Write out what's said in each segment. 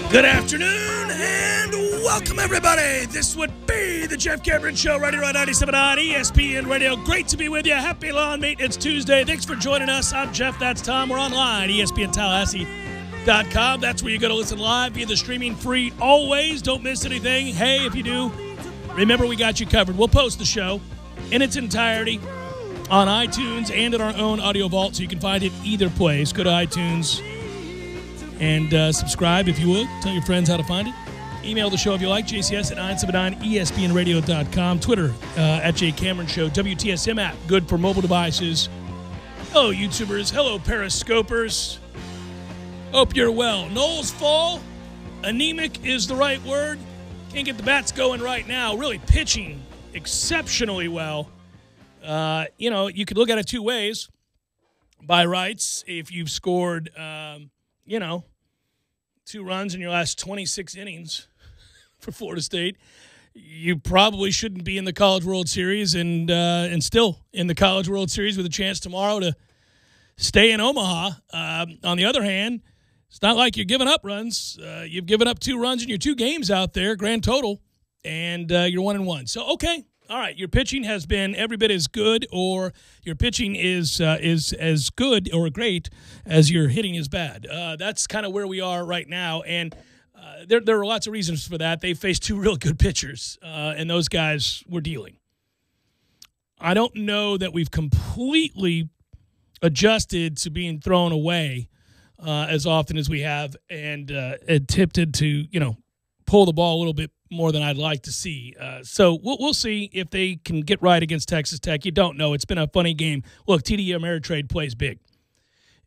Good afternoon and welcome, everybody. This would be the Jeff Cameron Show right here on 97.9 ESPN Radio. Great to be with you. Happy Lawn Maintenance Tuesday. Thanks for joining us. I'm Jeff. That's Tom. We're online, ESPNTallahassee.com. That's where you go to listen live via the streaming free always. Don't miss anything. Hey, if you do, remember we got you covered. We'll post the show in its entirety on iTunes and in our own audio vault, so you can find it either place. Go to iTunes and subscribe if you would. Tell your friends how to find it. Email the show if you like, jcs at 979espnradio.com. Twitter at jcameron show. WTSM app, good for mobile devices. Hello, YouTubers. Hello, Periscopers. Hope you're well. Knowles fall. Anemic is the right word. Can't get the bats going right now. Really pitching exceptionally well. You could look at it two ways. By rights, if you've scored, 2 runs in your last 26 innings for Florida State, you probably shouldn't be in the College World Series and still in the College World Series with a chance tomorrow to stay in Omaha. On the other hand, it's not like you're giving up runs. You've given up 2 runs in your 2 games out there, grand total, and you're 1-1. So, okay. All right, your pitching has been every bit as good, or your pitching is as good or great as your hitting is bad. That's kind of where we are right now, and there are lots of reasons for that. They faced 2 real good pitchers, and those guys were dealing. I don't know that we've completely adjusted to being thrown away as often as we have, and attempted to pull the ball a little bit more than I'd like to see. So we'll see if they can get right against Texas Tech. You don't know. It's been a funny game. Look, TD Ameritrade plays big,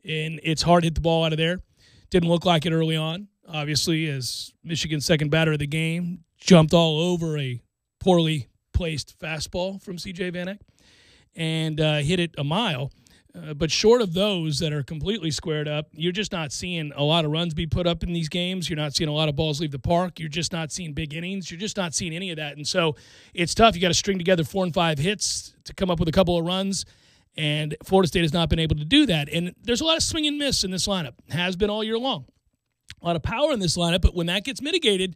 and it's hard to hit the ball out of there. Didn't look like it early on, obviously, as Michigan's second batter of the game jumped all over a poorly placed fastball from C.J. Van Eck and hit it a mile. But short of those that are completely squared up, you're just not seeing a lot of runs be put up in these games. You're not seeing a lot of balls leave the park. You're just not seeing big innings. You're just not seeing any of that. And so it's tough. You got to string together 4 and 5 hits to come up with a couple of runs, and Florida State has not been able to do that. And there's a lot of swing and miss in this lineup. Has been all year long. A lot of power in this lineup, but when that gets mitigated,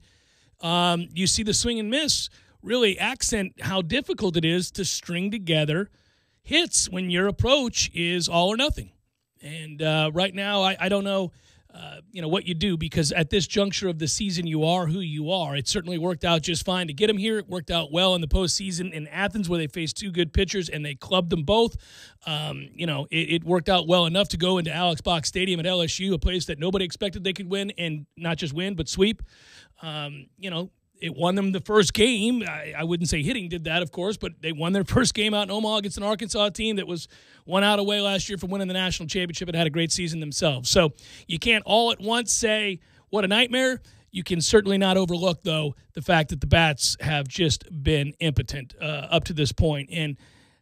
you see the swing and miss really accent how difficult it is to string together hits when your approach is all or nothing. And right now, I don't know, what you do, because at this juncture of the season, you are who you are. It certainly worked out just fine to get them here. It worked out well in the postseason in Athens, where they faced 2 good pitchers and they clubbed them both. It worked out well enough to go into Alex Box Stadium at LSU, a place that nobody expected they could win, and not just win, but sweep. It won them the first game. I wouldn't say hitting did that, of course, but they won their first game out in Omaha against an Arkansas team that was 1 out away last year from winning the national championship and had a great season themselves. So you can't all at once say, what a nightmare. You can certainly not overlook, though, the fact that the bats have just been impotent up to this point. And,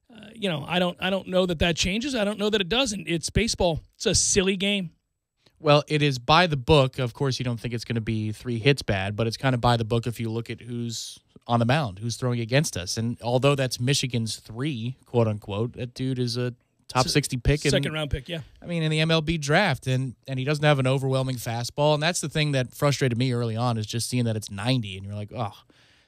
I don't know that changes. I don't know that it doesn't. It's baseball. It's a silly game. Well, it is by the book. Of course, you don't think it's going to be 3 hits bad, but it's kind of by the book if you look at who's on the mound, who's throwing against us. And although that's Michigan's 3, quote unquote, that dude is a top 60 pick. Second-round pick, yeah. I mean, in the MLB draft, and he doesn't have an overwhelming fastball. And that's the thing that frustrated me early on, is just seeing that it's 90, and you're like, oh,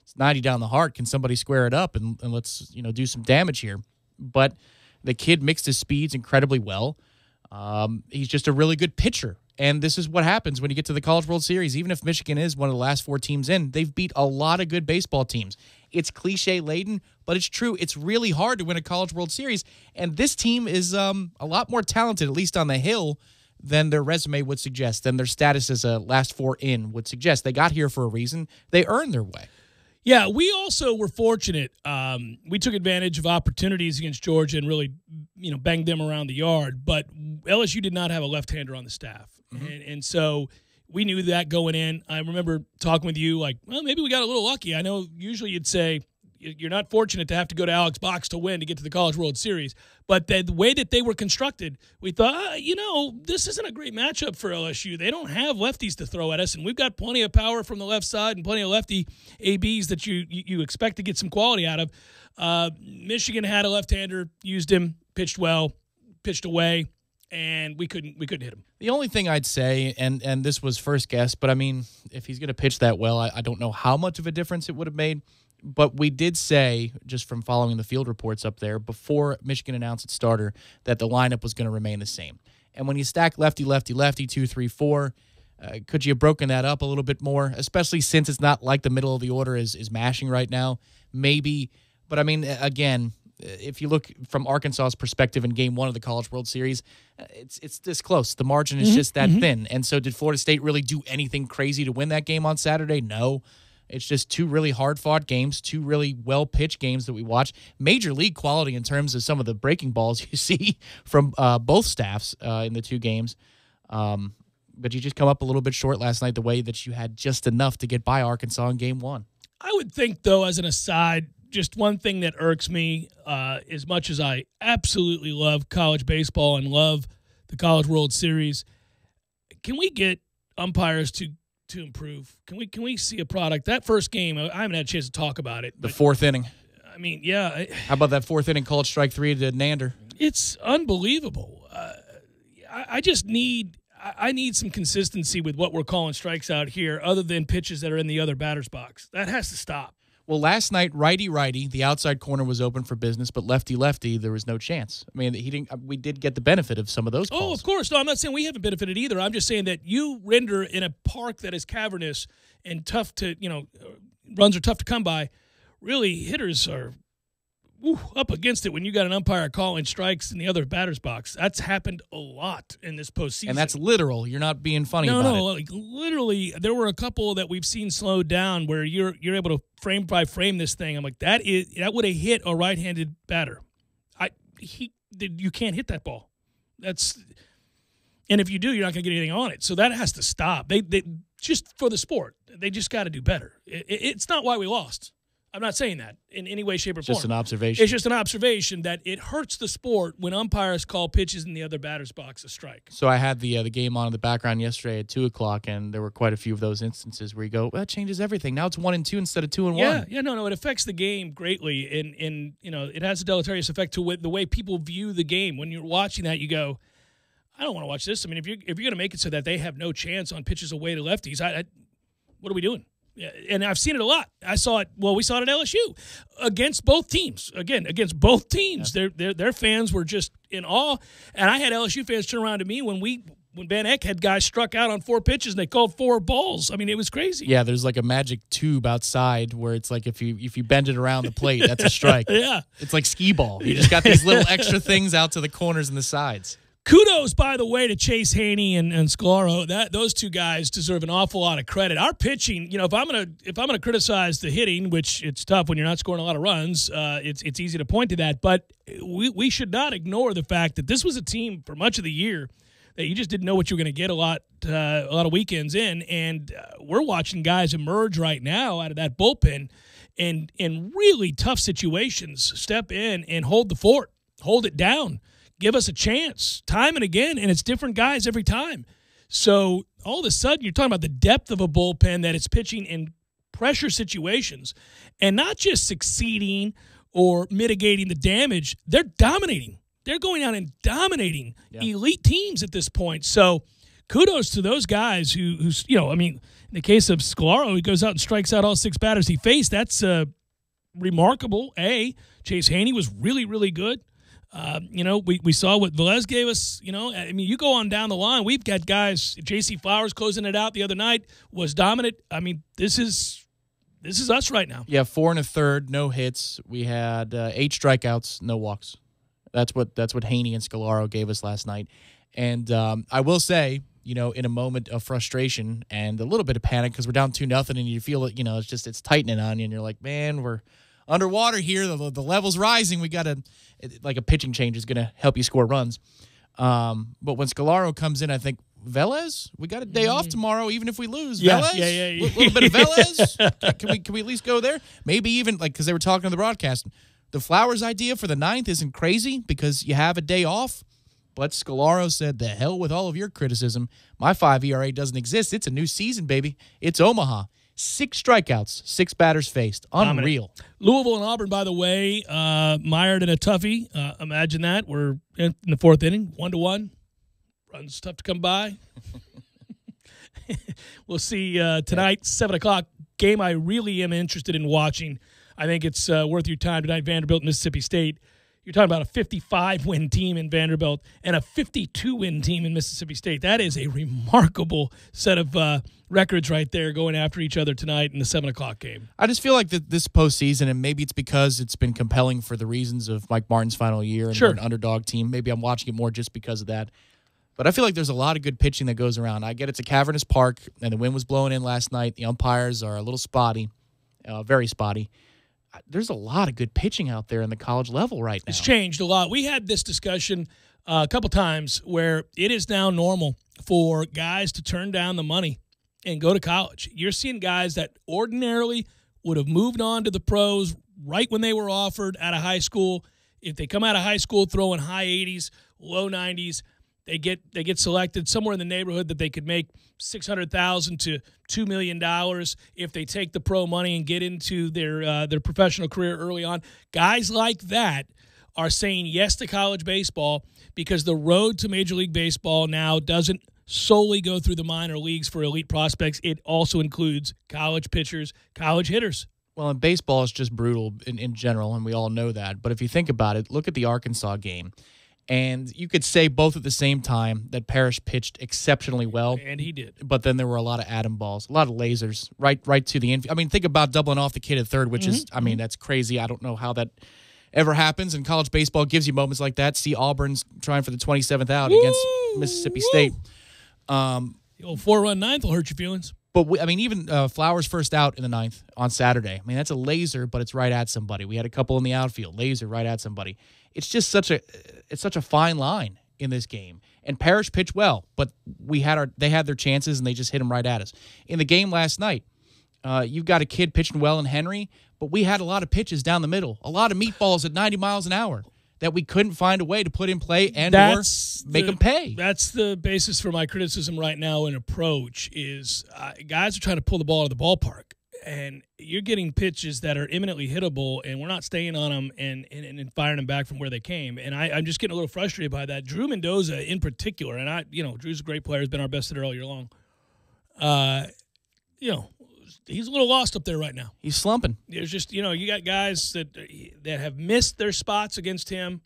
it's 90 down the heart. Can somebody square it up and let's do some damage here? But the kid mixed his speeds incredibly well. He's just a really good pitcher. And this is what happens when you get to the College World Series. Even if Michigan is one of the last 4 teams in, they've beat a lot of good baseball teams. It's cliche-laden, but it's true. It's really hard to win a College World Series. And this team is a lot more talented, at least on the Hill, than their resume would suggest, than their status as a last 4 in would suggest. They got here for a reason. They earned their way. Yeah, we also were fortunate. We took advantage of opportunities against Georgia and really, banged them around the yard. But LSU did not have a left-hander on the staff. Mm-hmm. And so we knew that going in. I remember talking with you like, well, maybe we got a little lucky. I know usually you'd say you're not fortunate to have to go to Alex Box to win to get to the College World Series. But the way that they were constructed, we thought, this isn't a great matchup for LSU. They don't have lefties to throw at us, and we've got plenty of power from the left side and plenty of lefty ABs that you expect to get some quality out of. Michigan had a left-hander, used him, pitched well, pitched away. and we couldn't hit him. The only thing I'd say, and this was first guess, but I mean, if he's going to pitch that well, I don't know how much of a difference it would have made. But we did say, just from following the field reports up there, before Michigan announced its starter, that the lineup was going to remain the same. And when you stack lefty, lefty, lefty, 2, 3, 4, could you have broken that up a little bit more, especially since it's not like the middle of the order is mashing right now? Maybe. But, I mean, again, if you look from Arkansas's perspective in Game 1 of the College World Series, it's this close. The margin is just that thin. And so did Florida State really do anything crazy to win that game on Saturday? No. It's just two really hard-fought games, two really well-pitched games that we watched. Major league quality in terms of some of the breaking balls you see from both staffs in the two games. But you just come up a little bit short last night the way that you had just enough to get by Arkansas in Game 1. I would think, though, as an aside, just one thing that irks me, as much as I absolutely love college baseball and love the College World Series, can we get umpires to improve? Can we see a product? That first game, I haven't had a chance to talk about it. The fourth inning. I mean, yeah. How about that fourth inning called strike 3 to Nander? It's unbelievable. I just need some consistency with what we're calling strikes out here, other than pitches that are in the other batter's box. That has to stop. Well, last night, righty-righty, the outside corner was open for business, but lefty-lefty, there was no chance. I mean, we did get the benefit of some of those calls. Oh, of course. No, I'm not saying we haven't benefited either. I'm just saying that you render in a park that is cavernous and tough to, runs are tough to come by. Really, hitters are up against it when you got an umpire calling strikes in the other batter's box. That's happened a lot in this postseason. And that's literal. You're not being funny about it. No, like literally, there were a couple that we've seen slowed down where you're able to frame by frame this thing. I'm like, that would have hit a right-handed batter. You can't hit that ball. And if you do, you're not going to get anything on it. So that has to stop. They just for the sport, they just got to do better. It's not why we lost. I'm not saying that in any way, shape, or form. Just an observation. It's just an observation that it hurts the sport when umpires call pitches in the other batter's box a strike. So I had the game on in the background yesterday at 2 o'clock, and there were quite a few of those instances where you go, well, that changes everything. Now it's 1 and 2 instead of 2 and 1. Yeah, no, it affects the game greatly, and it has a deleterious effect to the way people view the game. When you're watching that, you go, I don't want to watch this. I mean, if you're going to make it so that they have no chance on pitches away to lefties, what are we doing? Yeah, and I've seen it a lot. We saw it at LSU against both teams. Again, against both teams. Yeah. Their fans were just in awe. And I had LSU fans turn around to me when Van Eck had guys struck out on 4 pitches and they called 4 balls. I mean, it was crazy. Yeah, there's like a magic tube outside where it's like if you bend it around the plate, that's a strike. Yeah. It's like skee ball. You just got these little extra things out to the corners and the sides. Kudos, by the way, to Chase Haney and Scalaro. Those two guys deserve an awful lot of credit. Our pitching, if I'm gonna criticize the hitting, which it's tough when you're not scoring a lot of runs, it's easy to point to that. But we should not ignore the fact that this was a team for much of the year that you just didn't know what you were going to get a lot of weekends in, and we're watching guys emerge right now out of that bullpen, and in really tough situations, step in and hold the fort, hold it down. Give us a chance time and again, and it's different guys every time. So all of a sudden, you're talking about the depth of a bullpen that it's pitching in pressure situations and not just succeeding or mitigating the damage. They're dominating. They're going out and dominating elite teams at this point. So kudos to those guys who's in the case of Scalaro, he goes out and strikes out all 6 batters he faced. That's remarkable. Chase Haney was really, really good. We saw what Velez gave us. You go on down the line. We've got guys. J.C. Flowers closing it out the other night was dominant. I mean, this is us right now. Yeah, 4 1/3, no hits. We had 8 strikeouts, no walks. That's what Haney and Scalaro gave us last night. And I will say, in a moment of frustration and a little bit of panic because we're down 2-0, and you feel it. It's tightening on you, and you're like, man, we're underwater here. The level's rising. We got a pitching change is going to help you score runs. But when Scalaro comes in, I think, Velez, we got a day off tomorrow, even if we lose. Velez? Yeah. A little bit of Velez? Can we at least go there? Maybe even, because they were talking on the broadcast, the Flowers idea for the 9th isn't crazy because you have a day off. But Scalaro said, the hell with all of your criticism. My 5 ERA doesn't exist. It's a new season, baby. It's Omaha. 6 strikeouts, 6 batters faced. Unreal. Louisville and Auburn, by the way, mired in a toughie. Imagine that. We're in the 4th inning, 1-1. Runs tough to come by. We'll see tonight, 7 o'clock, game I really am interested in watching. I think it's worth your time tonight, Vanderbilt, Mississippi State. You're talking about a 55-win team in Vanderbilt and a 52-win team in Mississippi State. That is a remarkable set of records right there going after each other tonight in the 7 o'clock game. I just feel like this postseason, and maybe it's because it's been compelling for the reasons of Mike Martin's final year and Sure. an underdog team. Maybe I'm watching it more just because of that. But I feel like there's a lot of good pitching that goes around. I get it's a cavernous park, and the wind was blowing in last night. The umpires are a little spotty, very spotty. There's a lot of good pitching out there in the college level right now. It's changed a lot. We had this discussion a couple times where it is now normal for guys to turn down the money and go to college. You're seeing guys that ordinarily would have moved on to the pros right when they were offered out of high school. If they come out of high school throwing high 80s, low 90s, they get selected somewhere in the neighborhood that they could make $600,000 to $2 million if they take the pro money and get into their professional career early on. Guys like that are saying yes to college baseball because the road to Major League Baseball now doesn't solely go through the minor leagues for elite prospects. It also includes college pitchers, college hitters. Well, and baseball is just brutal in general, and we all know that. But if you think about it, look at the Arkansas game. And you could say both at the same time that Parrish pitched exceptionally well. And he did. But then there were a lot of atom balls, a lot of lasers right to the infield. I mean, think about doubling off the kid at third, which is, I mean, that's crazy. I don't know how that ever happens. And college baseball gives you moments like that. See Auburn's trying for the 27th out against Mississippi State. The old 4-run ninth will hurt your feelings. But, even Flowers first out in the ninth on Saturday. I mean, that's a laser, but it's right at somebody. We had a couple in the outfield, laser right at somebody. It's just such a fine line in this game. And Parrish pitched well, but they had their chances, and they just hit them right at us. In the game last night, you've got a kid pitching well in Henry, but we had a lot of pitches down the middle, a lot of meatballs at 90 miles an hour that we couldn't find a way to put in play and or make them pay. That's the basis for my criticism right now in approach is guys are trying to pull the ball out of the ballpark. And you're getting pitches that are imminently hittable, and we're not staying on them and firing them back from where they came. And I'm just getting a little frustrated by that. Drew Mendoza in particular, and Drew's a great player, has been our best hitter all year long. He's a little lost up there right now. He's slumping. There's just, you got guys that have missed their spots against him,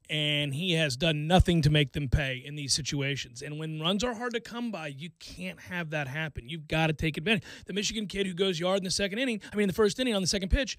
and he has done nothing to make them pay in these situations. And when runs are hard to come by, you can't have that happen. You've got to take advantage. The Michigan kid who goes yard in the first inning on the second pitch,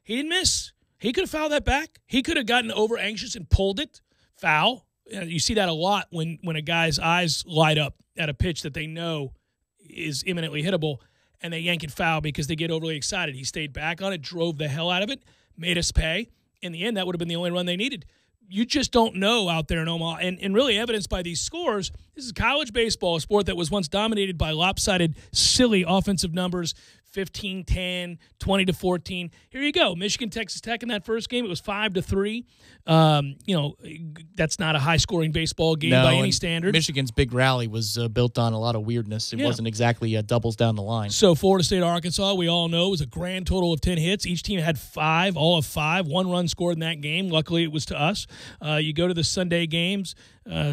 he didn't miss. He could have fouled that back. He could have gotten over anxious and pulled it. Foul. You see that a lot when a guy's eyes light up at a pitch that they know is imminently hittable, and they yank it foul because they get overly excited. He stayed back on it, drove the hell out of it, made us pay. In the end, that would have been the only run they needed. You just don't know out there in Omaha. And really evidenced by these scores, this is college baseball, a sport that was once dominated by lopsided, silly offensive numbers, 15-10, 20-14. Here you go. Michigan, Texas Tech in that first game, it was 5-3. That's not a high-scoring baseball game by any standard. Michigan's big rally was built on a lot of weirdness. It wasn't exactly doubles down the line. So Florida State, Arkansas, we all know, was a grand total of 10 hits. Each team had 5, all of 5. 1 run scored in that game. Luckily, it was to us. You go to the Sunday games,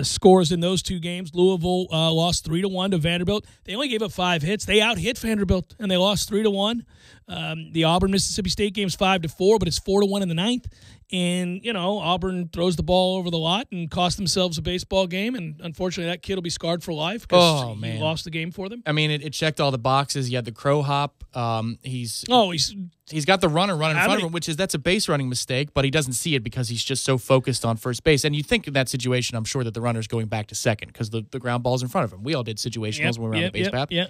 scores in those 2 games. Louisville lost 3-1 to Vanderbilt. They only gave up 5 hits. They out-hit Vanderbilt, and they lost 3-1. The Auburn-Mississippi State game's 5-4, but it's 4-1 in the ninth. And, Auburn throws the ball over the lot and cost themselves a baseball game. And unfortunately, that kid will be scarred for life because he lost the game for them. I mean, it checked all the boxes. You had the crow hop. He's got the runner running in front of him, that's a base running mistake, but he doesn't see it because he's just so focused on first base. And you think in that situation, I'm sure that the runner's going back to second because the ground ball's in front of him. We all did situationals when we were on the base path. Yeah.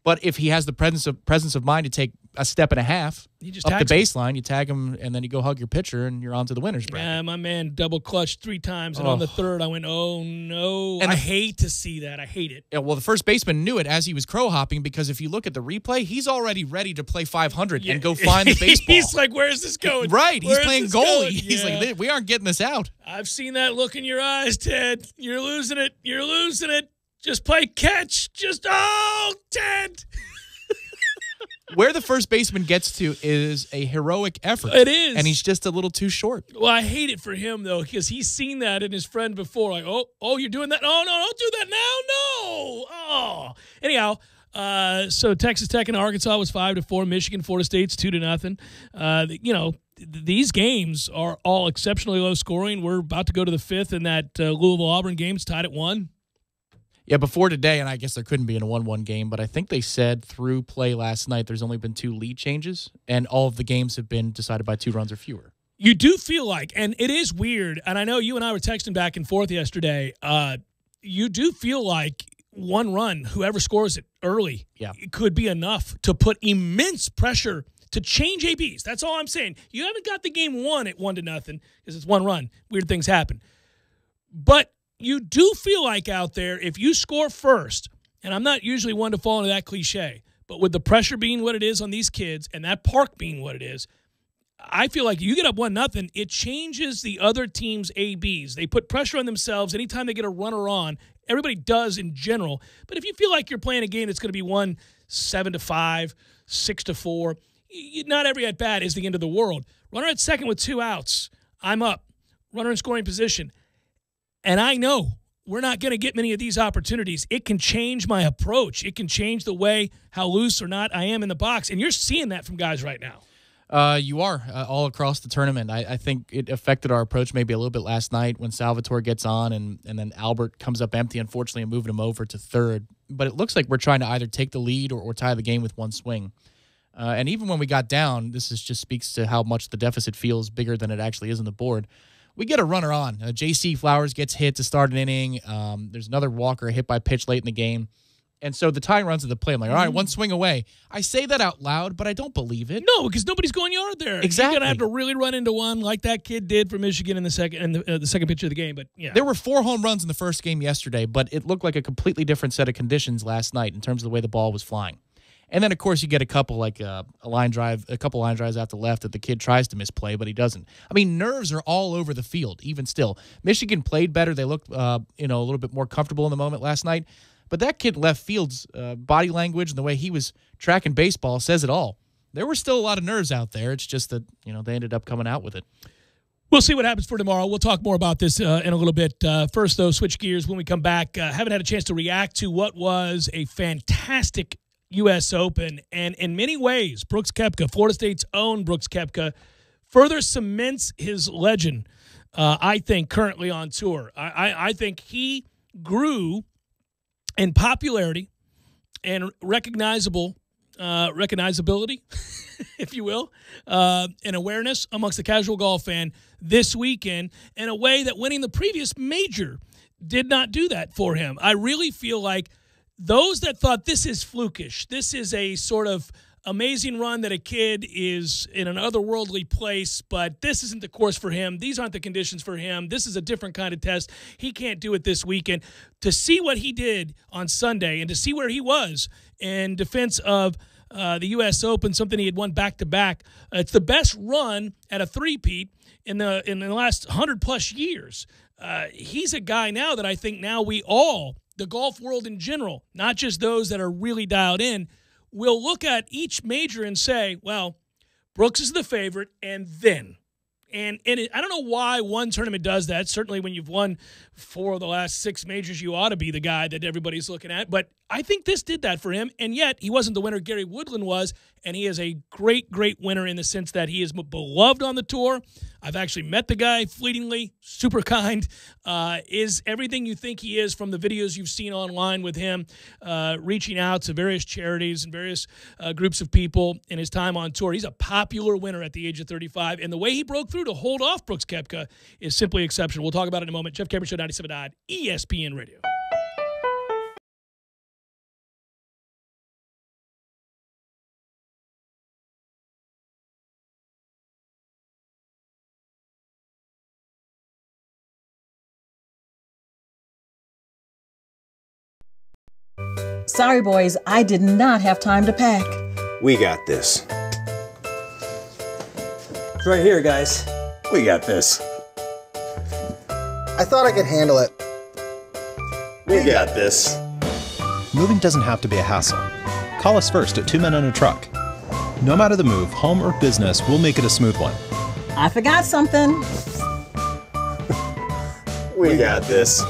But if he has the presence of mind to take a step and a half up the baseline, you tag him, and then you go hug your pitcher, and you're on to the winner's bracket. Yeah, my man double clutched 3 times, and on the third, I went, oh, no. And I hate to see that. I hate it. Yeah, well, the first baseman knew it as he was crow hopping because if you look at the replay, he's already ready to play 500 and go find the baseball. He's like, where's this going? Right. He's playing goalie. He's like, we aren't getting this out. I've seen that look in your eyes, Ted. You're losing it. You're losing it. Just play catch. Ted. Where the first baseman gets to is a heroic effort. It is. And he's just a little too short. Well, I hate it for him, though, because he's seen that in his friend before. Like, oh, you're doing that? Oh, no, don't do that now. No. Oh. Anyhow, so Texas Tech and Arkansas was 5-4. Michigan, Florida State's 2-0. These games are all exceptionally low scoring. We're about to go to the fifth, and that Louisville-Auburn game's tied at 1. Yeah, before today, and I guess there couldn't be in a 1-1 game, but I think they said through play last night there's only been 2 lead changes, and all of the games have been decided by 2 runs or fewer. You do feel like, and it is weird, and I know you and I were texting back and forth yesterday, you do feel like 1 run, whoever scores it early, it could be enough to put immense pressure to change ABs. That's all I'm saying. You haven't got the game won at 1-0 because it's 1 run. Weird things happen. But you do feel like out there, if you score first, and I'm not usually one to fall into that cliche, but with the pressure being what it is on these kids and that park being what it is, I feel like you get up 1-0, it changes the other team's ABs. They put pressure on themselves anytime they get a runner on. Everybody does in general. But if you feel like you're playing a game that's going to be won 7-5, 6-4, not every at-bat is the end of the world. Runner at second with 2 outs. I'm up. Runner in scoring position. And I know we're not going to get many of these opportunities. It can change my approach. It can change the way how loose or not I am in the box. And you're seeing that from guys right now. You are all across the tournament. I think it affected our approach maybe a little bit last night when Salvatore gets on and then Albert comes up empty, unfortunately, and moving him over to third. But it looks like we're trying to either take the lead or tie the game with 1 swing. And even when we got down, just speaks to how much the deficit feels bigger than it actually is on the board. We get a runner on. J.C. Flowers gets hit to start an inning. There's another walker hit by pitch late in the game. And so the tying runs at the plate. I'm like, all right, 1 swing away. I say that out loud, but I don't believe it. No, because nobody's going yard there. Exactly. You're going to have to really run into one like that kid did for Michigan in the second pitch of the game. But yeah, there were 4 home runs in the first game yesterday, but it looked like a completely different set of conditions last night in terms of the way the ball was flying. And then, of course, you get a couple like a couple line drives out to left that the kid tries to misplay, but he doesn't. I mean, nerves are all over the field, even still. Michigan played better. They looked, a little bit more comfortable in the moment last night. But that kid left field's body language and the way he was tracking baseball says it all. There were still a lot of nerves out there. It's just that, they ended up coming out with it. We'll see what happens for tomorrow. We'll talk more about this in a little bit. First, though, switch gears when we come back. Haven't had a chance to react to what was a fantastic U.S. Open. And in many ways, Brooks Koepka, Florida State's own Brooks Koepka, further cements his legend, I think, currently on tour. I think he grew in popularity and recognizability, if you will, and awareness amongst the casual golf fan this weekend in a way that winning the previous major did not do that for him. I really feel like those that thought this is flukish, this is a sort of amazing run that a kid is in an otherworldly place, but this isn't the course for him. These aren't the conditions for him. This is a different kind of test. He can't do it this weekend. To see what he did on Sunday and to see where he was in defense of the U.S. Open, something he had won back-to-back, it's the best run at a three-peat in the last 100-plus years. He's a guy now that I think now we all, the golf world in general, not just those that are really dialed in, will look at each major and say, well, Brooks is the favorite, and then. And I don't know why one tournament does that. Certainly when you've won 4 of the last 6 majors, you ought to be the guy that everybody's looking at. But I think this did that for him, and yet he wasn't the winner Gary Woodland was, and he is a great, great winner in the sense that he is beloved on the tour. I've actually met the guy fleetingly, super kind, is everything you think he is from the videos you've seen online with him, reaching out to various charities and various groups of people in his time on tour. He's a popular winner at the age of 35, and the way he broke through to hold off Brooks Koepka is simply exceptional. We'll talk about it in a moment. Jeff Cameron Show, 97.9 ESPN Radio. Sorry, boys, I did not have time to pack. We got this. It's right here, guys. We got this. I thought I could handle it. We got this. Moving doesn't have to be a hassle. Call us first at 2 Men and a Truck. No matter the move, home or business, we'll make it a smooth one. I forgot something. We got this.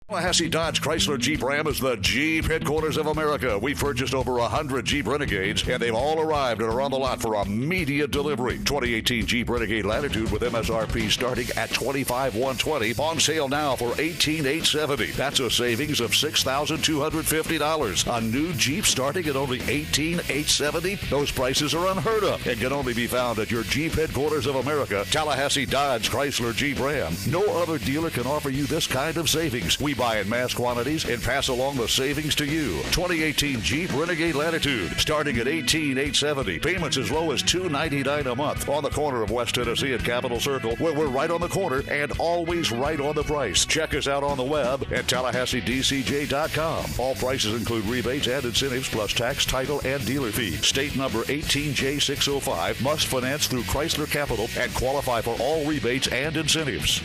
Tallahassee Dodge Chrysler Jeep Ram is the Jeep headquarters of America. We've purchased over 100 Jeep Renegades, and they've all arrived and are on the lot for immediate delivery. 2018 Jeep Renegade Latitude with MSRP starting at $25,120. On sale now for $18,870. That's a savings of $6,250. A new Jeep starting at only $18,870. Those prices are unheard of and can only be found at your Jeep headquarters of America, Tallahassee Dodge Chrysler Jeep Ram. No other dealer can offer you this kind of savings. We buy in mass quantities and pass along the savings to you. 2018 Jeep Renegade Latitude, starting at $18,870. Payments as low as $299 a month. On the corner of West Tennessee and Capitol Circle, where we're right on the corner and always right on the price. Check us out on the web at TallahasseeDCJ.com. All prices include rebates and incentives plus tax, title, and dealer fees. State number 18J605. Must finance through Chrysler Capital and qualify for all rebates and incentives.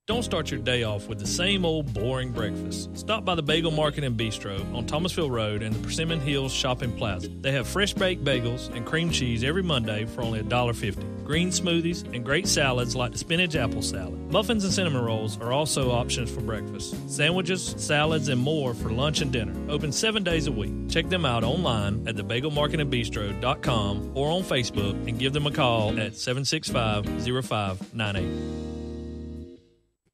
Don't start your day off with the same old boring breakfast. Stop by the Bagel Market and Bistro on Thomasville Road and the Persimmon Hills Shopping Plaza. They have fresh baked bagels and cream cheese every Monday for only $1.50. Green smoothies and great salads like the spinach apple salad. Muffins and cinnamon rolls are also options for breakfast. Sandwiches, salads, and more for lunch and dinner. Open 7 days a week. Check them out online at thebagelmarketandbistro.com or on Facebook and give them a call at 765-0598.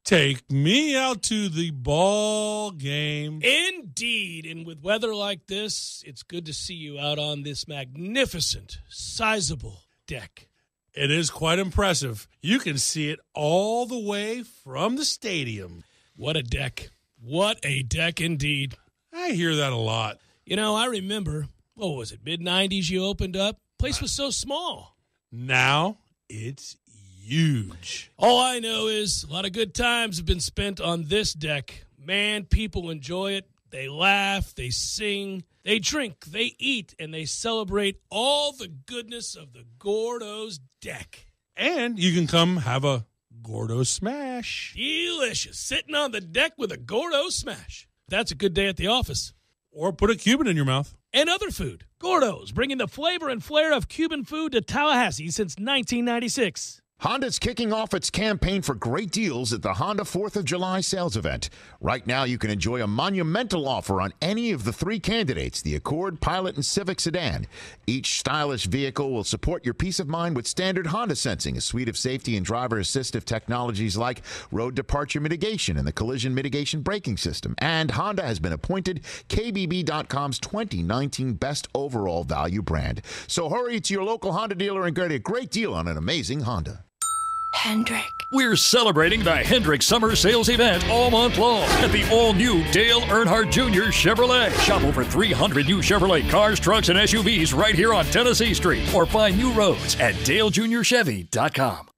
Take me out to the ball game. Indeed. And with weather like this, it's good to see you out on this magnificent, sizable deck. It is quite impressive. You can see it all the way from the stadium. What a deck. What a deck indeed. I hear that a lot. You know, I remember, what was it, mid-'90s you opened up? Place was so small. Now it's huge. All I know is a lot of good times have been spent on this deck. Man, people enjoy it. They laugh, they sing, they drink, they eat, and they celebrate all the goodness of the Gordo's deck. And you can come have a Gordo Smash. Delicious. Sitting on the deck with a Gordo Smash. That's a good day at the office. Or put a Cuban in your mouth. And other food. Gordo's, bringing the flavor and flair of Cuban food to Tallahassee since 1996. Honda's kicking off its campaign for great deals at the Honda 4th of July sales event. Right now, you can enjoy a monumental offer on any of the three candidates, the Accord, Pilot, and Civic sedan. Each stylish vehicle will support your peace of mind with standard Honda sensing, a suite of safety and driver assistive technologies like road departure mitigation and the collision mitigation braking system. And Honda has been appointed KBB.com's 2019 Best Overall Value brand. So hurry to your local Honda dealer and get a great deal on an amazing Honda. Hendrick. We're celebrating the Hendrick Summer Sales Event all month long at the all-new Dale Earnhardt Jr. Chevrolet. Shop over 300 new Chevrolet cars, trucks, and SUVs right here on Tennessee Street. Or find new roads at DaleJuniorChevy.com.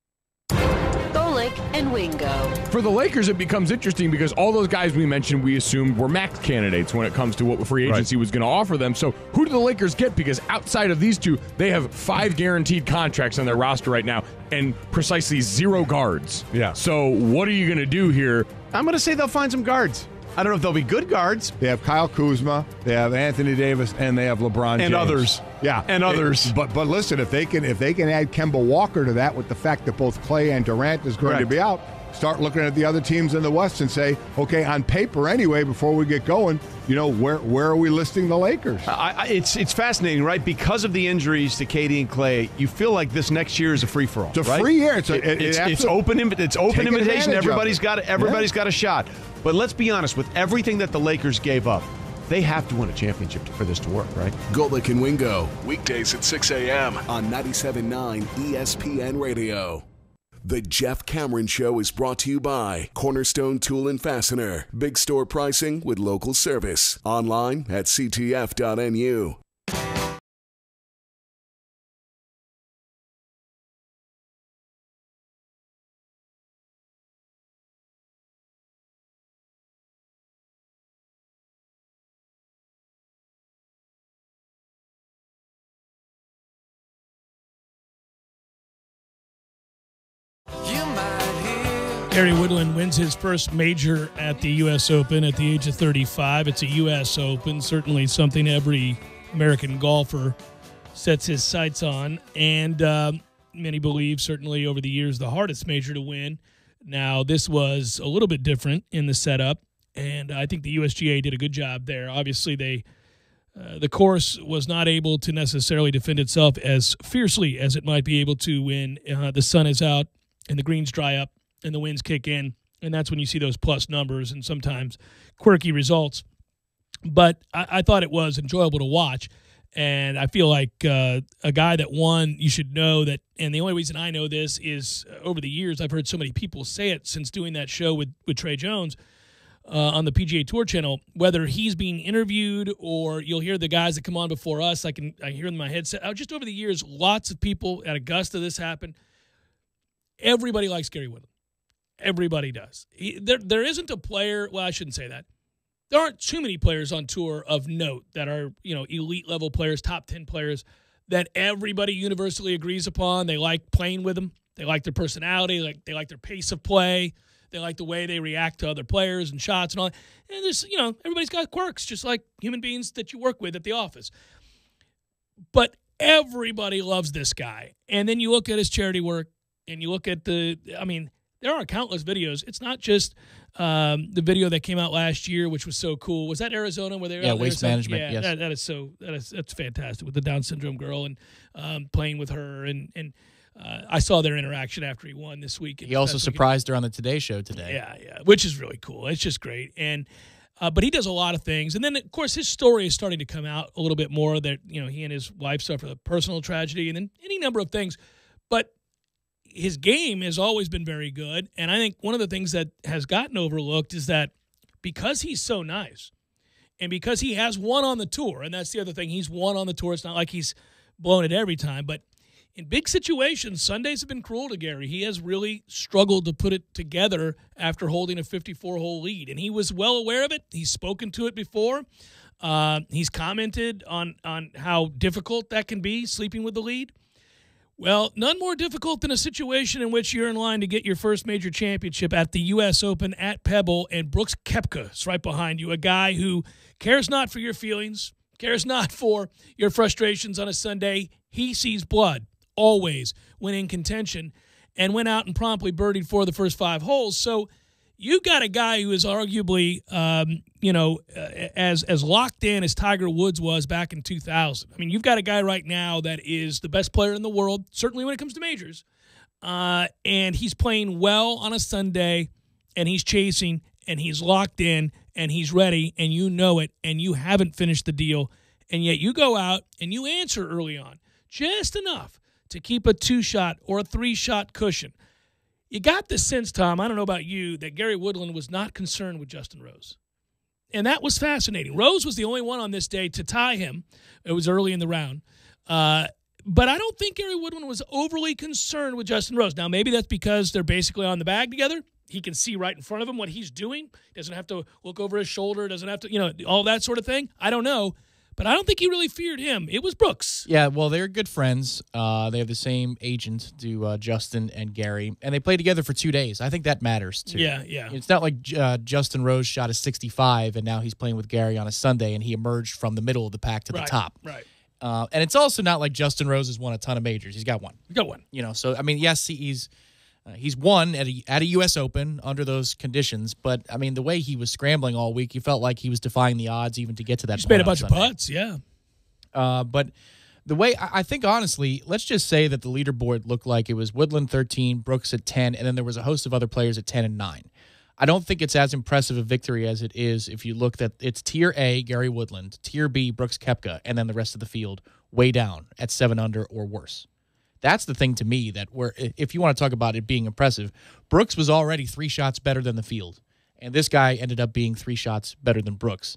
And Wingo. For the Lakers, it becomes interesting because all those guys we mentioned, we assumed were max candidates when it comes to what free agency was going to offer them. So who do the Lakers get? Because outside of these two, they have 5 guaranteed contracts on their roster right now and precisely 0 guards. Yeah. So what are you going to do here? I'm going to say they'll find some guards. I don't know if they'll be good guards. They have Kyle Kuzma, they have Anthony Davis, and they have LeBron James. And others. Yeah. And others. But listen, if they can add Kemba Walker to that with the fact that both Clay and Durant is going to be out, start looking at the other teams in the West and say, okay, on paper anyway, before we get going, where are we listing the Lakers? It's fascinating, right? Because of the injuries to KD and Clay, you feel like this next year is a free-for-all. It's a free year. It's open invitation. Everybody's got a shot. But let's be honest, with everything that the Lakers gave up, they have to win a championship for this to work, right? Golick and Wingo, weekdays at 6 a.m. on 97.9 ESPN Radio. The Jeff Cameron Show is brought to you by Cornerstone Tool and Fastener. Big store pricing with local service. Online at ctf.nu. Gary Woodland wins his first major at the U.S. Open at the age of 35. It's a U.S. Open, certainly something every American golfer sets his sights on. And many believe, certainly over the years, the hardest major to win. Now, this was a little bit different in the setup, and I think the USGA did a good job there. Obviously, the course was not able to necessarily defend itself as fiercely as it might be able to when the sun is out and the greens dry up and the winds kick in, and that's when you see those plus numbers and sometimes quirky results. But I thought it was enjoyable to watch, and I feel like a guy that won, you should know that, and the only reason I know this is over the years I've heard so many people say it since doing that show with Trey Jones on the PGA Tour channel, whether he's being interviewed or you'll hear the guys that come on before us, I hear in my headset. Just over the years, lots of people at Augusta, this happened. Everybody likes Gary Woodland. Everybody does. There isn't a player, well, I shouldn't say that. There aren't too many players on tour of note that are, elite level players, top 10 players that everybody universally agrees upon. They like playing with them. They like their personality. They like their pace of play. They like the way they react to other players and shots and all that. And there's, everybody's got quirks, just like human beings that you work with at the office. But everybody loves this guy. And then you look at his charity work and you look at there are countless videos. It's not just the video that came out last year, which was so cool. Was that Arizona where they were? Yeah, waste management. Yeah, yes. That's fantastic with the Down syndrome girl and playing with her and I saw their interaction after he won this week. He also surprised her on the Today Show today. Yeah, which is really cool. It's just great. And but he does a lot of things. And then, of course, his story is starting to come out a little bit more that, he and his wife suffered a personal tragedy and then any number of things. But his game has always been very good, and I think one of the things that has gotten overlooked is that because he's so nice and because he has won on the tour, and that's the other thing, he's won on the tour. It's not like he's blown it every time, but in big situations, Sundays have been cruel to Gary. He has really struggled to put it together after holding a 54-hole lead, and he was well aware of it. He's spoken to it before. He's commented on how difficult that can be, sleeping with the lead. Well, none more difficult than a situation in which you're in line to get your first major championship at the U.S. Open at Pebble, and Brooks Koepka is right behind you, a guy who cares not for your feelings, cares not for your frustrations on a Sunday. He sees blood always when in contention and went out and promptly birdied for the first 5 holes. So you've got a guy who is arguably, as locked in as Tiger Woods was back in 2000. I mean, you've got a guy right now that is the best player in the world, certainly when it comes to majors, and he's playing well on a Sunday, and he's chasing, and he's locked in, and he's ready, and you know it, and you haven't finished the deal, and yet you go out and you answer early on, just enough to keep a 2-shot or a 3-shot cushion. You got the sense, Tom, I don't know about you, that Gary Woodland was not concerned with Justin Rose. And that was fascinating. Rose was the only one on this day to tie him. It was early in the round. But I don't think Gary Woodland was overly concerned with Justin Rose. Now, maybe that's because they're basically on the bag together. He can see right in front of him what he's doing. Doesn't have to look over his shoulder. Doesn't have to, all that sort of thing. I don't know. But I don't think he really feared him. It was Brooks. Yeah, well, they're good friends. They have the same agent, Justin and Gary, and they played together for 2 days. I think that matters, too. Yeah. It's not like Justin Rose shot a 65, and now he's playing with Gary on a Sunday, and he emerged from the middle of the pack to the top. Right. And it's also not like Justin Rose has won a ton of majors. He's got one. So, I mean, yes, he's won at a U.S. Open under those conditions, but, I mean, the way he was scrambling all week, you felt like he was defying the odds even to get to that point. He's made a bunch of putts, yeah. But the way, I think, honestly, let's just say that the leaderboard looked like it was Woodland 13, Brooks at 10, and then there was a host of other players at 10 and 9. I don't think it's as impressive a victory as it is if you look at it's Tier A, Gary Woodland, Tier B, Brooks Koepka, and then the rest of the field way down at 7 under or worse. That's the thing to me that if you want to talk about it being impressive, Brooks was already 3 shots better than the field, and this guy ended up being 3 shots better than Brooks.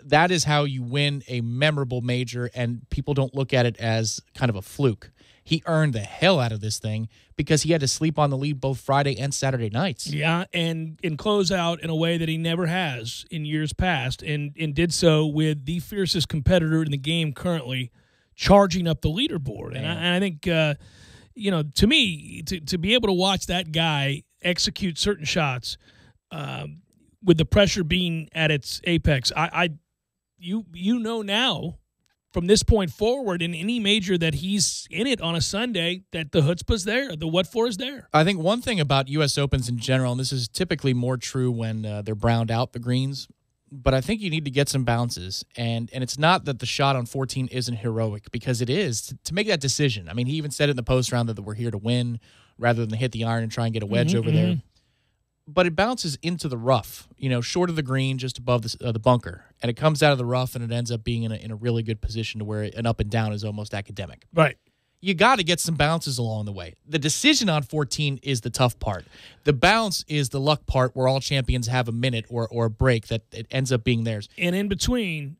That is how you win a memorable major, and people don't look at it as kind of a fluke. He earned the hell out of this thing because he had to sleep on the lead both Friday and Saturday nights. Yeah, and close out in a way that he never has in years past, and did so with the fiercest competitor in the game currently, charging up the leaderboard. And I think, to me, to be able to watch that guy execute certain shots with the pressure being at its apex. You know now from this point forward in any major that he's in it on a Sunday that the chutzpah's there, the what for is there. I think one thing about U.S. Opens in general, and this is typically more true when they're browned out, the greens, but I think you need to get some bounces. And it's not that the shot on 14 isn't heroic, because it is to make that decision. I mean, he even said it in the post round that we're here to win rather than hit the iron and try and get a wedge over there. But it bounces into the rough, short of the green, just above the bunker. And it comes out of the rough, and it ends up being in a really good position to where an up and down is almost academic. Right. You got to get some bounces along the way. The decision on 14 is the tough part. The bounce is the luck part where all champions have a minute or a break that it ends up being theirs. And in between,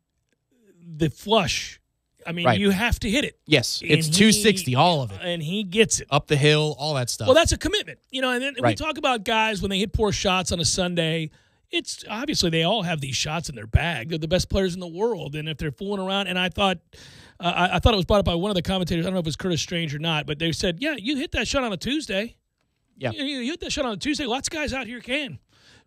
the flush, Right. you have to hit it. Yes, And it's 260, all of it. And he gets it. Up the hill, all that stuff. Well, that's a commitment. And then we Right. talk about guys when they hit poor shots on a Sunday. It's obviously they all have these shots in their bag. They're the best players in the world. And if they're fooling around, and I thought it was brought up by one of the commentators. I don't know if it was Curtis Strange or not, but they said, yeah, you hit that shot on a Tuesday. Yeah. You hit that shot on a Tuesday. Lots of guys out here can.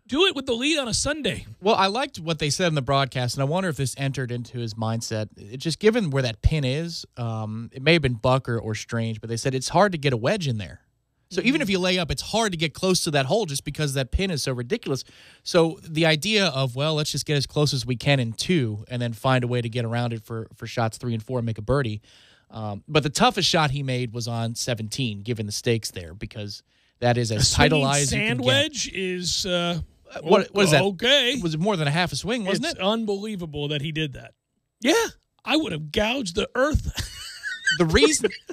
Do it with the lead on a Sunday. Well, I liked what they said in the broadcast, and I wonder if this entered into his mindset. It just given where that pin is, it may have been Buck or Strange, but they said it's hard to get a wedge in there. So even if you lay up, it's hard to get close to that hole just because that pin is so ridiculous. So the idea of, let's just get as close as we can in 2 and then find a way to get around it for shots 3 and 4 and make a birdie. But the toughest shot he made was on 17, given the stakes there, because that is as titleized as you can sand get. wedge is... What is that? Okay. Was it more than a half a swing, wasn't It's it? unbelievable that he did that. Yeah. I would have gouged the earth.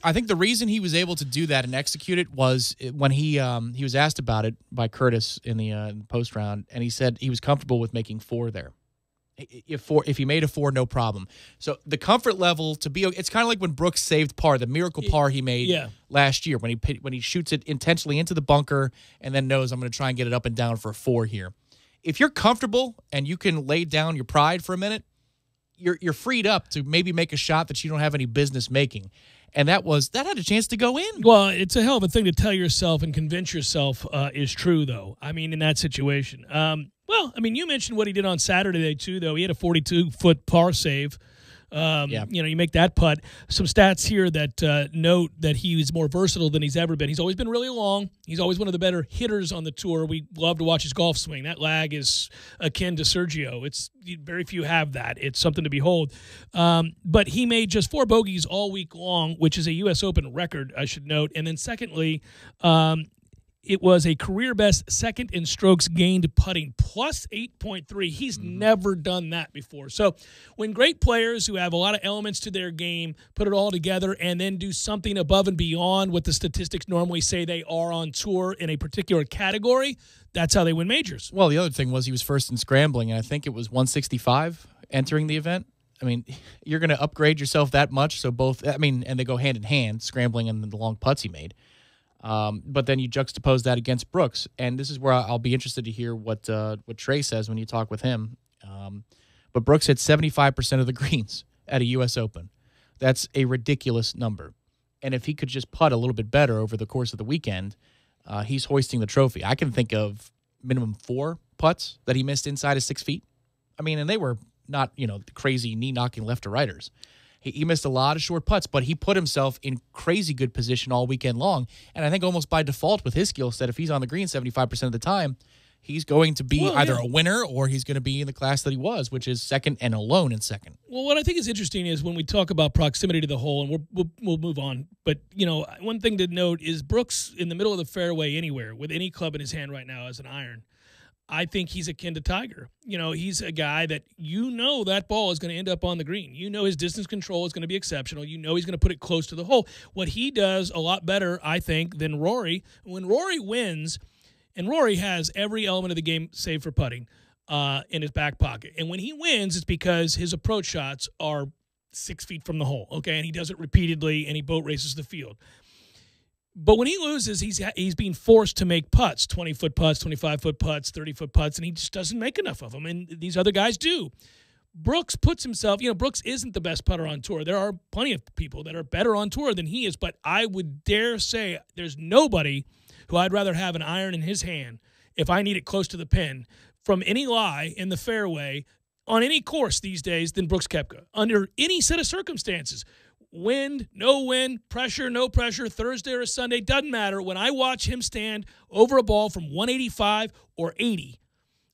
I think the reason he was able to do that and execute it was when he was asked about it by Curtis in the post round, and he said he was comfortable with making 4 there. If he made a 4, no problem. So the comfort level to be, it's kind of like when Brooks saved par, the miracle par he made last year when he shoots it intentionally into the bunker and then knows I'm going to try and get it up and down for a 4 here. If you're comfortable and you can lay down your pride for a minute, you're freed up to maybe make a shot that you don't have any business making. And that had a chance to go in. Well, it's a hell of a thing to tell yourself and convince yourself is true, though. In that situation. You mentioned what he did on Saturday, too, though. He had a 42-foot par save. You make that putt. Some stats here that note that he is more versatile than he's ever been. He's always been really long. He's always one of the better hitters on the tour. We love to watch his golf swing. That lag is akin to Sergio. It's very few have that. It's something to behold. But he made just 4 bogeys all week long, which is a U.S. Open record, I should note. And then secondly, it was a career best second in strokes gained putting, plus 8.3. He's never done that before. So when great players who have a lot of elements to their game put it all together and then do something above and beyond what the statistics normally say they are on tour in a particular category, that's how they win majors. Well, the other thing was he was first in scrambling, and I think it was 165 entering the event. You're going to upgrade yourself that much, so and they go hand in hand, scrambling and the long putts he made. But then you juxtapose that against Brooks, and this is where I'll be interested to hear what Trey says when you talk with him. But Brooks hit 75% of the greens at a U.S. Open. That's a ridiculous number. And if he could just putt a little bit better over the course of the weekend, he's hoisting the trophy. I can think of minimum 4 putts that he missed inside of 6 feet. And they were not, crazy knee-knocking left to righters. He missed a lot of short putts, but he put himself in crazy good position all weekend long. And I think almost by default with his skill set, if he's on the green 75% of the time, he's going to be either a winner or he's going to be in the class that he was, which is second and alone in second. Well, what I think is interesting is when we talk about proximity to the hole, and we'll move on. But, one thing to note is Brooks in the middle of the fairway anywhere with any club in his hand right now as an iron. I think he's akin to Tiger. He's a guy that that ball is going to end up on the green. His distance control is going to be exceptional. He's going to put it close to the hole. What he does a lot better, I think, than Rory. When Rory wins, and Rory has every element of the game save for putting in his back pocket. And when he wins, it's because his approach shots are 6 feet from the hole, okay? And he does it repeatedly, and he boat races the field. But when he loses, he's being forced to make putts, 20-foot putts, 25-foot putts, 30-foot putts, and he just doesn't make enough of them, and these other guys do. Brooks puts himself, Brooks isn't the best putter on tour. There are plenty of people that are better on tour than he is, but I would dare say there's nobody who I'd rather have an iron in his hand if I need it close to the pin from any lie in the fairway on any course these days than Brooks Koepka, under any set of circumstances. Wind, no wind, pressure, no pressure, Thursday or Sunday, doesn't matter. When I watch him stand over a ball from 185 or 80,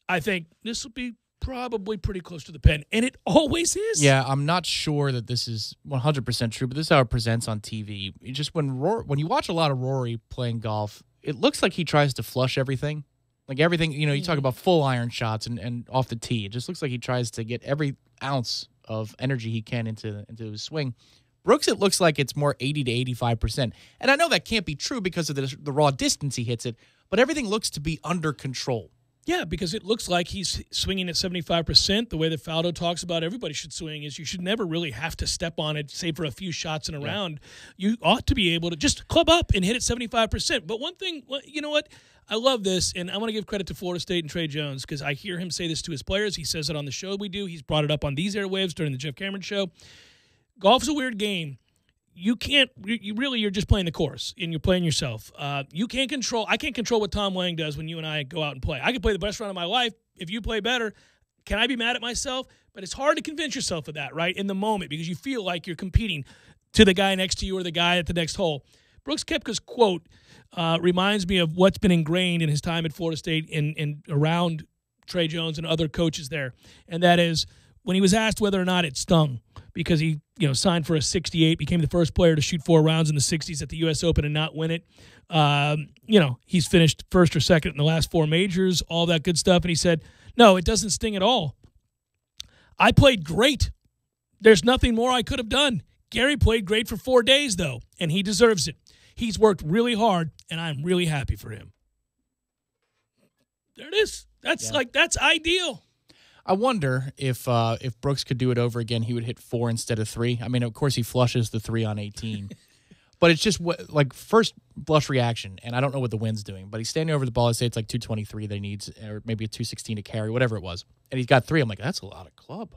I think this will be probably pretty close to the pin, and it always is. Yeah, I'm not sure that this is 100% true, but this is how it presents on TV. When you watch a lot of Rory playing golf, it looks like he tries to flush everything. Like everything, you talk about full iron shots and off the tee. It just looks like he tries to get every ounce of energy he can into his swing. Brooks, it looks like it's more 80 to 85%. And I know that can't be true because of the raw distance he hits it, but everything looks to be under control. Yeah, because it looks like he's swinging at 75%. The way that Faldo talks about everybody should swing is you should never really have to step on it, say for a few shots in a round. You ought to be able to just club up and hit it 75%. But one thing, you know what? I love this, and I want to give credit to Florida State and Trey Jones because I hear him say this to his players. He says it on the show we do. He's brought it up on these airwaves during the Jeff Cameron show. Golf's a weird game. You're just playing the course and you're playing yourself. I can't control what Tom Lang does when you and I go out and play. I can play the best round of my life. If you play better, can I be mad at myself? But it's hard to convince yourself of that, right, in the moment because you feel like you're competing to the guy next to you or the guy at the next hole. Brooks Koepka's quote reminds me of what's been ingrained in his time at Florida State and around Trey Jones and other coaches there, and that is when he was asked whether or not it stung because he signed for a 68, became the first player to shoot 4 rounds in the 60s at the U.S. Open and not win it. He's finished first or second in the last 4 majors, all that good stuff. And he said, no, it doesn't sting at all. I played great. There's nothing more I could have done. Gary played great for 4 days, though, and he deserves it. He's worked really hard, and I'm really happy for him. There it is. That's ideal. I wonder if Brooks could do it over again, he would hit 4 instead of 3. I mean, of course, he flushes the 3 on 18. But it's just like first blush reaction, and I don't know what the wind's doing, but he's standing over the ball. I say it's like 223 that he needs, or maybe a 216 to carry, whatever it was. And he's got 3. I'm like, that's a lot of club.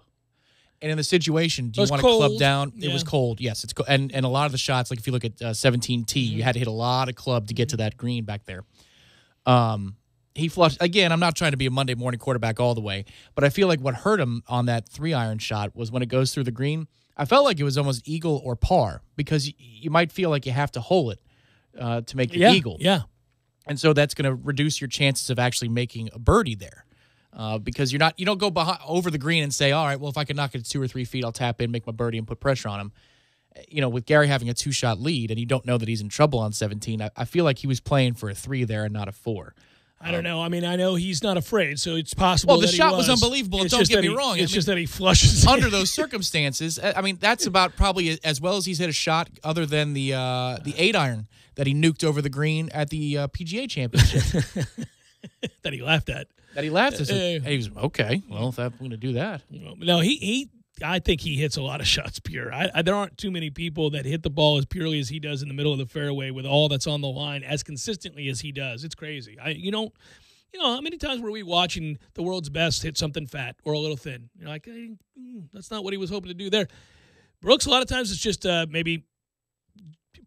And in the situation, do you want to club down? Yeah. It was cold. Yes, it's cold. And a lot of the shots, like if you look at 17T, you had to hit a lot of club to get to that green back there. He flushed. Again, I'm not trying to be a Monday morning quarterback all the way, but I feel like what hurt him on that 3-iron shot was when it goes through the green, I felt like it was almost eagle or par because you might feel like you have to hole it to make the eagle. Yeah. And so that's going to reduce your chances of actually making a birdie there. Because you don't go over the green and say, all right, well, if I can knock it 2 or 3 feet, I'll tap in, make my birdie, and put pressure on him. With Gary having a 2-shot lead and you don't know that he's in trouble on 17, I feel like he was playing for a 3 there and not a 4. I don't know. I mean, I know he's not afraid, so it's possible that he was. Well, the shot was unbelievable, and don't get me wrong. It's just that he flushes. Under those circumstances, I mean, that's about probably as well as he's hit a shot other than the 8-iron that he nuked over the green at the PGA Championship. That he laughed at. He was, okay, well, if I'm going to do that. No, I think he hits a lot of shots pure. There aren't too many people that hit the ball as purely as he does in the middle of the fairway with all that's on the line as consistently as he does. It's crazy. How many times were we watching the world's best hit something fat or a little thin? You're like, that's not what he was hoping to do there. Brooks, a lot of times it's just maybe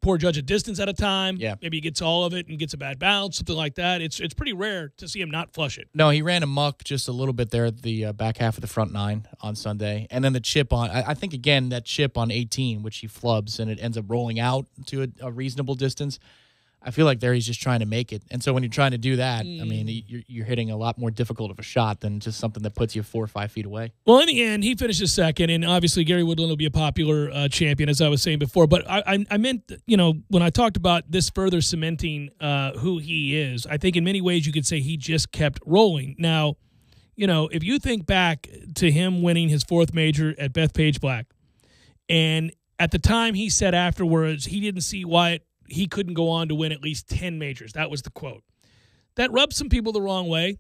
poor judge of distance at a time. Yeah. Maybe he gets all of it and gets a bad bounce, something like that. It's pretty rare to see him not flush it. No, he ran amok just a little bit there at the back half of the front 9 on Sunday. And then the chip on, I think, again, that chip on 18, which he flubs, and it ends up rolling out to a reasonable distance. I feel like there he's just trying to make it. And so when you're trying to do that, I mean, you're hitting a lot more difficult of a shot than just something that puts you 4 or 5 feet away. Well, in the end, he finishes second, and obviously Gary Woodland will be a popular champion, as I was saying before. But I meant, when I talked about this further cementing who he is, I think in many ways you could say he just kept rolling. Now, if you think back to him winning his 4th major at Bethpage Black, and at the time he said afterwards he didn't see why he couldn't go on to win at least 10 majors. That was the quote. That rubbed some people the wrong way.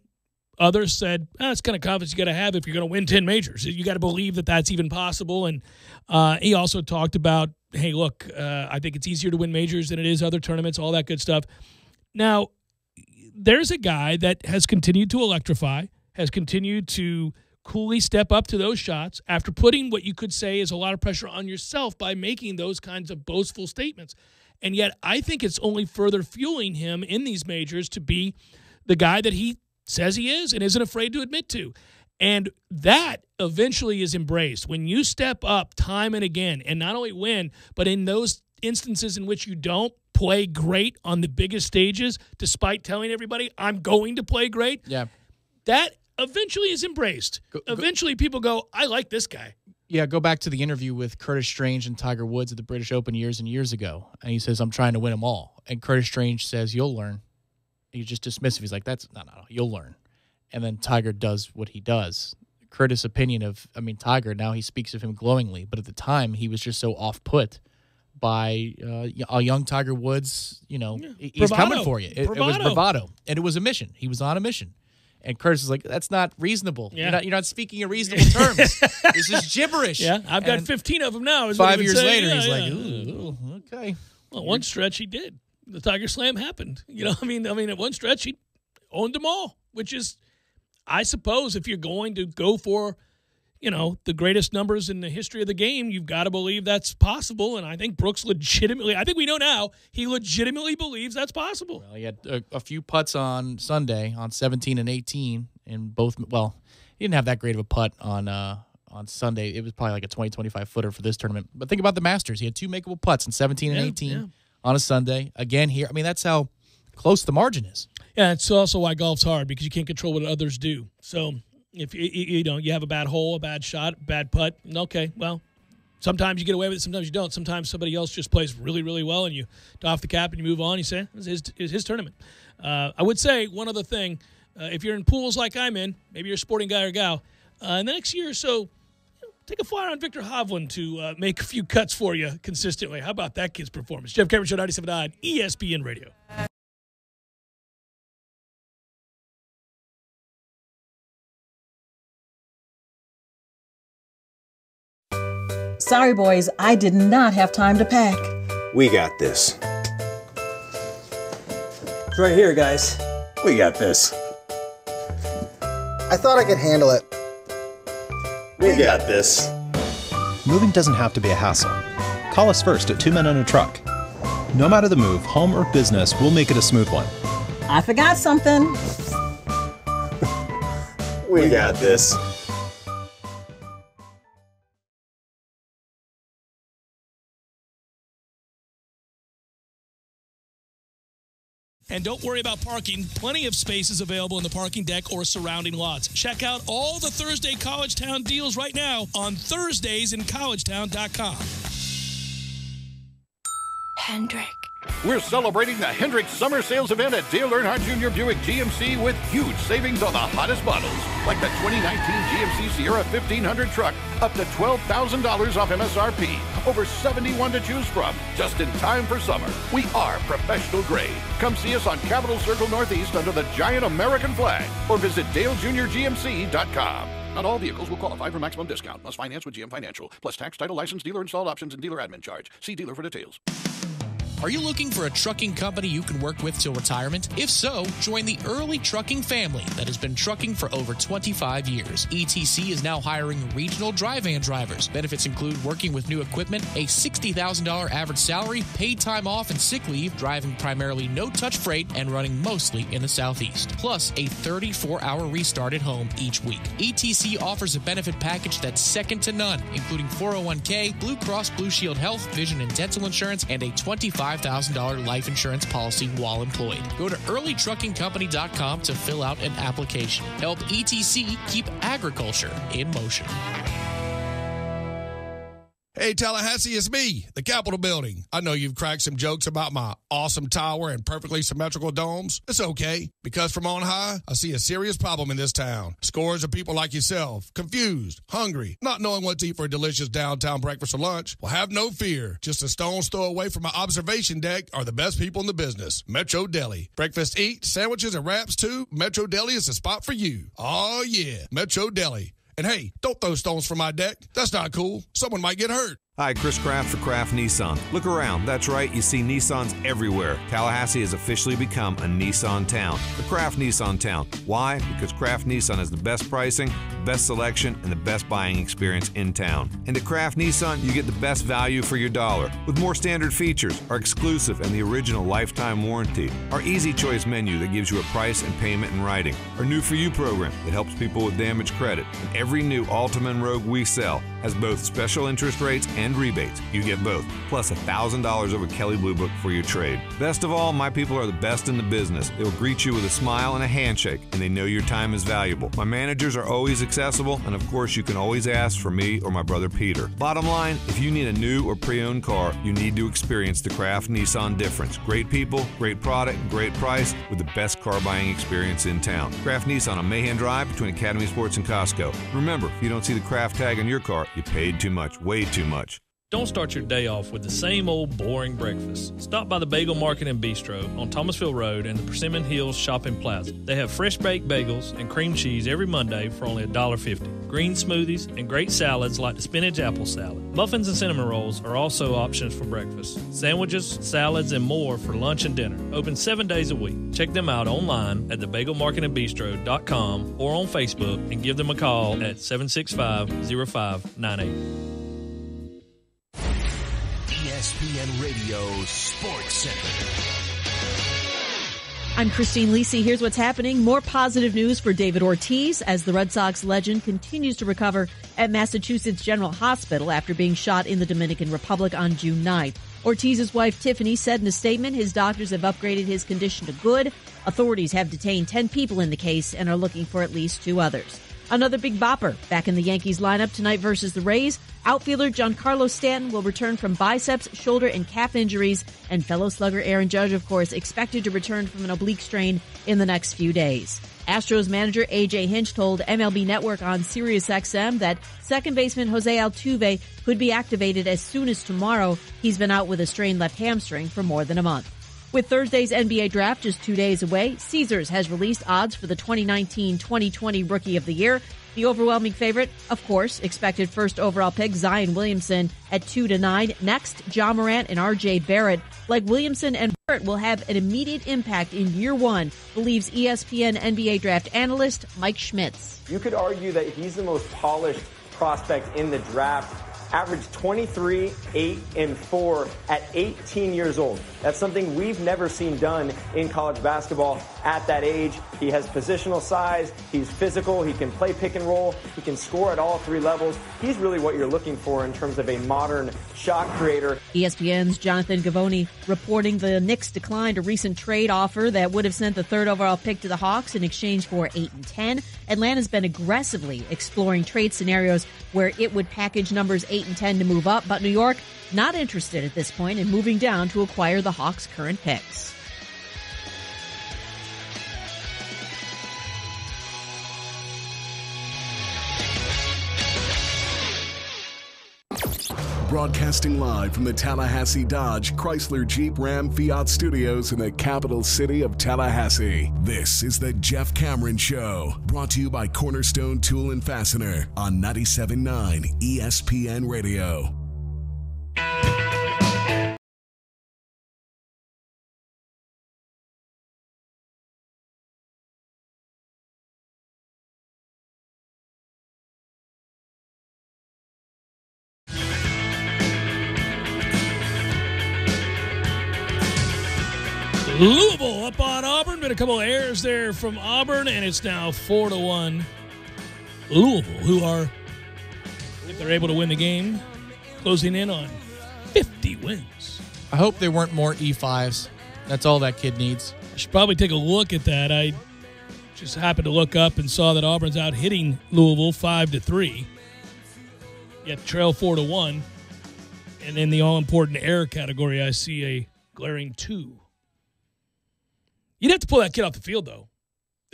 Others said, it's kind of confidence you got to have if you're going to win 10 majors. You got to believe that that's even possible. And he also talked about, hey, look, I think it's easier to win majors than it is other tournaments, all that good stuff. Now, there's a guy that has continued to electrify, has continued to coolly step up to those shots after putting what you could say is a lot of pressure on yourself by making those kinds of boastful statements. And yet I think it's only further fueling him in these majors to be the guy that he says he is and isn't afraid to admit to. And that eventually is embraced. When you step up time and again and not only win, but in those instances in which you don't play great on the biggest stages, despite telling everybody, I'm going to play great, that eventually is embraced. Eventually people go, I like this guy. Yeah, go back to the interview with Curtis Strange and Tiger Woods at the British Open years and years ago. And he says, I'm trying to win them all. And Curtis Strange says, you'll learn. He's just dismissive. He's like, that's no, you'll learn. And then Tiger does what he does. Curtis' opinion of, Tiger, now he speaks of him glowingly. But at the time, he was just so off-put by a young Tiger Woods, he's bravado. Coming for you. It was bravado. And it was a mission. He was on a mission. And Curtis is like, that's not reasonable. Yeah. You're not speaking in reasonable terms. This is gibberish. Yeah, I've got 15 of them now. 5 years later, he's like, ooh, okay. Well, one stretch he did. The Tiger Slam happened. At one stretch he owned them all, which is, I suppose, if you're going to go for, the greatest numbers in the history of the game, you've got to believe that's possible. And I think Brooks I think we know now, he legitimately believes that's possible. Well, he had a few putts on Sunday on 17 and 18, and both. Well, he didn't have that great of a putt on Sunday. It was probably like a 20, 25 footer for this tournament. But think about the Masters. He had two makeable putts on 17 and 18 on a Sunday. Again here, that's how close the margin is. Yeah, it's also why golf's hard, because you can't control what others do. So if you have a bad hole, a bad shot, bad putt, okay, well, sometimes you get away with it, sometimes you don't. Sometimes somebody else just plays really, really well, and you doff the cap and you move on. You say, it's his tournament. I would say one other thing. If you're in pools like I'm in, maybe you're a sporting guy or gal, in the next year or so, take a flyer on Victor Hovland to make a few cuts for you consistently. How about that kid's performance? Jeff Cameron Show, 97.9 ESPN Radio. Sorry, boys, I did not have time to pack. We got this. It's right here, guys. We got this. I thought I could handle it. We got this. Moving doesn't have to be a hassle. Call us first at 2 Men on a Truck. No matter the move, home or business, we'll make it a smooth one. I forgot something. We got this. And don't worry about parking. Plenty of spaces available in the parking deck or surrounding lots. Check out all the Thursday Collegetown deals right now on ThursdaysInCollegetown.com. Hendrick. We're celebrating the Hendrick Summer Sales Event at Dale Earnhardt Jr. Buick GMC with huge savings on the hottest models, like the 2019 GMC Sierra 1500 truck, up to $12,000 off MSRP. Over 71 to choose from, just in time for summer. We are professional grade. Come see us on Capitol Circle Northeast under the giant American flag, or visit DaleJuniorGMC.com. Not all vehicles will qualify for maximum discount. Must finance with GM Financial, plus tax, title, license, dealer installed options, and dealer admin charge. See dealer for details. Are you looking for a trucking company you can work with till retirement? If so, join the Early Trucking family that has been trucking for over 25 years. ETC is now hiring regional dry van drivers. Benefits include working with new equipment, a $60,000 average salary, paid time off and sick leave, driving primarily no-touch freight, and running mostly in the Southeast. Plus, a 34-hour restart at home each week. ETC offers a benefit package that's second to none, including 401k, Blue Cross Blue Shield Health, vision and dental insurance, and a $25,000 life insurance policy while employed. Go to earlytruckingcompany.com to fill out an application. Help ETC keep agriculture in motion. Hey, Tallahassee, it's me, the Capitol Building. I know you've cracked some jokes about my awesome tower and perfectly symmetrical domes. It's okay, because from on high, I see a serious problem in this town. Scores of people like yourself, confused, hungry, not knowing what to eat for a delicious downtown breakfast or lunch. Well, have no fear. Just a stone's throw away from my observation deck are the best people in the business, Metro Deli. Breakfast, eat, sandwiches, and wraps, too. Metro Deli is the spot for you. Oh, yeah, Metro Deli. And hey, don't throw stones from my deck. That's not cool. Someone might get hurt. Hi, Chris Kraft for Kraft Nissan. Look around. That's right, you see Nissans everywhere. Tallahassee has officially become a Nissan town. The Kraft Nissan town. Why? Because Kraft Nissan has the best pricing, best selection, and the best buying experience in town. And at Kraft Nissan, you get the best value for your dollar. With more standard features, our exclusive and the original lifetime warranty, our easy choice menu that gives you a price and payment in writing, our New For You program that helps people with damaged credit, and every new Altima and Rogue we sell has both special interest rates and rebates. You get both, plus $1,000 over Kelley Blue Book for your trade. Best of all, my people are the best in the business. They will greet you with a smile and a handshake, and they know your time is valuable. My managers are always accessible, and of course, you can always ask for me or my brother Peter. Bottom line, if you need a new or pre-owned car, you need to experience the Kraft Nissan difference. Great people, great product, great price, with the best car buying experience in town. Kraft Nissan on Mahan Drive between Academy Sports and Costco. Remember, if you don't see the Kraft tag on your car, you paid too much, way too much. Don't start your day off with the same old boring breakfast. Stop by the Bagel Market and Bistro on Thomasville Road and the Persimmon Hills Shopping Plaza. They have fresh baked bagels and cream cheese every Monday for only $1.50. Green smoothies and great salads like the spinach apple salad. Muffins and cinnamon rolls are also options for breakfast. Sandwiches, salads, and more for lunch and dinner. Open 7 days a week. Check them out online at thebagelmarketandbistro.com or on Facebook and give them a call at 765-0598. ESPN Radio Sports Center. I'm Christine Lisi. Here's what's happening. More positive news for David Ortiz as the Red Sox legend continues to recover at Massachusetts General Hospital after being shot in the Dominican Republic on June 9th. Ortiz's wife, Tiffany, said in a statement his doctors have upgraded his condition to good. Authorities have detained 10 people in the case and are looking for at least 2 others. Another big bopper back in the Yankees lineup tonight versus the Rays. Outfielder Giancarlo Stanton will return from biceps, shoulder, and calf injuries. And fellow slugger Aaron Judge, of course, expected to return from an oblique strain in the next few days. Astros manager A.J. Hinch told MLB Network on SiriusXM that second baseman Jose Altuve could be activated as soon as tomorrow. He's been out with a strained left hamstring for more than a month. With Thursday's NBA draft just 2 days away, Caesars has released odds for the 2019-2020 Rookie of the Year. The overwhelming favorite, of course, expected first overall pick Zion Williamson at 2-9. Next, Ja Morant and R.J. Barrett. Like Williamson and Barrett will have an immediate impact in year one, believes ESPN NBA draft analyst Mike Schmitz. You could argue that he's the most polished prospect in the draft. Averaged 23, 8, and 4 at 18 years old. That's something we've never seen done in college basketball at that age. He has positional size. He's physical. He can play pick and roll. He can score at all 3 levels. He's really what you're looking for in terms of a modern shot creator. ESPN's Jonathan Gavoni reporting the Knicks declined a recent trade offer that would have sent the 3rd overall pick to the Hawks in exchange for 8 and 10. Atlanta's been aggressively exploring trade scenarios where it would package numbers 8 and 10 to move up, but New York not interested at this point in moving down to acquire the Hawks' current picks. Broadcasting live from the Tallahassee Dodge Chrysler Jeep Ram Fiat Studios in the capital city of Tallahassee. This is the Jeff Cameron Show, brought to you by Cornerstone Tool and Fastener on 97.9 ESPN Radio. Louisville up on Auburn. Been a couple of errors there from Auburn, and it's now 4-1. Louisville, who are, if they're able to win the game, closing in on 50 wins. I hope they weren't more E5s. That's all that kid needs. I should probably take a look at that. I just happened to look up and saw that Auburn's out hitting Louisville 5-3. Yet trail 4-1. And in the all-important error category, I see a glaring 2. You'd have to pull that kid off the field, though.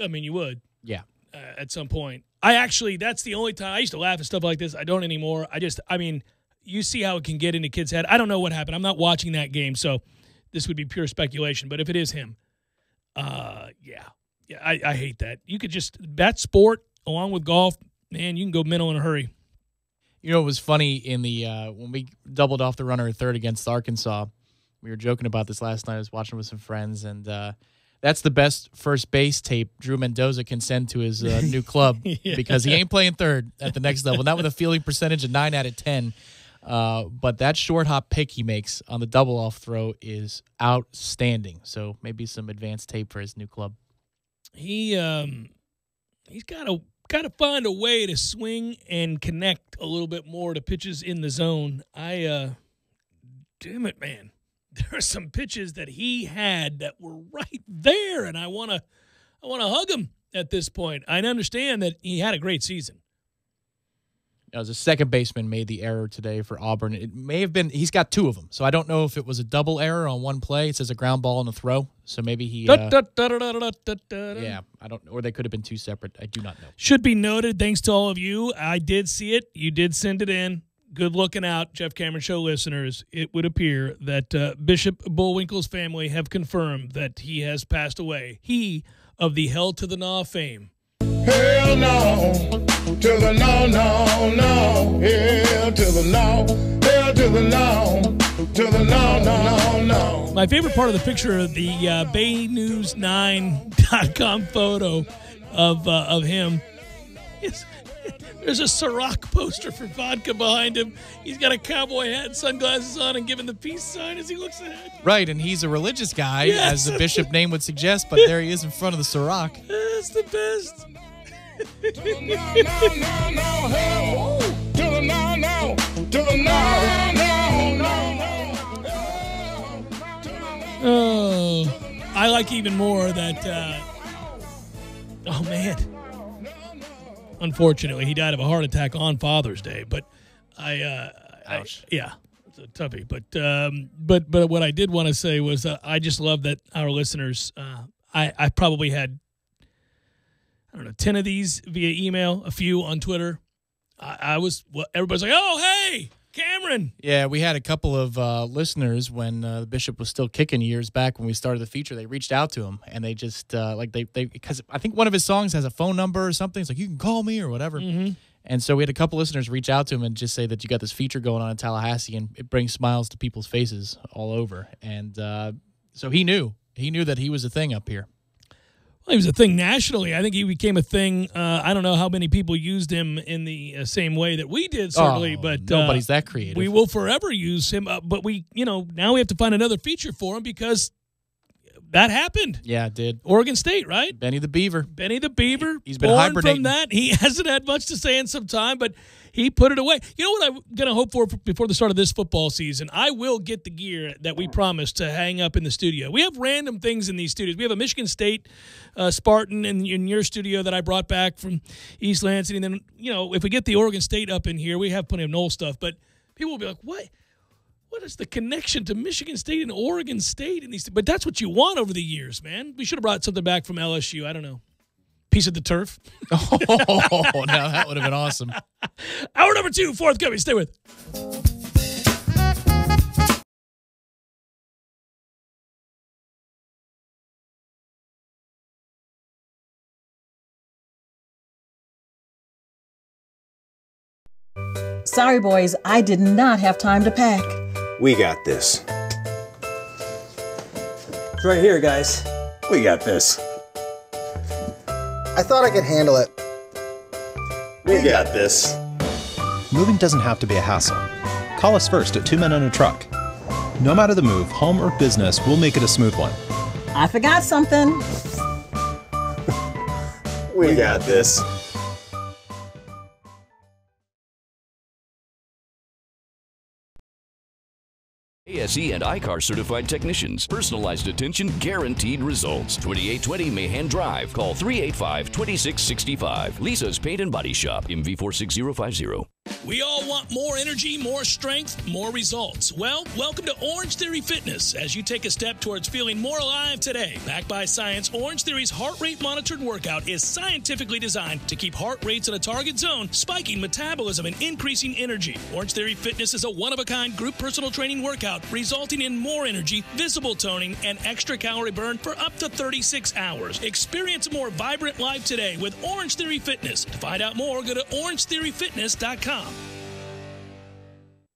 I mean, you would. Yeah. At some point. That's the only time. I used to laugh at stuff like this. I don't anymore. You see how it can get into kids' head. I don't know what happened. I'm not watching that game, so this would be pure speculation. But if it is him, I hate that. You could just, that sport, along with golf, man, you can go mental in a hurry. You know, it was funny in the when we doubled off the runner at third against Arkansas. We were joking about this last night. I was watching with some friends, and that's the best first base tape Drew Mendoza can send to his new club because he ain't playing third at the next level. Not with a fielding percentage of 9 out of 10. But that short hop pick he makes on the double off throw is outstanding. So maybe some advanced tape for his new club. He's got to find a way to swing and connect a little bit more to pitches in the zone. Damn it, man. There are some pitches that he had that were right there, and I want to hug him at this point. I understand that he had a great season. As a second baseman made the error today for Auburn. It may have been, he's got 2 of them, so I don't know if it was a double error on one play. It says a ground ball and a throw, so maybe he, yeah, I don't, or they could have been 2 separate. I do not know. Should be noted, thanks to all of you. I did see it. You did send it in. Good looking out, Jeff Cameron Show listeners. It would appear that Bishop Bullwinkle's family have confirmed that he has passed away. He of the Hell to the Gnaw fame. Hell no, to the no, no, no. Hell to the no, hell to the no, to the no, no, no. My favorite part of the picture of the BayNews9.com photo of him is there's a Ciroc poster for vodka behind him. He's got a cowboy hat and sunglasses on and giving the peace sign as he looks ahead. Right, and he's a religious guy, as the bishop name would suggest, but there he is in front of the Ciroc. That's the best. To the no, no, no, no, hell. To the no, no, to the no, no, no, no. Oh, I like even more that, oh, man. Unfortunately, he died of a heart attack on Father's Day, but yeah, it's a toughie. But what I did want to say was I just love that our listeners. I probably had 10 of these via email, a few on Twitter. Everybody's like, oh hey, Cameron. Yeah, we had a couple of listeners when the Bishop was still kicking years back when we started the feature. They reached out to him and they just because I think one of his songs has a phone number or something. It's like, you can call me or whatever. Mm-hmm. And so we had a couple listeners reach out to him and just say that you got this feature going on in Tallahassee and it brings smiles to people's faces all over. And so he knew that he was a thing up here. Well, he was a thing nationally. I think he became a thing. I don't know how many people used him in the same way that we did, certainly. But nobody's that creative. We will forever use him. But now we have to find another feature for him because that happened. Yeah, it did. Oregon State, right? Benny the Beaver. He's been born hibernating from that. He hasn't had much to say in some time, but he put it away. You know what I'm going to hope for before the start of this football season? I will get the gear that we promised to hang up in the studio. We have random things in these studios. We have a Michigan State Spartan in your studio that I brought back from East Lansing. And then, if we get the Oregon State up in here, we have plenty of Knoll stuff. But people will be like, what? What is the connection to Michigan State and Oregon State in these? But that's what you want over the years, man. We should have brought something back from LSU. I don't know. Piece of the turf. Oh, now that would have been awesome. Hour number 2, fourth coming. Stay with. Sorry, boys, I did not have time to pack. We got this. It's right here, guys. We got this. I thought I could handle it. We got this. Moving doesn't have to be a hassle. Call us first at 2 Men and a Truck. No matter the move, home or business, we'll make it a smooth one. I forgot something. We got this. ASE and ICAR certified technicians. Personalized attention, guaranteed results. 2820 Mahan Drive. Call 385-2665. Lisa's Paint and Body Shop. MV46050. We all want more energy, more strength, more results. Well, welcome to Orange Theory Fitness as you take a step towards feeling more alive today. Backed by science, Orange Theory's heart rate monitored workout is scientifically designed to keep heart rates in a target zone, spiking metabolism and increasing energy. Orange Theory Fitness is a one-of-a-kind group personal training workout resulting in more energy, visible toning, and extra calorie burn for up to 36 hours. Experience a more vibrant life today with Orange Theory Fitness. To find out more, go to orangetheoryfitness.com.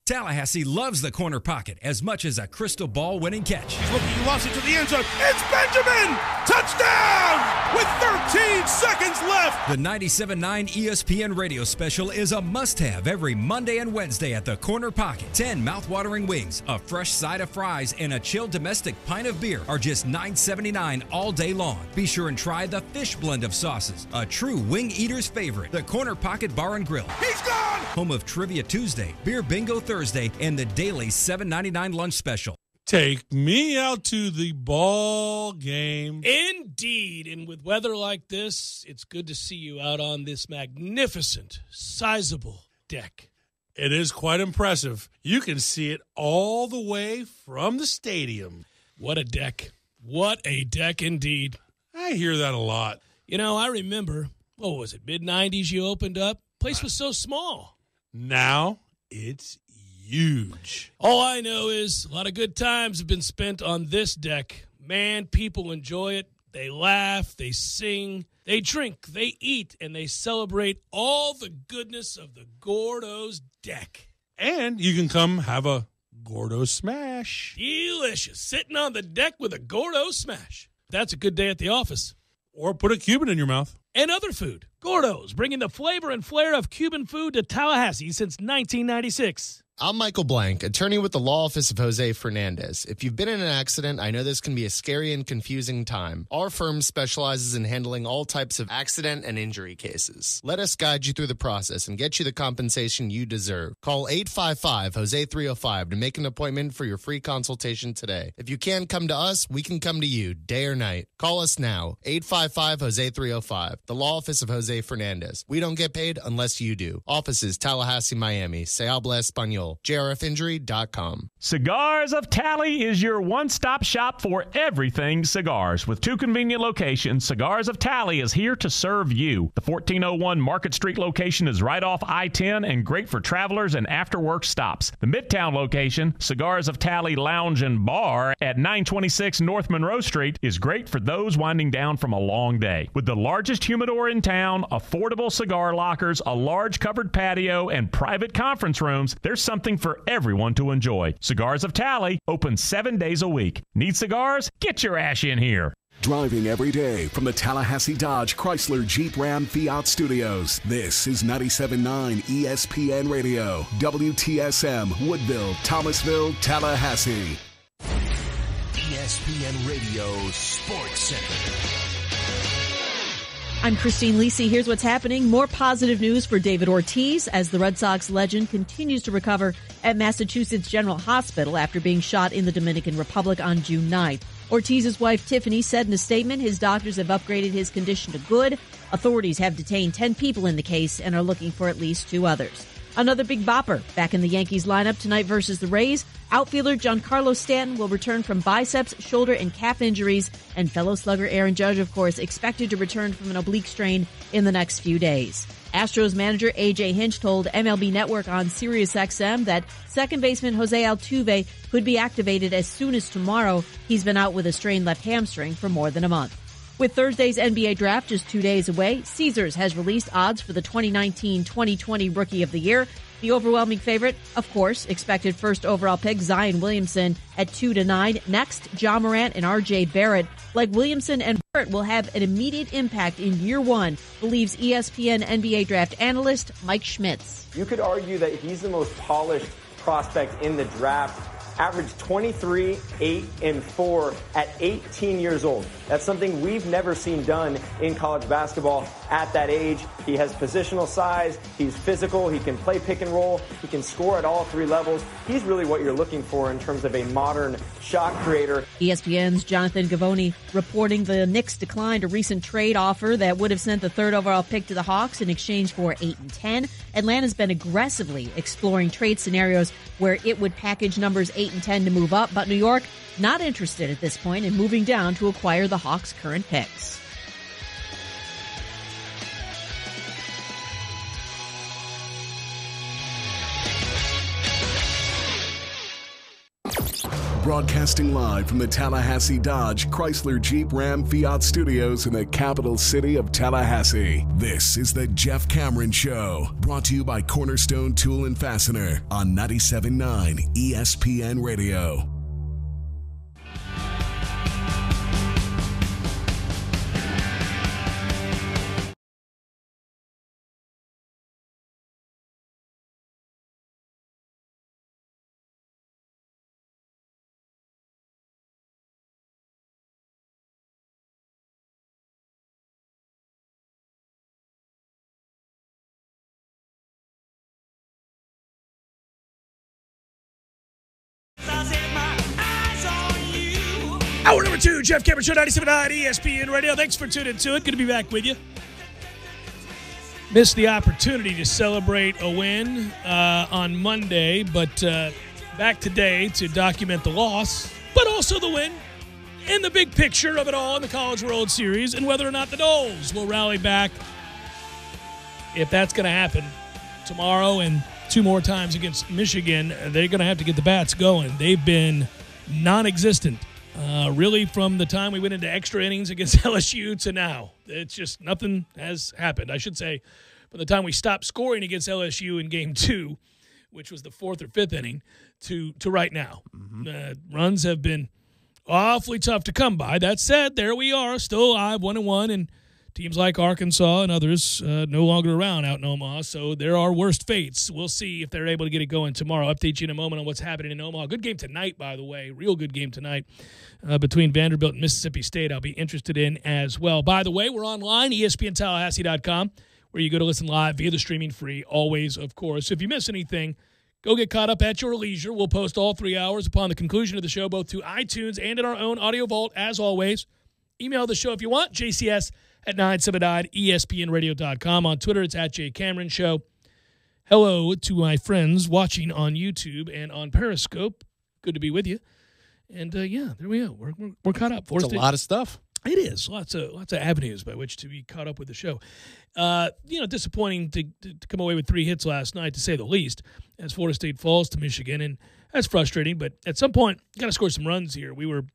Tallahassee loves the corner pocket as much as a crystal ball winning catch. He's looking, he lost it to the end zone. It's Benjamin! Touchdown! With 13 seconds left! The 97.9 ESPN radio special is a must-have every Monday and Wednesday at the corner pocket. 10 mouth-watering wings, a fresh side of fries, and a chilled domestic pint of beer are just $9.79 all day long. Be sure and try the fish blend of sauces, a true wing eater's favorite. The Corner Pocket Bar and Grill. He's gone! Home of Trivia Tuesday, Beer Bingo Thursday, and the daily $7.99 lunch special. Take me out to the ball game. Indeed. And with weather like this, it's good to see you out on this magnificent, sizable deck. It is quite impressive. You can see it all the way from the stadium. What a deck. What a deck indeed. I hear that a lot. You know, I remember, what was it, mid-90s you opened up? Place was so small. Now it's huge. All I know is a lot of good times have been spent on this deck. Man, people enjoy it. They laugh, they sing, they drink, they eat, and they celebrate all the goodness of the Gordo's deck. And you can come have a Gordo Smash. Delicious. Sitting on the deck with a Gordo Smash. That's a good day at the office. Or put a Cuban in your mouth. And other food. Gordo's, bringing the flavor and flair of Cuban food to Tallahassee since 1996. I'm Michael Blank, attorney with the law office of Jose Fernandez. If you've been in an accident, I know this can be a scary and confusing time. Our firm specializes in handling all types of accident and injury cases. Let us guide you through the process and get you the compensation you deserve. Call 855-HOSE-305 to make an appointment for your free consultation today. If you can't come to us, we can come to you, day or night. Call us now, 855-HOSE-305, the law office of Jose Fernandez. We don't get paid unless you do. Offices, Tallahassee, Miami. Se habla español. JRFinjury.com. Cigars of Tally is your one-stop shop for everything cigars. With 2 convenient locations, Cigars of Tally is here to serve you. The 1401 Market Street location is right off I-10 and great for travelers and after-work stops. The Midtown location, Cigars of Tally Lounge and Bar at 926 North Monroe Street, is great for those winding down from a long day. With the largest humidor in town, affordable cigar lockers, a large covered patio, and private conference rooms, there's something for everyone to enjoy. Cigars of Tally, open 7 days a week. Need cigars? Get your ash in here. Driving every day from the Tallahassee Dodge Chrysler Jeep Ram Fiat Studios. This is 97.9 ESPN Radio, WTSM, Woodville, Thomasville, Tallahassee. ESPN Radio Sports Center. I'm Christine Lisi. Here's what's happening. More positive news for David Ortiz as the Red Sox legend continues to recover at Massachusetts General Hospital after being shot in the Dominican Republic on June 9th. Ortiz's wife, Tiffany, said in a statement his doctors have upgraded his condition to good. Authorities have detained 10 people in the case and are looking for at least 2 others. Another big bopper back in the Yankees lineup tonight versus the Rays. Outfielder Giancarlo Stanton will return from biceps, shoulder, and calf injuries, and fellow slugger Aaron Judge, of course, expected to return from an oblique strain in the next few days. Astros manager A.J. Hinch told MLB Network on SiriusXM that second baseman Jose Altuve could be activated as soon as tomorrow. He's been out with a strained left hamstring for more than a month. With Thursday's NBA draft just 2 days away, Caesars has released odds for the 2019-2020 Rookie of the Year. The overwhelming favorite, of course, expected first overall pick Zion Williamson at 2-9. Next, Ja Morant and R.J. Barrett. Like Williamson and Barrett will have an immediate impact in year one, believes ESPN NBA draft analyst Mike Schmitz. You could argue that he's the most polished prospect in the draft. Averaged 23, 8, and 4 at 18 years old. That's something we've never seen done in college basketball at that age. He has positional size. He's physical. He can play pick and roll. He can score at all 3 levels. He's really what you're looking for in terms of a modern shot creator. ESPN's Jonathan Gavoni reporting the Knicks declined a recent trade offer that would have sent the 3rd overall pick to the Hawks in exchange for 8 and 10. Atlanta's been aggressively exploring trade scenarios where it would package numbers 8 and 10 to move up, but New York not interested at this point in moving down to acquire the Hawks' current picks. Broadcasting live from the Tallahassee Dodge Chrysler Jeep Ram Fiat Studios in the capital city of Tallahassee. This is the Jeff Cameron Show, brought to you by Cornerstone Tool and Fastener on 97.9 ESPN Radio. Hour number 2, Jeff Cameron Show, 97.9 ESPN Radio. Thanks for tuning to it. Good to be back with you. Missed the opportunity to celebrate a win on Monday, but back today to document the loss, but also the win and the big picture of it all in the College World Series and whether or not the Noles will rally back. If that's going to happen tomorrow and 2 more times against Michigan, they're going to have to get the bats going. They've been non-existent. Really, from the time we went into extra innings against LSU to now. It's just nothing has happened. I should say, from the time we stopped scoring against LSU in Game 2, which was the 4th or 5th inning, to right now. Runs have been awfully tough to come by. That said, there we are, still alive, 1-1, and teams like Arkansas and others no longer around out in Omaha, so there are worst fates. We'll see if they're able to get it going tomorrow. Update you in a moment on what's happening in Omaha. Good game tonight, by the way. Real good game tonight between Vanderbilt and Mississippi State. I'll be interested in as well. By the way, we're online, ESPNTallahassee.com, where you go to listen live via the streaming free, always, of course. If you miss anything, go get caught up at your leisure. We'll post all 3 hours upon the conclusion of the show, both to iTunes and in our own audio vault, as always. Email the show if you want, jcs@979espnradio.com. On Twitter, it's @JCameronShow. Hello to my friends watching on YouTube and on Periscope. Good to be with you. And, yeah, there we go. We're caught up. It's a lot of stuff. It is. Lots of avenues by which to be caught up with the show. Disappointing to come away with 3 hits last night, to say the least, as Florida State falls to Michigan. And that's frustrating. But at some point, got to score some runs here. We were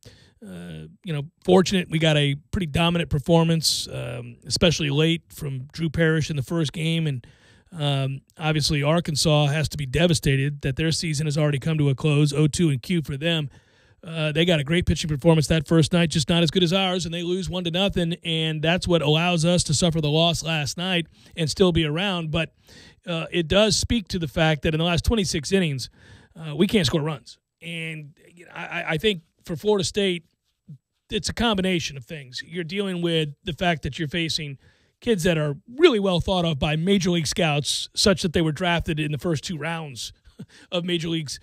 fortunate. We got a pretty dominant performance, especially late from Drew Parrish in the first game. And obviously Arkansas has to be devastated that their season has already come to a close, 0-2 for them. They got a great pitching performance that first night, just not as good as ours, and they lose 1-0, and that's what allows us to suffer the loss last night and still be around. But it does speak to the fact that in the last 26 innings, we can't score runs. And I think for Florida State, it's a combination of things. You're dealing with the fact that you're facing kids that are really well thought of by Major League scouts, such that they were drafted in the first 2 rounds of Major League's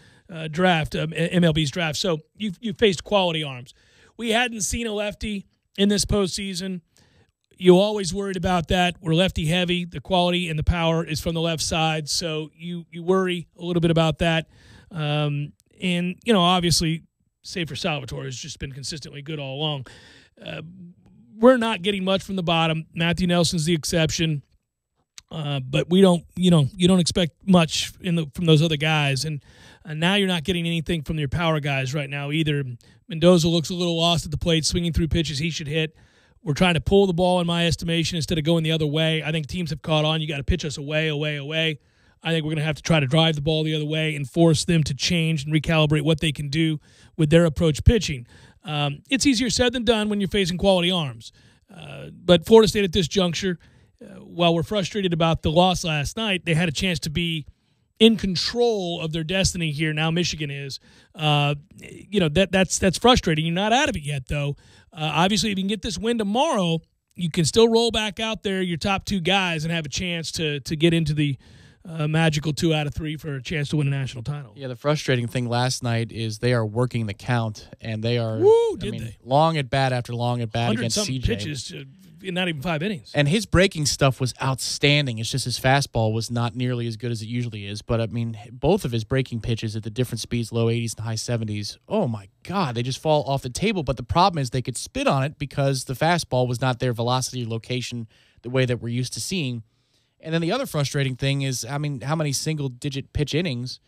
draft, MLB's draft. So you've faced quality arms. We hadn't seen a lefty in this postseason. You always worried about that. We're lefty heavy. The quality and the power is from the left side, so you worry a little bit about that. And, obviously, save for Salvatore, has just been consistently good all along. We're not getting much from the bottom. Matthew Nelson's the exception, but we don't. You don't expect much from those other guys, and now you're not getting anything from your power guys right now either. Mendoza looks a little lost at the plate, swinging through pitches he should hit. We're trying to pull the ball, in my estimation, instead of going the other way. I think teams have caught on. You got to pitch us away. I think we're going to have to try to drive the ball the other way and force them to change and recalibrate what they can do with their approach pitching. It's easier said than done when you're facing quality arms. But Florida State at this juncture, while we're frustrated about the loss last night, they had a chance to be in control of their destiny here. Now Michigan is. That's frustrating. You're not out of it yet, though. Obviously, if you can get this win tomorrow, you can still roll back out there your top 2 guys and have a chance to get into the magical 2 out of 3 for a chance to win a national title. Yeah, the frustrating thing last night is they are working the count, and they are long at bat after long at bat against CJ. Pitches, not even 5 innings. And his breaking stuff was outstanding. It's just his fastball was not nearly as good as it usually is. But, both of his breaking pitches at the different speeds, low 80s and high 70s, oh, my God, they just fall off the table. But the problem is they could spit on it because the fastball was not their velocity or location the way that we're used to seeing. And then the other frustrating thing is, how many single-digit pitch innings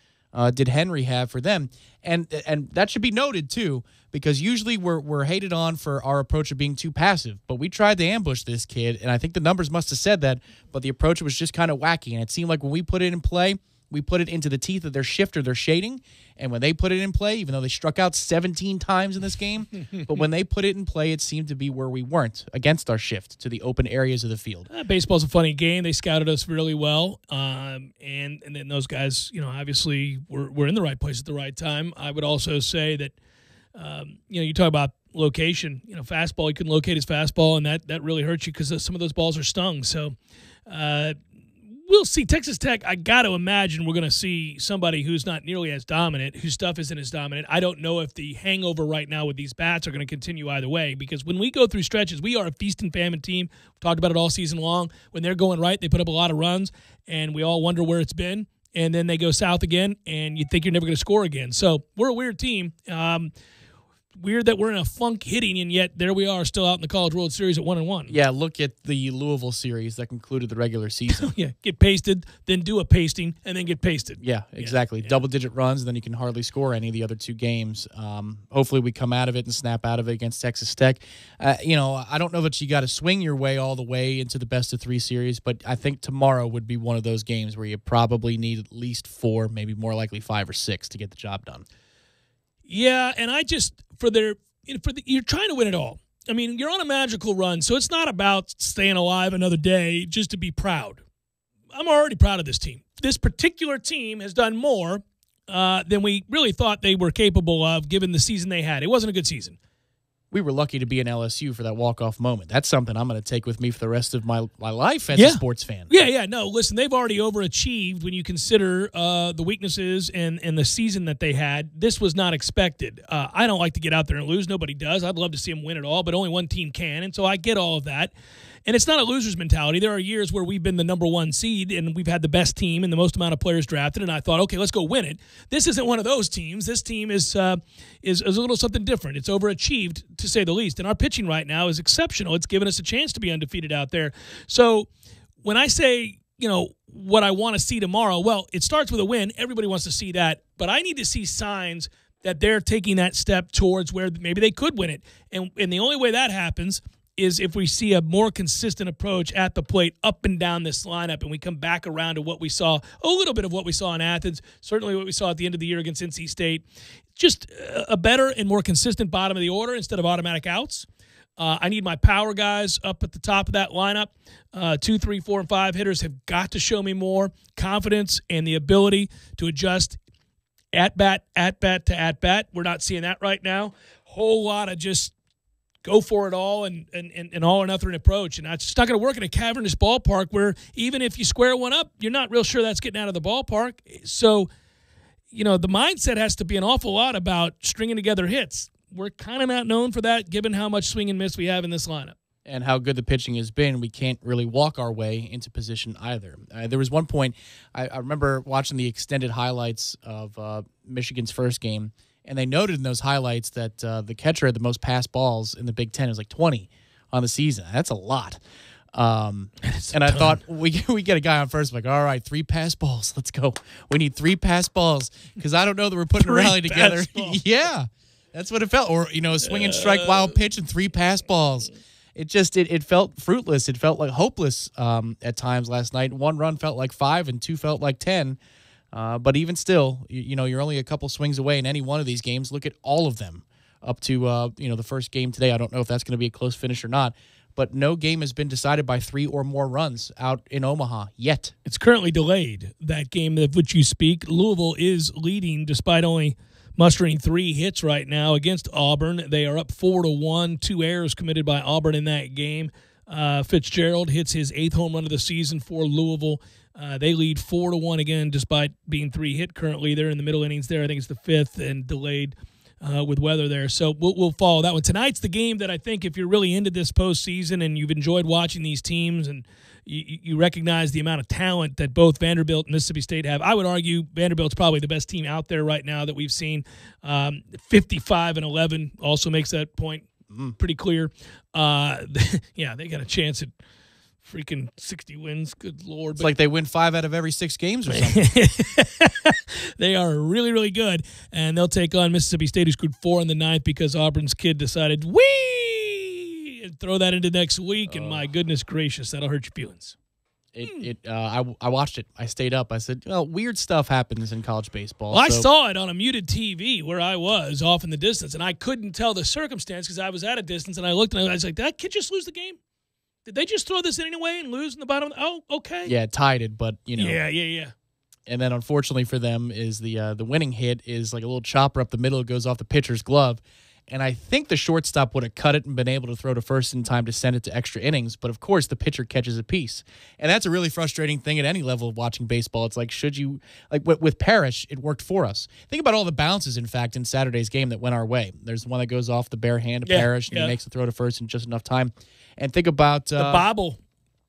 did Henry have for them? And that should be noted, too, because usually we're hated on for our approach of being too passive. But we tried to ambush this kid, and I think the numbers must have said that, but the approach was just kind of wacky. And it seemed like when we put it in play, we put it into the teeth of their shift or their shading. And when they put it in play, even though they struck out 17 times in this game, but when they put it in play, it seemed to be where we weren't, against our shift to the open areas of the field. Baseball's a funny game. They scouted us really well. And then those guys, obviously were in the right place at the right time. I would also say that, you talk about location, fastball, you can locate his fastball, and that really hurts you because some of those balls are stung. So, we'll see. Texas Tech, I got to imagine we're going to see somebody who's not nearly as dominant, whose stuff isn't as dominant. I don't know if the hangover right now with these bats are going to continue either way, because when we go through stretches, we are a feast and famine team. We've talked about it all season long. When they're going right, they put up a lot of runs, and we all wonder where it's been. And then they go south again, and you think you're never going to score again. So we're a weird team. Weird that we're in a funk hitting, and yet there we are still out in the College World Series at 1-1. Yeah, look at the Louisville series that concluded the regular season. Yeah, get pasted, then do a pasting, and then get pasted. Yeah, exactly. Yeah. Double-digit runs, and then you can hardly score any of the other two games. Hopefully we come out of it and snap out of it against Texas Tech. I don't know that you got to swing your way all the way into the best-of-3 series, but I think tomorrow would be one of those games where you probably need at least 4, maybe more likely 5 or 6 to get the job done. Yeah, and you're trying to win it all. I mean, you're on a magical run, so it's not about staying alive another day just to be proud. I'm already proud of this team. This particular team has done more than we really thought they were capable of given the season they had. It wasn't a good season. We were lucky to be in LSU for that walk-off moment. That's something I'm going to take with me for the rest of my life as a sports fan. Yeah. No, listen, they've already overachieved when you consider the weaknesses and the season that they had. This was not expected. I don't like to get out there and lose. Nobody does. I'd love to see them win it all, but only one team can, and so I get all of that. And it's not a loser's mentality. There are years where we've been the number 1 seed and we've had the best team and the most amount of players drafted, and I thought, okay, let's go win it. This isn't one of those teams. This team is a little something different. It's overachieved, to say the least. And our pitching right now is exceptional. It's given us a chance to be undefeated out there. So when I say, what I want to see tomorrow, well, it starts with a win. Everybody wants to see that. But I need to see signs that they're taking that step towards where maybe they could win it. And the only way that happens is if we see a more consistent approach at the plate up and down this lineup, and we come back around to what we saw, a little bit of what we saw in Athens, certainly what we saw at the end of the year against NC State, just a better and more consistent bottom of the order instead of automatic outs. I need my power guys up at the top of that lineup. 2, 3, 4, and 5 hitters have got to show me more confidence and the ability to adjust at-bat to at-bat. We're not seeing that right now. Whole lot of just go for it all and all or nothing approach. And it's just not going to work in a cavernous ballpark where even if you square one up, you're not real sure that's getting out of the ballpark. So, the mindset has to be an awful lot about stringing together hits. We're kind of not known for that given how much swing and miss we have in this lineup. And how good the pitching has been, we can't really walk our way into position either. There was one point, I remember watching the extended highlights of Michigan's first game, and they noted in those highlights that the catcher had the most pass balls in the Big Ten. It was like 20 on the season. That's a lot. And I thought, we get a guy on first, like, all right, 3 pass balls. Let's go. We need 3 pass balls because I don't know that we're putting a rally together. Yeah, that's what it felt. Or, swing and strike, wild pitch, and 3 pass balls. It felt fruitless. It felt like hopeless at times last night. 1 run felt like 5 and 2 felt like 10. But even still, you're only a couple swings away in any one of these games. Look at all of them up to, the first game today. I don't know if that's going to be a close finish or not, but no game has been decided by 3 or more runs out in Omaha yet. It's currently delayed, that game of which you speak. Louisville is leading despite only mustering 3 hits right now against Auburn. They are up 4-1, 2 errors committed by Auburn in that game. Fitzgerald hits his 8th home run of the season for Louisville. They lead 4-1 again, despite being 3 hit currently. They're in the middle innings there. I think it's the 5th and delayed with weather there. So we'll follow that one. Tonight's the game that I think if you're really into this postseason and you've enjoyed watching these teams and you recognize the amount of talent that both Vanderbilt and Mississippi State have, I would argue Vanderbilt's probably the best team out there right now that we've seen. 55-11 also makes that point pretty clear. Yeah, they got a chance at freaking 60 wins. Good Lord. It's like they win 5 out of every 6 games or something. They are really, really good, and they'll take on Mississippi State, who scored 4 in the 9th because Auburn's kid decided, wee, and throw that into next week, and my goodness gracious, that'll hurt your feelings. I watched it. I stayed up. I said, well, weird stuff happens in college baseball. Well, I saw it on a muted TV where I was off in the distance, and I couldn't tell the circumstance because I was at a distance, and I looked, and I was like, did that kid just lose the game? Did they just throw this inning away and lose in the bottom? Oh, okay. Yeah, tied it, but, you know. Yeah. And then, unfortunately for them, is the winning hit is like a little chopper up the middle. It goes off the pitcher's glove. And I think the shortstop would have cut it and been able to throw to first in time to send it to extra innings. But, of course, the pitcher catches a piece. And that's a really frustrating thing at any level of watching baseball. It's like, should you – like with Parrish, it worked for us. Think about all the bounces, in fact, in Saturday's game that went our way. There's one that goes off the bare hand of Parrish, and he makes the throw to first in just enough time. And think about the bobble.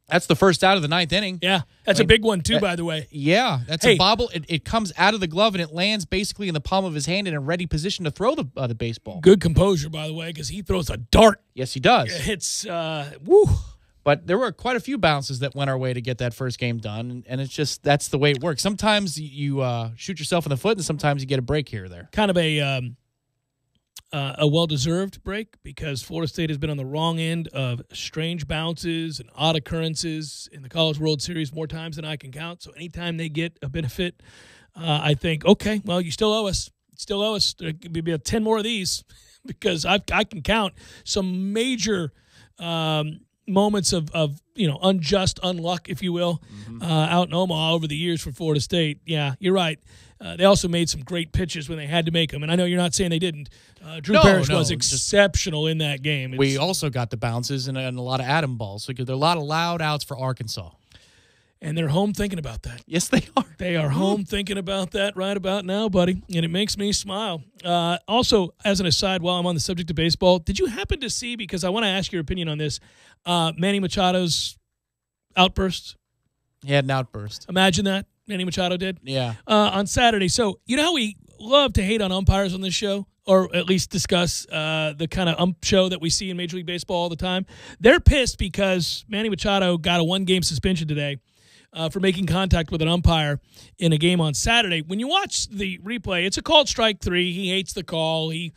That's the first out of the 9th inning. Yeah, that's a big one, too, by the way. Yeah, that's a bobble. It comes out of the glove, and it lands basically in the palm of his hand in a ready position to throw the baseball. Good composure, by the way, because he throws a dart. Yes, he does. It's, woo. But there were quite a few bounces that went our way to get that first game done, and it's just that's the way it works. Sometimes you shoot yourself in the foot, and sometimes you get a break here or there. Kind of a well-deserved break because Florida State has been on the wrong end of strange bounces and odd occurrences in the College World Series more times than I can count. So anytime they get a benefit, I think, okay, well, you still owe us. Still owe us. There could be 10 more of these because I can count some major moments of unjust unluck, if you will, out in Omaha over the years for Florida State. Yeah, you're right. They also made some great pitches when they had to make them, and I know you're not saying they didn't. Drew Parrish was exceptional in that game. We also got the bounces and a lot of atom balls. So there are a lot of loud outs for Arkansas. And they're home thinking about that. Yes, they are. They are home thinking about that right about now, buddy, and it makes me smile. Also, as an aside, while I'm on the subject of baseball, did you happen to see, because I want to ask your opinion on this, Manny Machado's outburst? He had an outburst. Imagine that. Manny Machado did? Yeah. On Saturday. So, you know how we love to hate on umpires on this show? Or at least discuss the kind of ump show that we see in Major League Baseball all the time? They're pissed because Manny Machado got a 1-game suspension today for making contact with an umpire in a game on Saturday. When you watch the replay, it's a called strike 3. He hates the call. He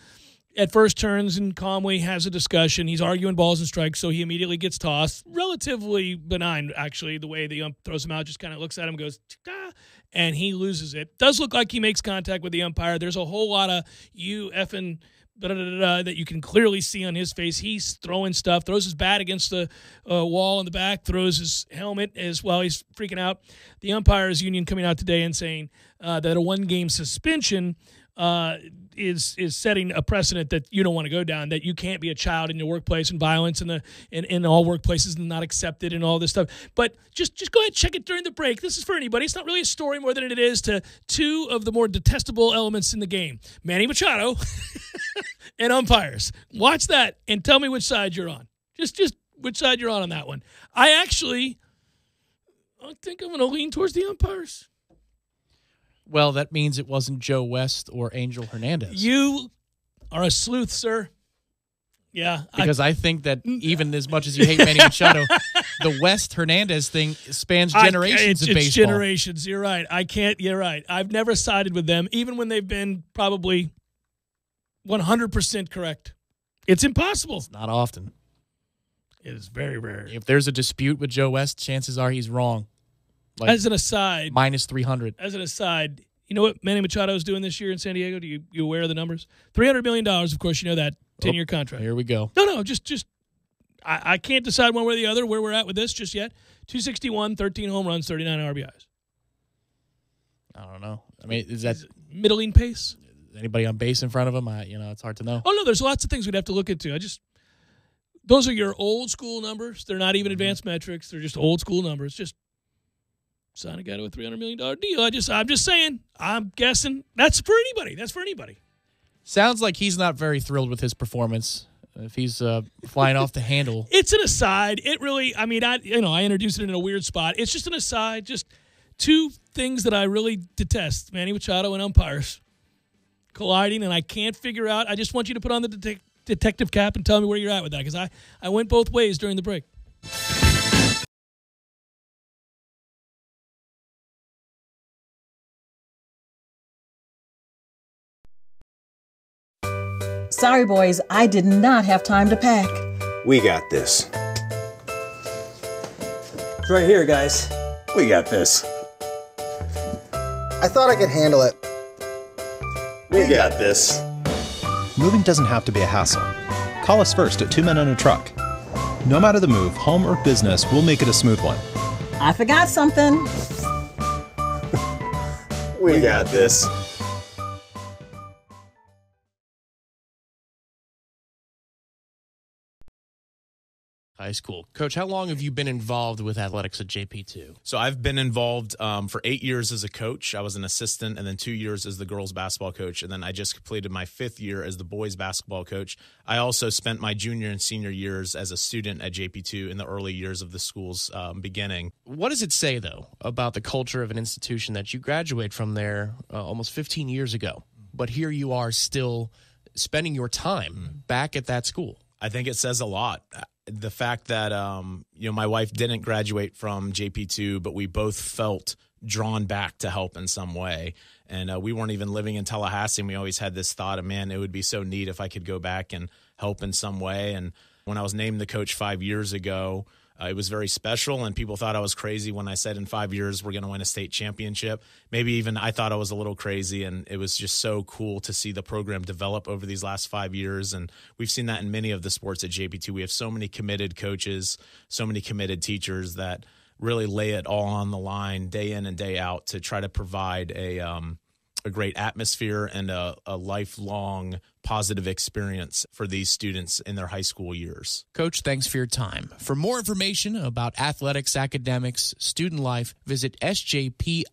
at first turns and calmly has a discussion. He's arguing balls and strikes, so he immediately gets tossed. Relatively benign, actually, the way the ump throws him out, just kind of looks at him, goes, ta, and he loses it. Does look like he makes contact with the umpire. There's a whole lot of you effing that you can clearly see on his face. He's throwing stuff, throws his bat against the wall in the back, throws his helmet as well. He's freaking out. The umpires union coming out today and saying that a 1-game suspension is setting a precedent that you don't want to go down, that you can't be a child in your workplace, and violence in all workplaces is not accepted and all this stuff. But just go ahead and check it during the break. This is for anybody. It's not really a story more than it is to two of the more detestable elements in the game, Manny Machado and umpires. Watch that and tell me which side you're on. Just which side you're on that one. I think I'm going to lean towards the umpires. Well, that means it wasn't Joe West or Angel Hernandez. You are a sleuth, sir. Yeah. Because I think that even as much as you hate Manny Machado, the West-Hernandez thing spans generations of baseball. It's generations. You're right. You're right. I've never sided with them, even when they've been probably 100% correct. It's impossible. It's not often. It is very rare. If there's a dispute with Joe West, chances are he's wrong. Like as an aside, minus 300. As an aside, you know what Manny Machado is doing this year in San Diego? You aware of the numbers? $300 million, of course, you know that 10-year contract. Here we go. No, just I can't decide one way or the other where we're at with this just yet. 261, 13 home runs, 39 RBIs. I don't know. I mean, is that middling pace? Anybody on base in front of him? It's hard to know. Oh no, there's lots of things we'd have to look into. Those are your old school numbers. They're not even advanced metrics. They're just old school numbers. Just sign a guy to a $300 million deal. I'm just saying. I'm guessing that's for anybody. Sounds like he's not very thrilled with his performance. If he's flying off the handle, it's an aside. It really. I introduced it in a weird spot. It's just an aside. Just two things that I really detest: Manny Machado and umpires colliding, and I can't figure out. I just want you to put on the detective cap and tell me where you're at with that, because I went both ways during the break. Sorry, boys, I did not have time to pack. We got this. It's right here, guys. We got this. I thought I could handle it. We got this. Moving doesn't have to be a hassle. Call us first at 2 Men and a Truck. No matter the move, home or business, we'll make it a smooth one. I forgot something. We got this. High school. Coach, how long have you been involved with athletics at JP2? So I've been involved for 8 years as a coach. I was an assistant, and then 2 years as the girls basketball coach. And then I just completed my 5th year as the boys basketball coach. I also spent my junior and senior years as a student at JP2 in the early years of the school's beginning. What does it say, though, about the culture of an institution that you graduate from there almost 15 years ago, but here you are still spending your time back at that school? I think it says a lot. The fact that, my wife didn't graduate from JP2, but we both felt drawn back to help in some way. And we weren't even living in Tallahassee. And we always had this thought of, man, it would be so neat if I could go back and help in some way. And when I was named the coach 5 years ago, it was very special, and people thought I was crazy when I said in 5 years we're going to win a state championship. Maybe even I thought I was a little crazy, and it was just so cool to see the program develop over these last 5 years. And we've seen that in many of the sports at JP2. We have so many committed coaches, so many committed teachers that really lay it all on the line day in and day out to try to provide a great atmosphere and a lifelong positive experience for these students in their high school years. Coach, thanks for your time. For more information about athletics, academics, student life, visit sjpiichs.org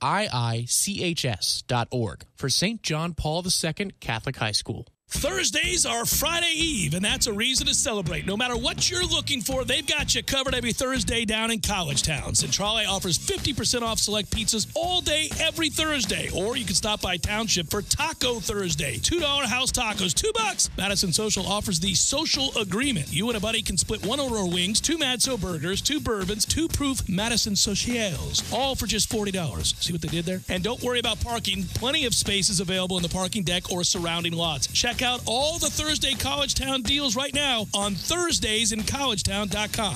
for St. John Paul II Catholic High School. Thursdays are Friday Eve, and that's a reason to celebrate. No matter what you're looking for, they've got you covered every Thursday down in College Town. Centrale offers 50% off select pizzas all day, every Thursday. Or you can stop by Township for Taco Thursday. $2 house tacos, $2. Madison Social offers the social agreement. You and a buddy can split one order of wings, 2 Madso burgers, 2 bourbons, 2 proof Madison Socials, all for just $40. See what they did there? And don't worry about parking. Plenty of spaces available in the parking deck or surrounding lots. Check out all the Thursday College Town deals right now on ThursdaysInCollegetown.com.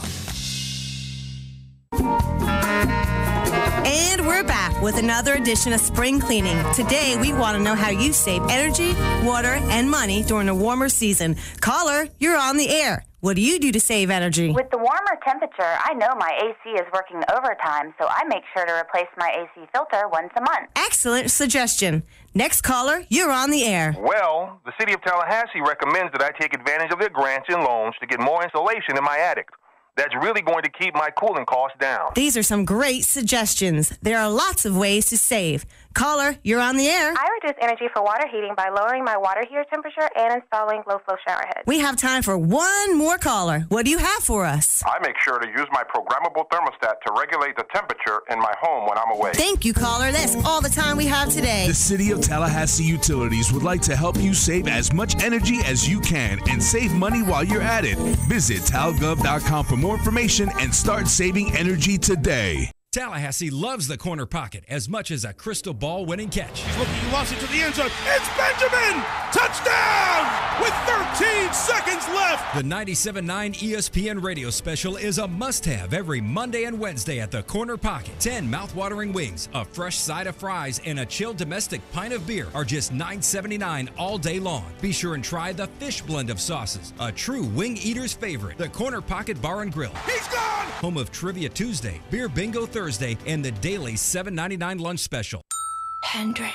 And we're back with another edition of Spring Cleaning. Today, we want to know how you save energy, water, and money during the warmer season. Caller, you're on the air. What do you do to save energy? With the warmer temperature, I know my AC is working overtime, so I make sure to replace my AC filter once a month. Excellent suggestion. Next caller, you're on the air. Well, the city of Tallahassee recommends that I take advantage of their grants and loans to get more insulation in my attic. That's really going to keep my cooling costs down. These are some great suggestions. There are lots of ways to save. Caller, you're on the air. I reduce energy for water heating by lowering my water heater temperature and installing low-flow shower heads. We have time for one more caller. What do you have for us? I make sure to use my programmable thermostat to regulate the temperature in my home when I'm away. Thank you, caller. That's all the time we have today. The City of Tallahassee Utilities would like to help you save as much energy as you can and save money while you're at it. Visit talgov.com for more information and start saving energy today. Tallahassee loves the corner pocket as much as a crystal ball winning catch. He's looking, he lost it to the end zone. It's Benjamin! Touchdown! With 13 seconds left. The 97.9 ESPN radio special is a must-have every Monday and Wednesday at the corner pocket. 10 mouth-watering wings, a fresh side of fries, and a chilled domestic pint of beer are just $9.79 all day long. Be sure and try the fish blend of sauces, a true wing eater's favorite. The Corner Pocket Bar and Grill. He's gone! Home of Trivia Tuesday, Beer Bingo Thursday, and the daily $7.99 lunch special. Hendrick.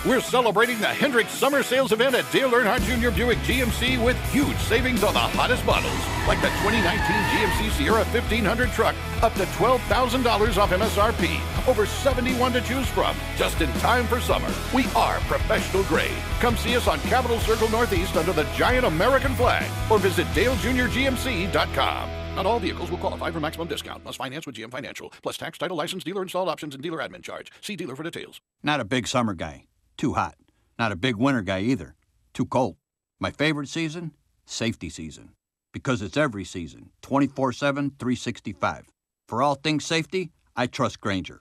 We're celebrating the Hendrick Summer Sales Event at Dale Earnhardt Jr. Buick GMC with huge savings on the hottest models, like the 2019 GMC Sierra 1500 truck, up to $12,000 off MSRP. Over 71 to choose from, just in time for summer. We are professional grade. Come see us on Capitol Circle Northeast under the giant American flag, or visit DaleJuniorGMC.com. Not all vehicles will qualify for maximum discount. Must finance with GM Financial. Plus tax, title, license, dealer installed options, and dealer admin charge. See dealer for details. Not a big summer guy. Too hot. Not a big winter guy either. Too cold. My favorite season? Safety season. Because it's every season. 24/7, 365. For all things safety, I trust Grainger.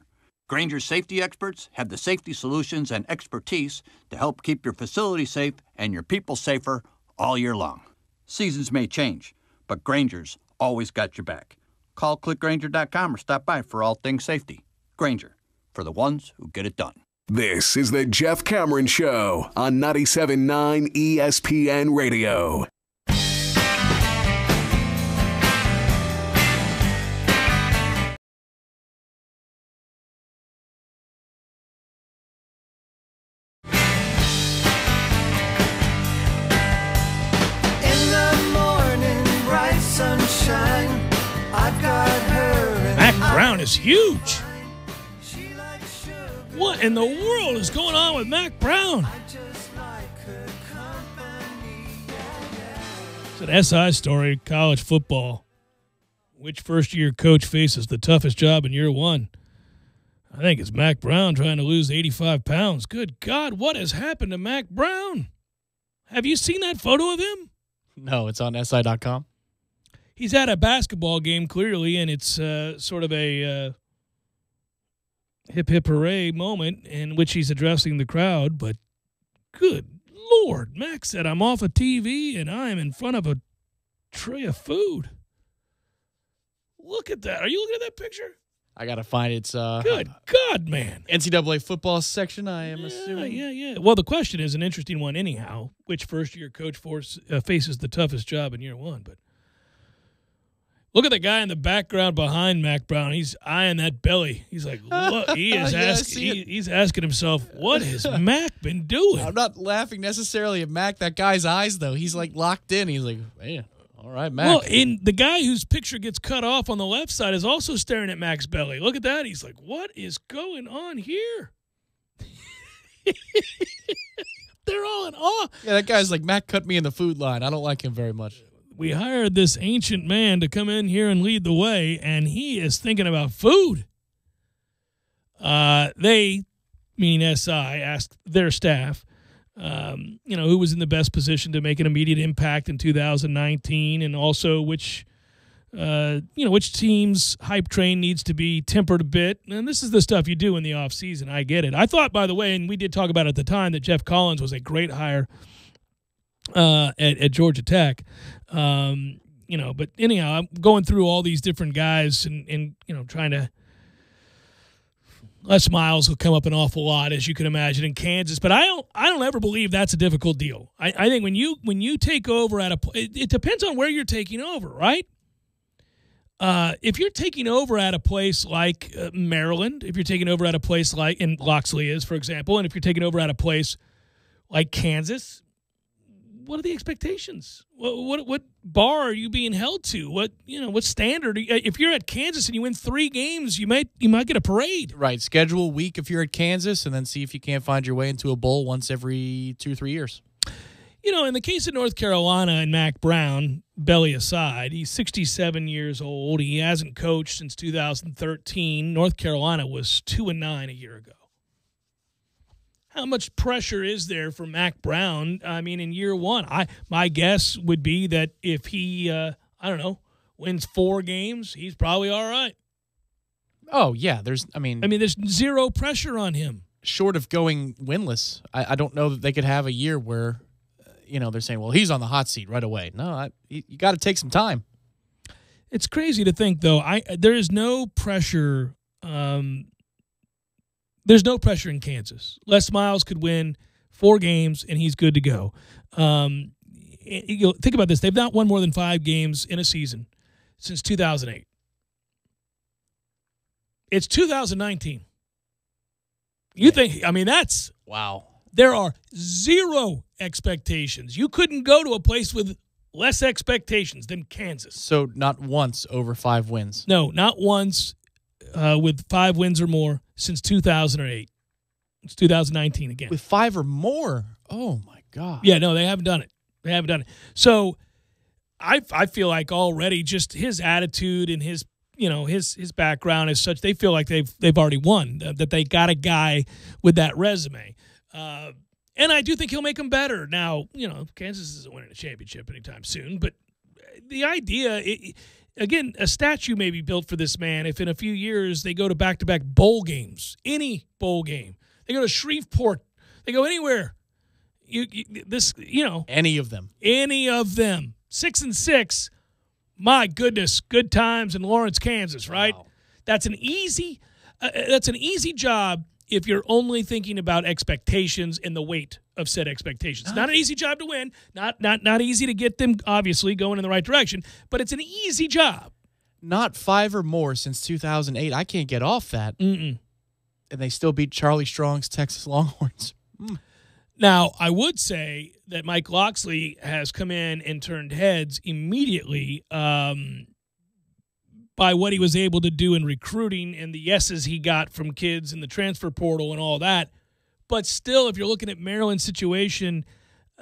Grainger's safety experts have the safety solutions and expertise to help keep your facility safe and your people safer all year long. Seasons may change, but Grainger's always got your back. Call clickgrainger.com or stop by for all things safety. Grainger, for the ones who get it done. This is the Jeff Cameron Show on 97.9 ESPN Radio. Mack Brown is huge. What in the world is going on with Mack Brown? It's an SI story, college football. Which first-year coach faces the toughest job in year one? I think it's Mack Brown trying to lose 85 pounds. Good God, what has happened to Mack Brown? Have you seen that photo of him? No, it's on SI.com. He's at a basketball game, clearly, and it's sort of a hip, hip, hooray moment in which he's addressing the crowd. But good Lord, Mack said, I'm off of TV and I'm in front of a tray of food. Look at that. Are you looking at that picture? I got to find it's good God, man. NCAA football section, I am assuming. Yeah. Well, the question is an interesting one anyhow. Which first-year coach faces the toughest job in year one? But look at the guy in the background behind Mack Brown. He's eyeing that belly. He's like, look, he is asking. He's asking himself, what has Mack been doing? I'm not laughing necessarily at Mack. That guy's eyes, though. He's like locked in. He's like, man, all right, Mack. Well, and the guy whose picture gets cut off on the left side is also staring at Mack's belly. Look at that. He's like, what is going on here? They're all in awe. Yeah, that guy's like, Mack cut me in the food line. I don't like him very much. We hired this ancient man to come in here and lead the way, and he is thinking about food. They, meaning SI, asked their staff, who was in the best position to make an immediate impact in 2019, and also which team's hype train needs to be tempered a bit. And this is the stuff you do in the offseason. I get it. I thought, by the way, and we did talk about it at the time, that Jeff Collins was a great hire at Georgia Tech. But anyhow, I'm going through all these different guys and trying to. Les Miles will come up an awful lot, as you can imagine, in Kansas. But I don't ever believe that's a difficult deal. I think when you take over at it depends on where you're taking over, right? If you're taking over at a place like Maryland, if you're taking over at a place like, and Loxley is, for example, and if you're taking over at a place like Kansas, what are the expectations? What bar are you being held to? What standard? If you're at Kansas and you win 3 games, you might get a parade. Right. Schedule a week if you're at Kansas, and then see if you can't find your way into a bowl once every 2-3 years. In the case of North Carolina and Mack Brown, belly aside, he's 67 years old. He hasn't coached since 2013. North Carolina was 2-9 a year ago. How much pressure is there for Mack Brown? I mean, in year one, my guess would be that if he, wins 4 games, he's probably all right. Oh yeah, there's zero pressure on him. Short of going winless, I don't know that they could have a year where, they're saying, well, he's on the hot seat right away. No, you got to take some time. It's crazy to think, though. There is no pressure. There's no pressure in Kansas. Les Miles could win 4 games, and he's good to go. Think about this. They've not won more than 5 games in a season since 2008. It's 2019. That's... Wow. There are 0 expectations. You couldn't go to a place with less expectations than Kansas. So not once over 5 wins. No, not once with 5 wins or more since 2008. It's 2019 again. With 5 or more? Oh, my God. Yeah, no, they haven't done it. So I feel like already just his attitude and his background is such, they feel like they've already won, that they got a guy with that resume. And I do think he'll make them better. Now, Kansas isn't winning a championship anytime soon, but the idea, again, a statue may be built for this man if in a few years they go to back-to-back bowl games, any bowl game. They go to Shreveport. They go anywhere. Any of them. 6-6. My goodness, good times in Lawrence, Kansas, right? Wow. That's an easy job if you're only thinking about expectations and the weight of said expectations. Not an easy job to win, not easy to get them obviously going in the right direction, but it's an easy job. Not 5 or more since 2008. I can't get off that. Mm-mm. And they still beat Charlie Strong's Texas Longhorns. Now, I would say that Mike Locksley has come in and turned heads immediately by what he was able to do in recruiting and the yeses he got from kids in the transfer portal and all that. But still, if you're looking at Maryland's situation,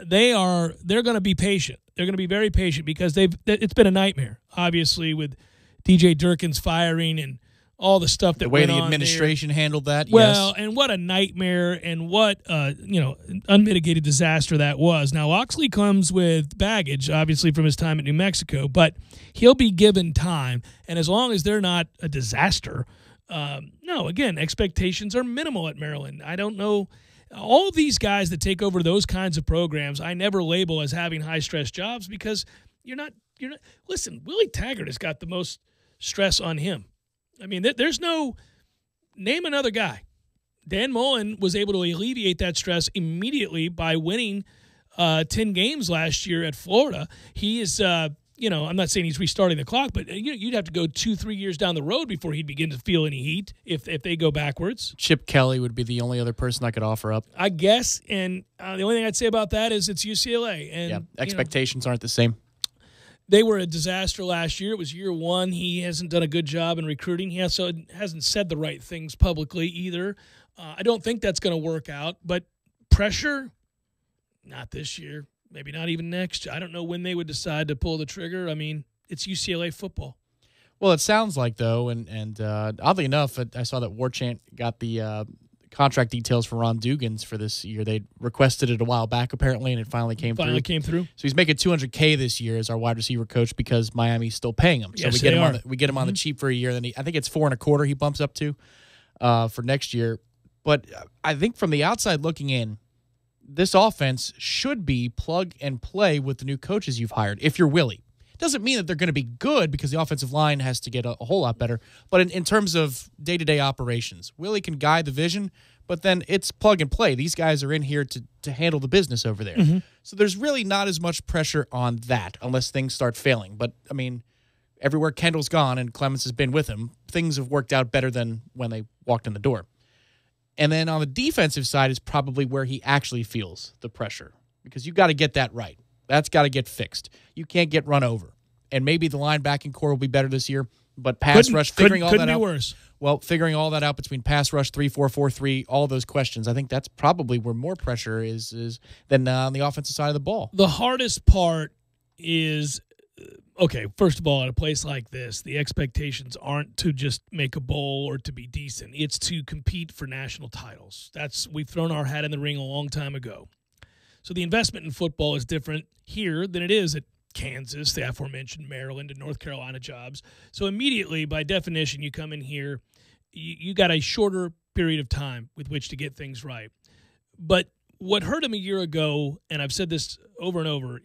they're going to be patient. They're going to be very patient because it's been a nightmare, obviously, with DJ Durkin's firing and all the stuff that the way went the on administration there. handled that. Well, yes. And what a nightmare and what unmitigated disaster that was. Now Locksley comes with baggage, obviously from his time at New Mexico, but he'll be given time. And as long as they're not a disaster, again, expectations are minimal at Maryland. I don't know. All of these guys that take over those kinds of programs, I never label as having high stress jobs because you're not. Listen, Willie Taggart has got the most stress on him. I mean, there's no – name another guy. Dan Mullen was able to alleviate that stress immediately by winning 10 games last year at Florida. He is I'm not saying he's restarting the clock, but you'd have to go 2-3 years down the road before he'd begin to feel any heat if they go backwards. Chip Kelly would be the only other person I could offer up. I guess, and the only thing I'd say about that is it's UCLA. And expectations aren't the same. They were a disaster last year. It was year one. He hasn't done a good job in recruiting. He hasn't said the right things publicly either. I don't think that's going to work out. But pressure, not this year. Maybe not even next year. I don't know when they would decide to pull the trigger. I mean, it's UCLA football. Well, it sounds like, though, and oddly enough, I saw that Warchant got the contract details for Ron Dugans for this year. They requested it a while back, apparently, and it finally came through. So he's making $200K this year as our wide receiver coach because Miami's still paying him. So yes, we get him on the cheap for a year. Then I think it's $4.25 he bumps up to for next year. But I think from the outside looking in, this offense should be plug and play with the new coaches you've hired if you're Willie. Doesn't mean that they're going to be good because the offensive line has to get a whole lot better. But in terms of day-to-day operations, Willie can guide the vision, but then it's plug and play. These guys are in here to handle the business over there. Mm-hmm. So there's really not as much pressure on that unless things start failing. But, I mean, everywhere Kendall's gone and Clemens has been with him, things have worked out better than when they walked in the door. And then on the defensive side is probably where he actually feels the pressure because you got to get that right. That's got to get fixed. You can't get run over. And maybe the linebacking core will be better this year, but pass rush, figuring all that out. Worse. Well, figuring all that out between pass rush, 3-4-4-3, all those questions, I think that's probably where more pressure is than on the offensive side of the ball. The hardest part is, first of all, at a place like this, the expectations aren't to just make a bowl or to be decent. It's to compete for national titles. We've thrown our hat in the ring a long time ago. So the investment in football is different here than it is at Kansas, the aforementioned Maryland and North Carolina jobs. So immediately, by definition, you come in here, you got a shorter period of time with which to get things right. But what hurt him a year ago, and I've said this over and over,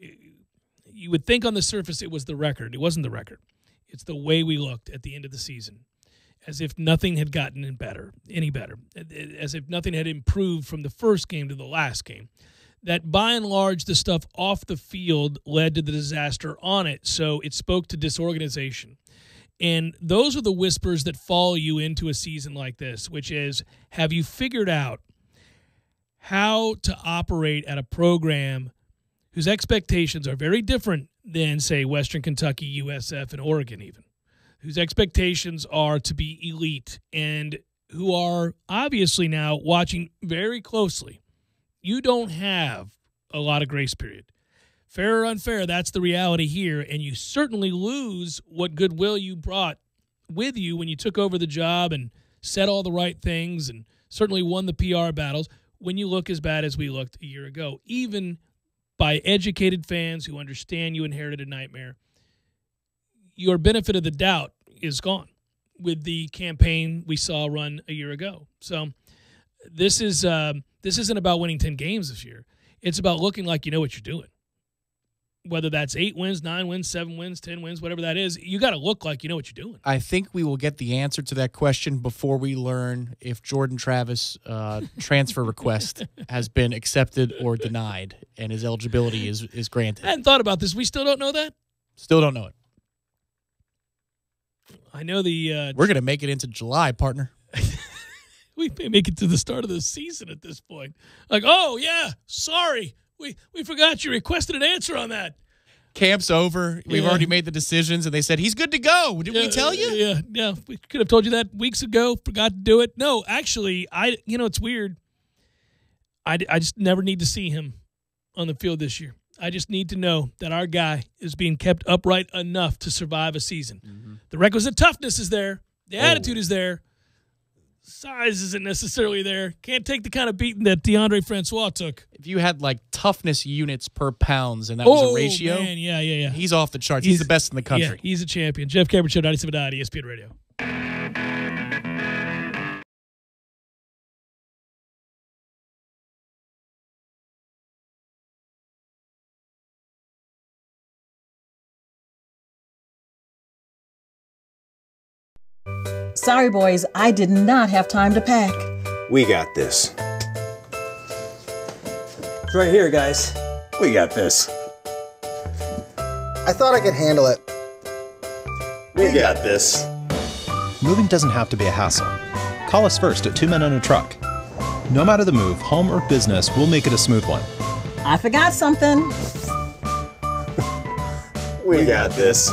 you would think on the surface it was the record. It wasn't the record. It's the way we looked at the end of the season, as if nothing had gotten any better, as if nothing had improved from the first game to the last game. That by and large, the stuff off the field led to the disaster on it, so it spoke to disorganization. And those are the whispers that follow you into a season like this, which is, have you figured out how to operate at a program whose expectations are very different than, say, Western Kentucky, USF, and Oregon even, whose expectations are to be elite and who are obviously now watching very closely. You don't have a lot of grace period. Fair or unfair, that's the reality here, and you certainly lose what goodwill you brought with you when you took over the job and said all the right things and certainly won the PR battles when you look as bad as we looked a year ago. Even by educated fans who understand you inherited a nightmare, your benefit of the doubt is gone with the campaign we saw run a year ago. So this isn't about winning 10 games this year. It's about looking like you know what you're doing. Whether that's 8 wins, 9 wins, 7 wins, 10 wins, whatever that is, you got to look like you know what you're doing. I think we will get the answer to that question before we learn if Jordan Travis' transfer request has been accepted or denied and his eligibility is granted. I hadn't thought about this. We still don't know that? Still don't know it. I know the... We're going to make it into July, partner. We may make it to the start of the season at this point. Like, oh, yeah, sorry. We forgot you requested an answer on that. Camp's over. We've already made the decisions, and they said, he's good to go. Did we tell you? Yeah. We could have told you that weeks ago. Forgot to do it. No, actually, it's weird. I just never need to see him on the field this year. I just need to know that our guy is being kept upright enough to survive a season. Mm-hmm. The requisite toughness is there. The attitude is there. Size isn't necessarily there. Can't take the kind of beating that DeAndre Francois took. If you had like toughness units per pounds and that was a ratio, man, yeah. He's off the charts. He's the best in the country. Yeah, he's a champion. Jeff Cameron Show, 97.9 ESPN Radio. Sorry, boys, I did not have time to pack. We got this. It's right here, guys. We got this. I thought I could handle it. We got this. Moving doesn't have to be a hassle. Call us first at 2 Men and a Truck. No matter the move, home or business, we'll make it a smooth one. I forgot something. We got this.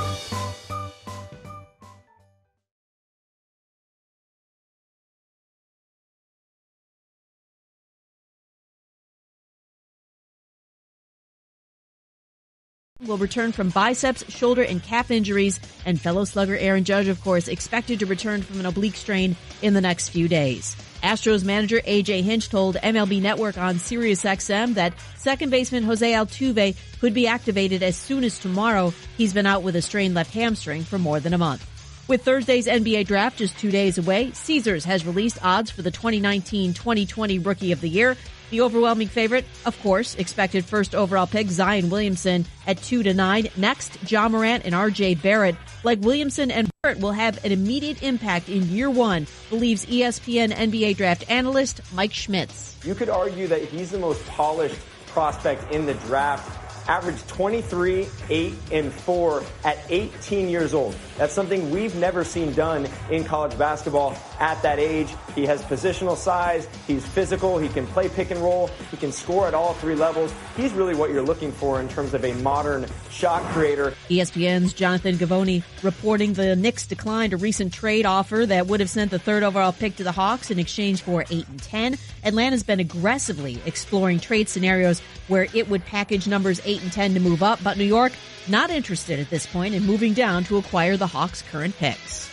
Will return from biceps, shoulder, and calf injuries, and fellow slugger Aaron Judge, of course, expected to return from an oblique strain in the next few days. Astros manager A.J. Hinch told MLB Network on SiriusXM that second baseman Jose Altuve could be activated as soon as tomorrow. He's been out with a strained left hamstring for more than a month. With Thursday's NBA draft just 2 days away, Caesars has released odds for the 2019-2020 Rookie of the Year. The overwhelming favorite, of course, expected first overall pick Zion Williamson at 2-9. Next, John Morant and R.J. Barrett. Like Williamson and Barrett will have an immediate impact in year one, believes ESPN NBA draft analyst Mike Schmitz. You could argue that he's the most polished prospect in the draft. Averaged 23, 8, and 4 at 18 years old. That's something we've never seen done in college basketball at that age. He has positional size. He's physical. He can play pick and roll. He can score at all three levels. He's really what you're looking for in terms of a modern shot creator. ESPN's Jonathan Gavoni reporting the Knicks declined a recent trade offer that would have sent the third overall pick to the Hawks in exchange for 8 and 10. Atlanta's been aggressively exploring trade scenarios where it would package numbers 8 and 10 to move up, but New York not interested at this point in moving down to acquire the Hawks' current picks.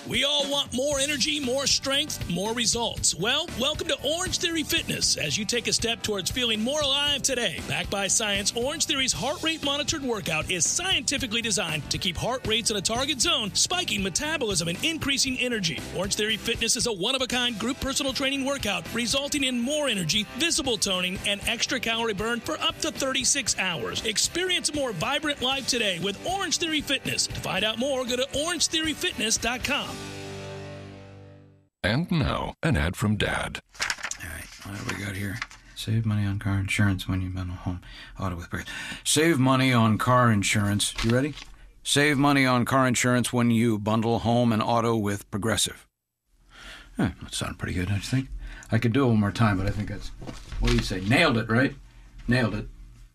We all want more energy, more strength, more results. Well, welcome to Orange Theory Fitness as you take a step towards feeling more alive today. Backed by science, Orange Theory's heart rate monitored workout is scientifically designed to keep heart rates in a target zone, spiking metabolism and increasing energy. Orange Theory Fitness is a one-of-a-kind group personal training workout resulting in more energy, visible toning, and extra calorie burn for up to 36 hours. Experience a more vibrant life today with Orange Theory Fitness. To find out more, go to orangetheoryfitness.com. And now, an ad from Dad. All right, what do we got here? Save money on car insurance when you bundle home auto with Progressive. Save money on car insurance. You ready? Save money on car insurance when you bundle home and auto with Progressive. That sounded pretty good, don't you think? I could do it one more time, but I think that's... What do you say? Nailed it, right? Nailed it.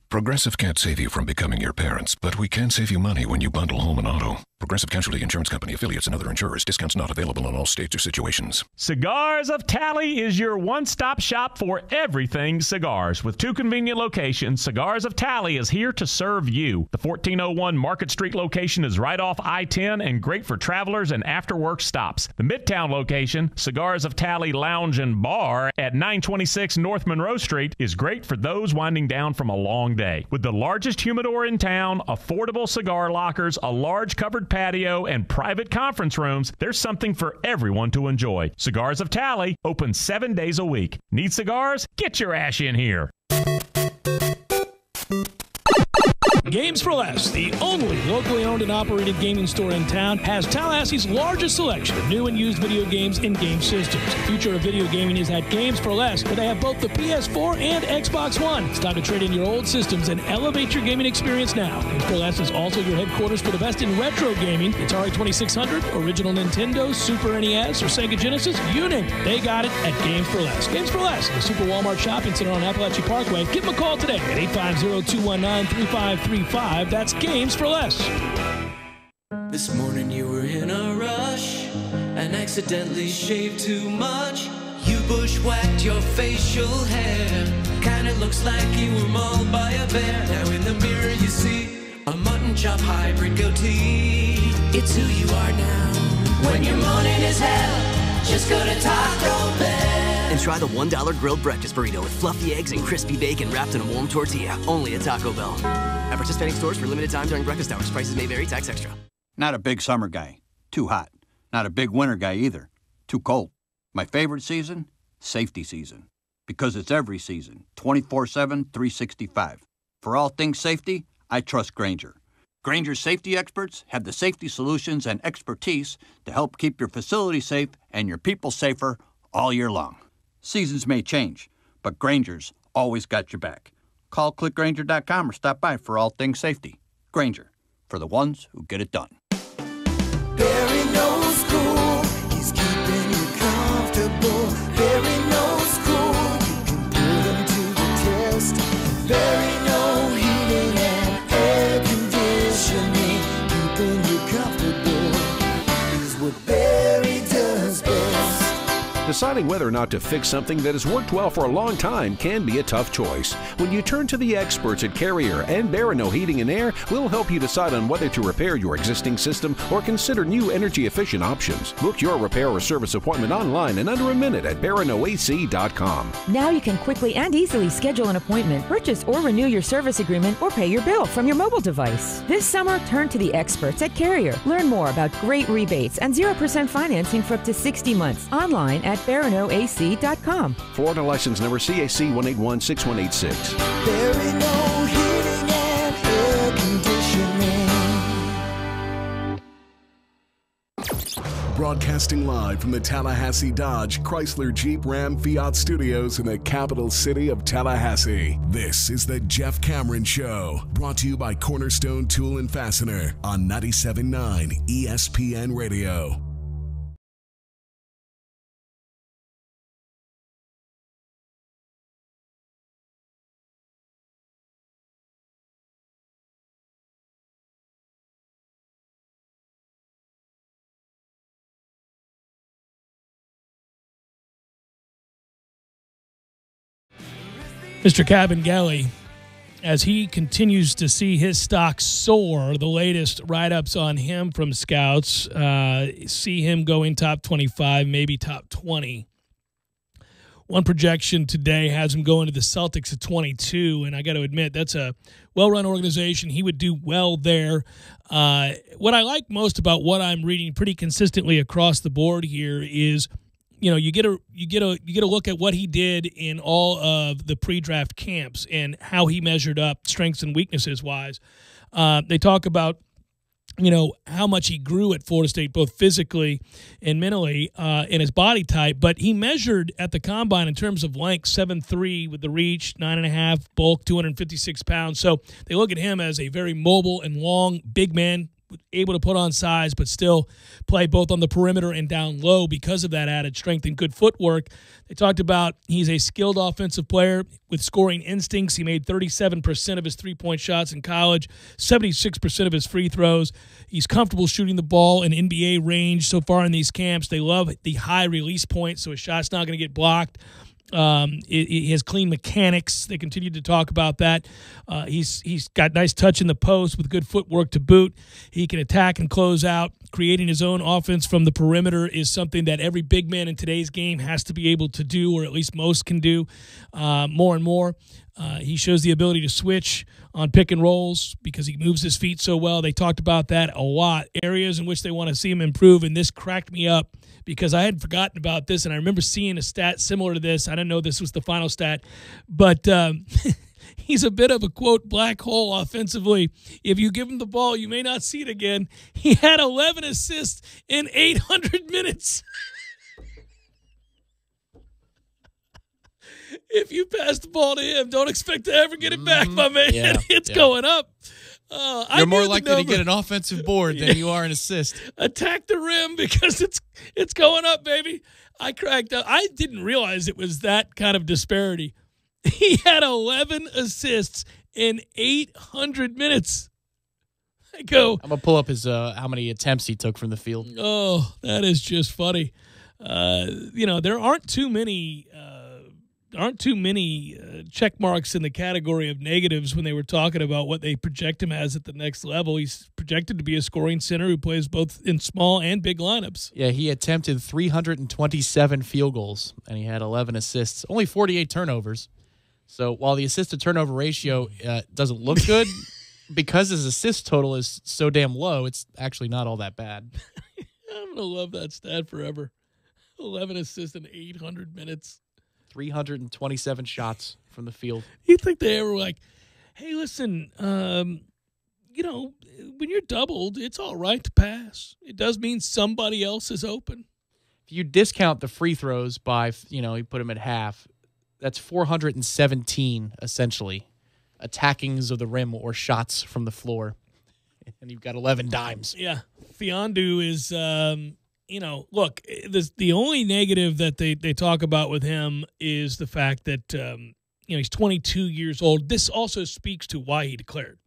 Progressive can't save you from becoming your parents, but we can save you money when you bundle home and auto. Progressive Casualty Insurance Company, affiliates, and other insurers. Discounts not available in all states or situations. Cigars of Tally is your one-stop shop for everything cigars. With 2 convenient locations, Cigars of Tally is here to serve you. The 1401 Market Street location is right off I-10 and great for travelers and after-work stops. The Midtown location, Cigars of Tally Lounge and Bar at 926 North Monroe Street, is great for those winding down from a long day. With the largest humidor in town, affordable cigar lockers, a large covered patio, and private conference rooms, there's something for everyone to enjoy. Cigars of Tally, open 7 days a week. Need cigars? Get your ash in here. Games for Less, the only locally owned and operated gaming store in town, has Tallahassee's largest selection of new and used video games and game systems. The future of video gaming is at Games for Less, where they have both the PS4 and Xbox One. It's time to trade in your old systems and elevate your gaming experience now. Games for Less is also your headquarters for the best in retro gaming. Atari 2600, original Nintendo, Super NES, or Sega Genesis, you name it. They got it at Games for Less. Games for Less, the Super Walmart Shopping Center on Appalachia Parkway. Give them a call today at 850-219-3535. That's Games for Less. This morning you were in a rush and accidentally shaved too much. You bushwhacked your facial hair. Kinda looks like you were mauled by a bear. Now in the mirror you see a mutton chop hybrid goatee. It's who you are now. When your morning is hell, just go to Taco Bell. And try the $1 grilled breakfast burrito with fluffy eggs and crispy bacon wrapped in a warm tortilla. Only at Taco Bell. At participating stores for limited time during breakfast hours. Prices may vary. Tax extra. Not a big summer guy. Too hot. Not a big winter guy either. Too cold. My favorite season? Safety season. Because it's every season. 24/7, 365. For all things safety, I trust Grainger. Grainger's safety experts have the safety solutions and expertise to help keep your facility safe and your people safer all year long. Seasons may change, but Grainger's always got your back. Call clickgrainger.com or stop by for all things safety. Grainger, for the ones who get it done. Barry knows cool, he's keeping you comfortable. Barry knows cool, you can put him to the test. Barry knows heating and air conditioning, keeping you comfortable is what Barry does best. Deciding whether or not to fix something that has worked well for a long time can be a tough choice. When you turn to the experts at Carrier and Barano Heating and Air, we'll help you decide on whether to repair your existing system or consider new energy-efficient options. Book your repair or service appointment online in under a minute at baranoac.com. Now you can quickly and easily schedule an appointment, purchase or renew your service agreement, or pay your bill from your mobile device. This summer, turn to the experts at Carrier. Learn more about great rebates and 0% financing for up to 60 months online at baranoac.com. Florida license number CAC 1816186. Barry no heating and air conditioning. Broadcasting live from the Tallahassee Dodge, Chrysler, Jeep, Ram, Fiat studios in the capital city of Tallahassee. This is the Jeff Cameron Show, brought to you by Cornerstone Tool and Fastener on 97.9 ESPN Radio. Mr. Cabangeli, as he continues to see his stock soar, the latest write-ups on him from scouts see him going top 25, maybe top 20. One projection today has him going to the Celtics at 22, and I got to admit, that's a well-run organization. He would do well there. What I like most about what I'm reading pretty consistently across the board here is, you know, you get a look at what he did in all of the pre-draft camps and how he measured up strengths and weaknesses wise. They talk about, you know, how much he grew at Florida State, both physically and mentally, in his body type. But he measured at the combine in terms of length, 7'3" with the reach, 9.5 bulk, 256 pounds. So they look at him as a very mobile and long, big man, able to put on size, but still play both on the perimeter and down low because of that added strength and good footwork. They talked about he's a skilled offensive player with scoring instincts. He made 37% of his three-point shots in college, 76% of his free throws. He's comfortable shooting the ball in NBA range so far in these camps. They love the high release point, so his shot's not going to get blocked. He has clean mechanics. They continue to talk about that. He's got nice touch in the post with good footwork to boot. He can attack and close out. Creating his own offense from the perimeter is something that every big man in today's game has to be able to do, or at least most can do more and more. He shows the ability to switch on pick and rolls because he moves his feet so well. They talked about that a lot, areas in which they want to see him improve, and this cracked me up because I had forgotten about this, and I remember seeing a stat similar to this. I didn't know this was the final stat, but he's a bit of a, quote, black hole offensively. If you give him the ball, you may not see it again. He had 11 assists in 800 minutes. If you pass the ball to him, don't expect to ever get it back, my man. Yeah, it's going up. You're more likely to get an offensive board than you are an assist. Attack the rim because it's going up, baby. I cracked up. I didn't realize it was that kind of disparity. He had 11 assists in 800 minutes. I go. I'm gonna pull up his how many attempts he took from the field. Oh, that is just funny. There aren't too many. Check marks in the category of negatives when they were talking about what they project him as at the next level. He's projected to be a scoring center who plays both in small and big lineups. Yeah, he attempted 327 field goals, and he had 11 assists, only 48 turnovers. So while the assist-to-turnover ratio doesn't look good, because his assist total is so damn low, it's actually not all that bad. I'm going to love that stat forever. 11 assists in 800 minutes. 327 shots from the field. You think they ever were like, hey, listen, when you're doubled, it's all right to pass. It does mean somebody else is open. If you discount the free throws by, you put them at half, that's 417, essentially, attackings of the rim or shots from the floor. And you've got 11 dimes. Yeah. Fiondu is... look, the only negative that they talk about with him is the fact that, he's 22 years old. This also speaks to why he declared.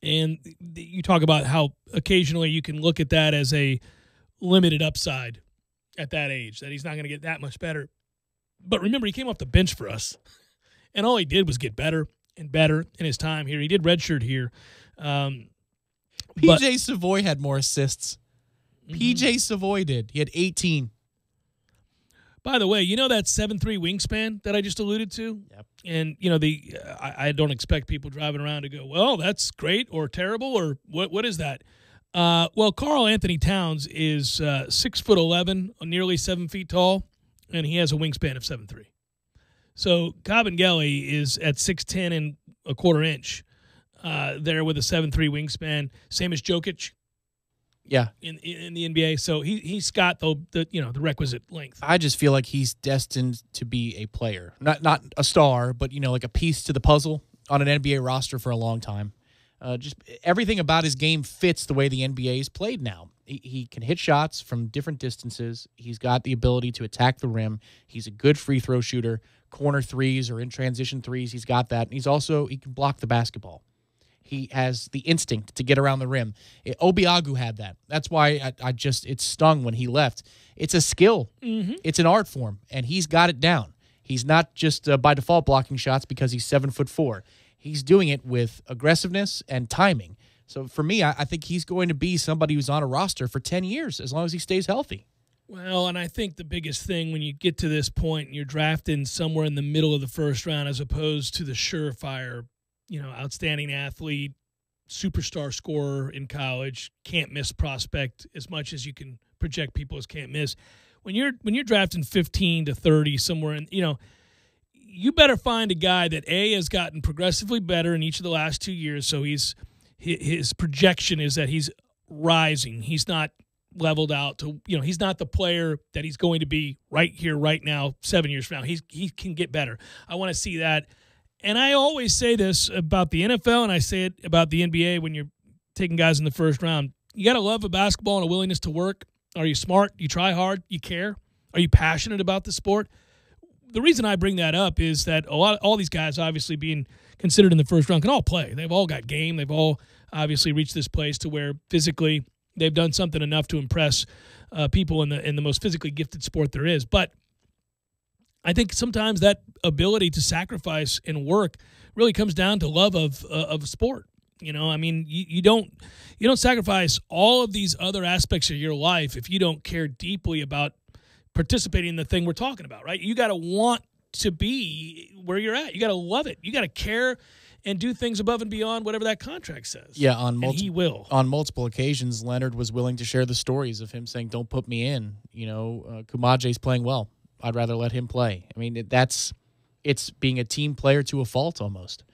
And you talk about how occasionally you can look at that as a limited upside at that age, that he's not going to get that much better. But remember, he came off the bench for us, and all he did was get better and better in his time here. He did redshirt here. PJ Savoy had more assists. PJ Savoy did. He had 18. By the way, that 7'3" wingspan that I just alluded to? Yep. And, I don't expect people driving around to go, well, that's great or terrible or what is that? Karl Anthony Towns is 6'11", nearly 7 feet tall, and he has a wingspan of 7'3". So Kabengele is at 6'10" and a quarter inch there with a 7'3" wingspan, same as Jokic. Yeah, in the NBA, so he's got the requisite length. I just feel like he's destined to be a player, not a star, but like a piece to the puzzle on an NBA roster for a long time. Just everything about his game fits the way the NBA is played now. He can hit shots from different distances. He's got the ability to attack the rim. He's a good free throw shooter, corner threes or in transition threes. He's got that. And he can block the basketball. He has the instinct to get around the rim. Obiagu had that. That's why it stung when he left. It's a skill. Mm-hmm. It's an art form, and he's got it down. He's not just by default blocking shots because he's 7'4". He's doing it with aggressiveness and timing. So for me, I think he's going to be somebody who's on a roster for 10 years as long as he stays healthy. Well, and I think the biggest thing when you get to this point and you're drafting somewhere in the middle of the first round as opposed to the surefire outstanding athlete, superstar scorer in college, can't miss prospect as much as you can project people as can't miss. When you're drafting 15 to 30 somewhere in, you better find a guy that has gotten progressively better in each of the last 2 years. So his projection is that he's rising. He's not leveled out to, he's not the player that he's going to be right here, right now, 7 years from now. He can get better. I want to see that. And I always say this about the NFL, and I say it about the NBA when you're taking guys in the first round. You got to love a basketball and a willingness to work. Are you smart? You try hard? You care? Are you passionate about the sport? The reason I bring that up is that all these guys obviously being considered in the first round can all play. They've all got game. They've all obviously reached this place to where physically they've done something enough to impress people in the most physically gifted sport there is. But I think sometimes that ability to sacrifice and work really comes down to love of sport. You don't sacrifice all of these other aspects of your life if you don't care deeply about participating in the thing we're talking about, right? You got to want to be where you're at. You got to love it. You got to care and do things above and beyond whatever that contract says. Yeah, he will. On multiple occasions, Leonard was willing to share the stories of him saying, "Don't put me in." Kumaje's playing well. I'd rather let him play. I mean, it's being a team player to a fault almost.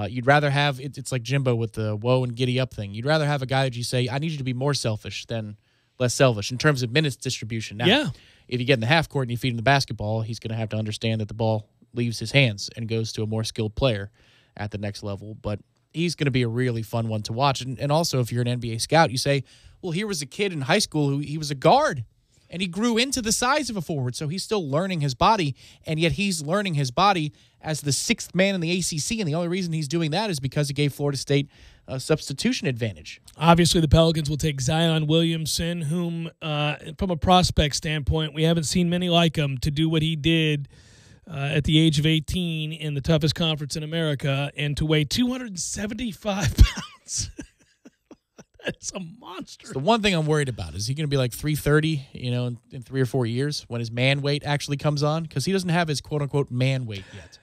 You'd rather have it's like Jimbo with the whoa and giddy up thing. You'd rather have a guy that you say, "I need you to be more selfish than less selfish" in terms of minutes distribution. Now, yeah. If you get in the half court and you feed him the basketball, he's going to have to understand that the ball leaves his hands and goes to a more skilled player at the next level. But he's going to be a really fun one to watch. And also, if you're an NBA scout, you say, well, here was a kid in high school who he was a guard, and he grew into the size of a forward, so he's still learning his body, and yet he's learning his body as the sixth man in the ACC, and the only reason he's doing that is because he gave Florida State a substitution advantage. Obviously, the Pelicans will take Zion Williamson, whom, from a prospect standpoint, we haven't seen many like him to do what he did at the age of 18 in the toughest conference in America, and to weigh 275 pounds. That's a monster. So the one thing I'm worried about is he going to be like 330, in 3 or 4 years when his man weight actually comes on, because he doesn't have his quote-unquote man weight yet.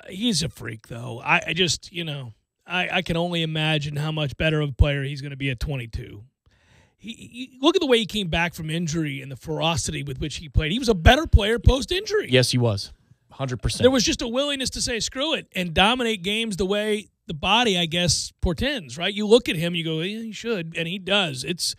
He's a freak, though. I just, I can only imagine how much better of a player he's going to be at 22. Look at the way he came back from injury and the ferocity with which he played. He was a better player post-injury. Yes, he was. 100%. There was just a willingness to say, screw it, and dominate games the way the body, I guess, portends, right? You look at him, you go, yeah, he should, and he does. It's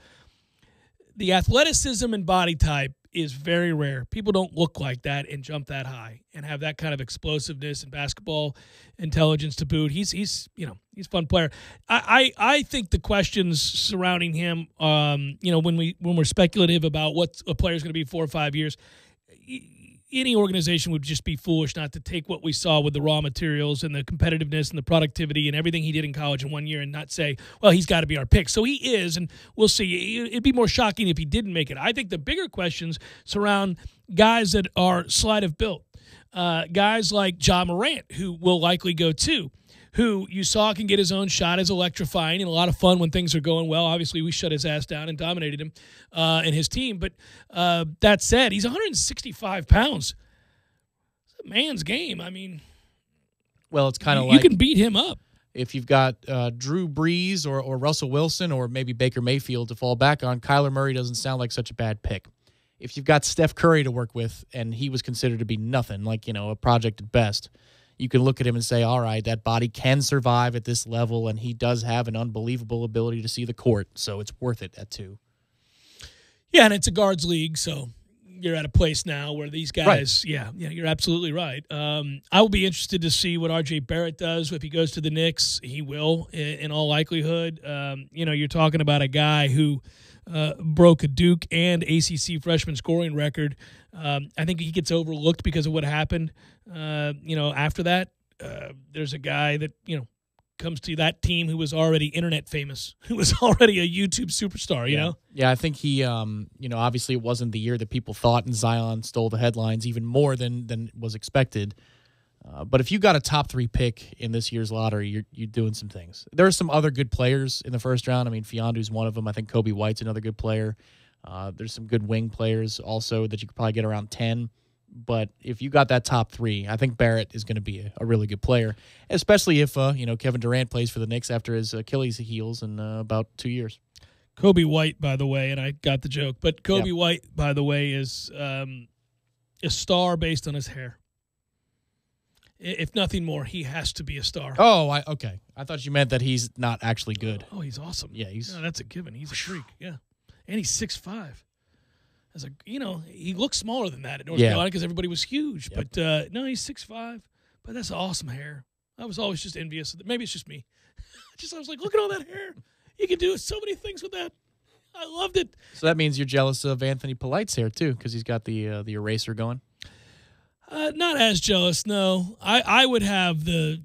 the athleticism and body type is very rare. People don't look like that and jump that high and have that kind of explosiveness and basketball intelligence to boot. He's a fun player. I think the questions surrounding him, when we're speculative about what a player is going to be 4 or 5 years, any organization would just be foolish not to take what we saw with the raw materials and the competitiveness and the productivity and everything he did in college in 1 year and not say, well, he's got to be our pick. So he is, and we'll see. It'd be more shocking if he didn't make it. I think the bigger questions surround guys that are sleight of built, guys like Ja Morant, who will likely go too, who you saw can get his own shot, is electrifying and a lot of fun when things are going well. Obviously, we shut his ass down and dominated him and his team. But that said, he's 165 pounds. It's a man's game. I mean, well, it's kind of like you can beat him up. If you've got Drew Brees or Russell Wilson or maybe Baker Mayfield to fall back on, Kyler Murray doesn't sound like such a bad pick. If you've got Steph Curry to work with and he was considered to be nothing, like, a project at best, you can look at him and say, all right, that body can survive at this level, and he does have an unbelievable ability to see the court, so it's worth it at 2. Yeah, and it's a guards league, so you're at a place now where these guys, right. Yeah, you're absolutely right. I will be interested to see what R.J. Barrett does. If he goes to the Knicks, he will, in all likelihood. You're talking about a guy who broke a Duke and ACC freshman scoring record. I think he gets overlooked because of what happened. After that, there's a guy that, comes to that team who was already internet famous, who was already a YouTube superstar, you know? Yeah, I think he, obviously it wasn't the year that people thought, and Zion stole the headlines even more than was expected. But if you got a top 3 pick in this year's lottery, you're doing some things. There are some other good players in the first round. I mean, Fiondu's one of them. I think Kobe White's another good player. There's some good wing players also that you could probably get around 10. But if you got that top 3, I think Barrett is going to be a really good player, especially if Kevin Durant plays for the Knicks after his Achilles heals in about 2 years. Kobe White, by the way, and I got the joke, but Kobe White, by the way, is a star based on his hair. If nothing more, he has to be a star. Oh, okay. I thought you meant that he's not actually good. Oh, he's awesome. Yeah, that's a given. He's a freak. Yeah, and he's 6'5". He looks smaller than that at North Carolina because everybody was huge. Yep. But no, he's 6'5". But that's awesome hair. I was always just envious. Maybe it's just me. I was like, look at all that hair. You can do so many things with that. I loved it. So that means you're jealous of Anthony Polite's hair too, because he's got the eraser going. Not as jealous, no. I would have the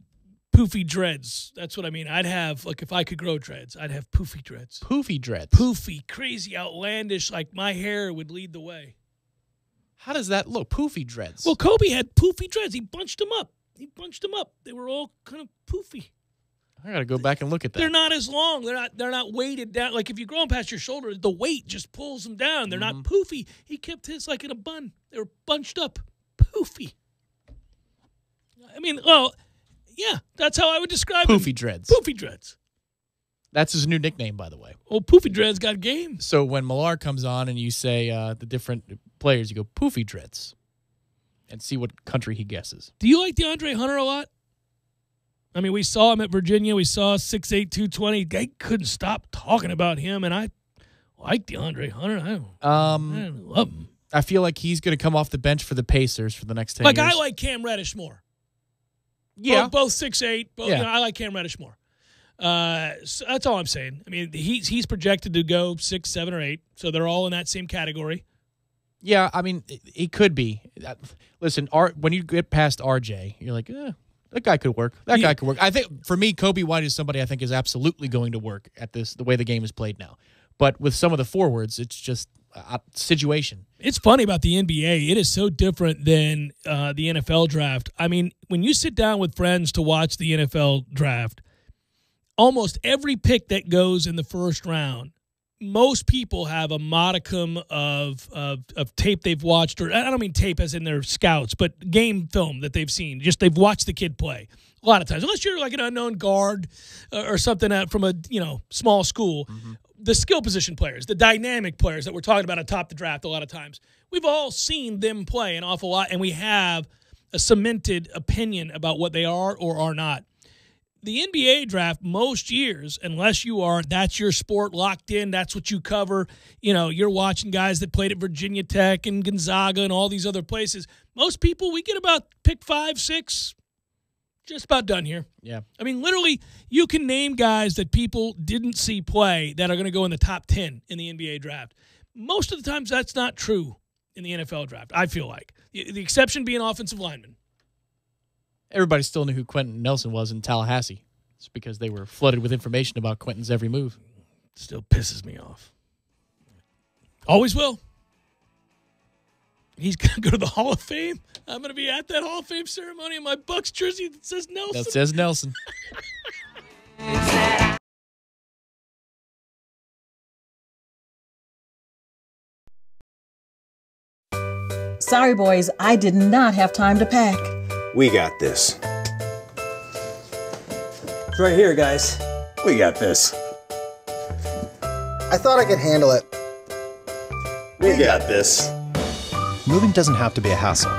poofy dreads. That's what I mean. I'd have, if I could grow dreads, I'd have poofy dreads. Poofy dreads? Poofy, crazy, outlandish, like my hair would lead the way. How does that look? Poofy dreads? Well, Kobe had poofy dreads. He bunched them up. They were all kind of poofy. I got to go back and look at that. They're not as long. They're not weighted down. Like if you grow them past your shoulder, the weight just pulls them down. They're not poofy. He kept his like in a bun. They were bunched up. Poofy. I mean, well, yeah, that's how I would describe Poofy him. dreads. Poofy dreads. That's his new nickname, by the way. Oh, Poofy dreads got game. So when Millar comes on and you say the different players, you go Poofy dreads, and see what country he guesses. Do you like DeAndre Hunter a lot? I mean, we saw him at Virginia. We saw 6'8", 220. They couldn't stop talking about him, and I like DeAndre Hunter. I love him. I feel like he's going to come off the bench for the Pacers for the next 10 years. Like, I like Cam Reddish more. Yeah. Both 6'8". Yeah. You know, I like Cam Reddish more. So that's all I'm saying. I mean, he's projected to go 6, 7, or 8, so they're all in that same category. Yeah, I mean, he could be. Listen, when you get past RJ, you're like, that guy could work. That guy could work. I think, for me, Kobe White is somebody I think is absolutely going to work at the way the game is played now. But with some of the forwards, it's just a situation. It's funny about the NBA. It is so different than the NFL draft. I mean, when you sit down with friends to watch the NFL draft, almost every pick that goes in the first round, most people have a modicum of tape they've watched, or I don't mean tape as in their scouts, but game film that they've seen. Just they've watched the kid play a lot of times, unless you're like an unknown guard or something from a small school. Mm-hmm. The skill position players, the dynamic players that we're talking about atop the draft a lot of times, we've all seen them play an awful lot, and we have a cemented opinion about what they are or are not. The NBA draft, most years, unless that's your sport locked in, that's what you cover, you're watching guys that played at Virginia Tech and Gonzaga and all these other places. Most people, we get about pick 5, 6, just about done here. Yeah. I mean, literally, you can name guys that people didn't see play that are going to go in the top 10 in the NBA draft. Most of the times, that's not true in the NFL draft, I feel like. The exception being offensive linemen. Everybody still knew who Quentin Nelson was in Tallahassee. It's because they were flooded with information about Quentin's every move. Still pisses me off. Always will. He's going to go to the Hall of Fame. I'm going to be at that Hall of Fame ceremony in my Bucks jersey that says Nelson. That says Nelson. Sorry, boys, I did not have time to pack. We got this. It's right here, guys. We got this. I thought I could handle it. We got this. Moving doesn't have to be a hassle.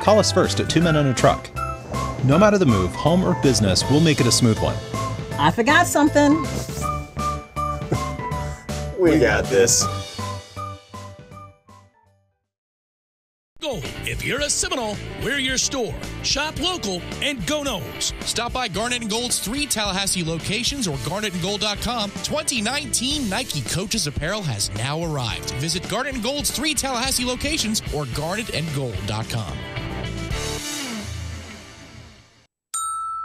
Call us first at 2 Men and a Truck. No matter the move, home or business, we'll make it a smooth one. I forgot something. We got this. Go. If you're a Seminole, we're your store. Shop local and go Noles. Stop by Garnet & Gold's 3 Tallahassee locations or garnetandgold.com. 2019 Nike Coaches Apparel has now arrived. Visit Garnet & Gold's 3 Tallahassee locations or garnetandgold.com.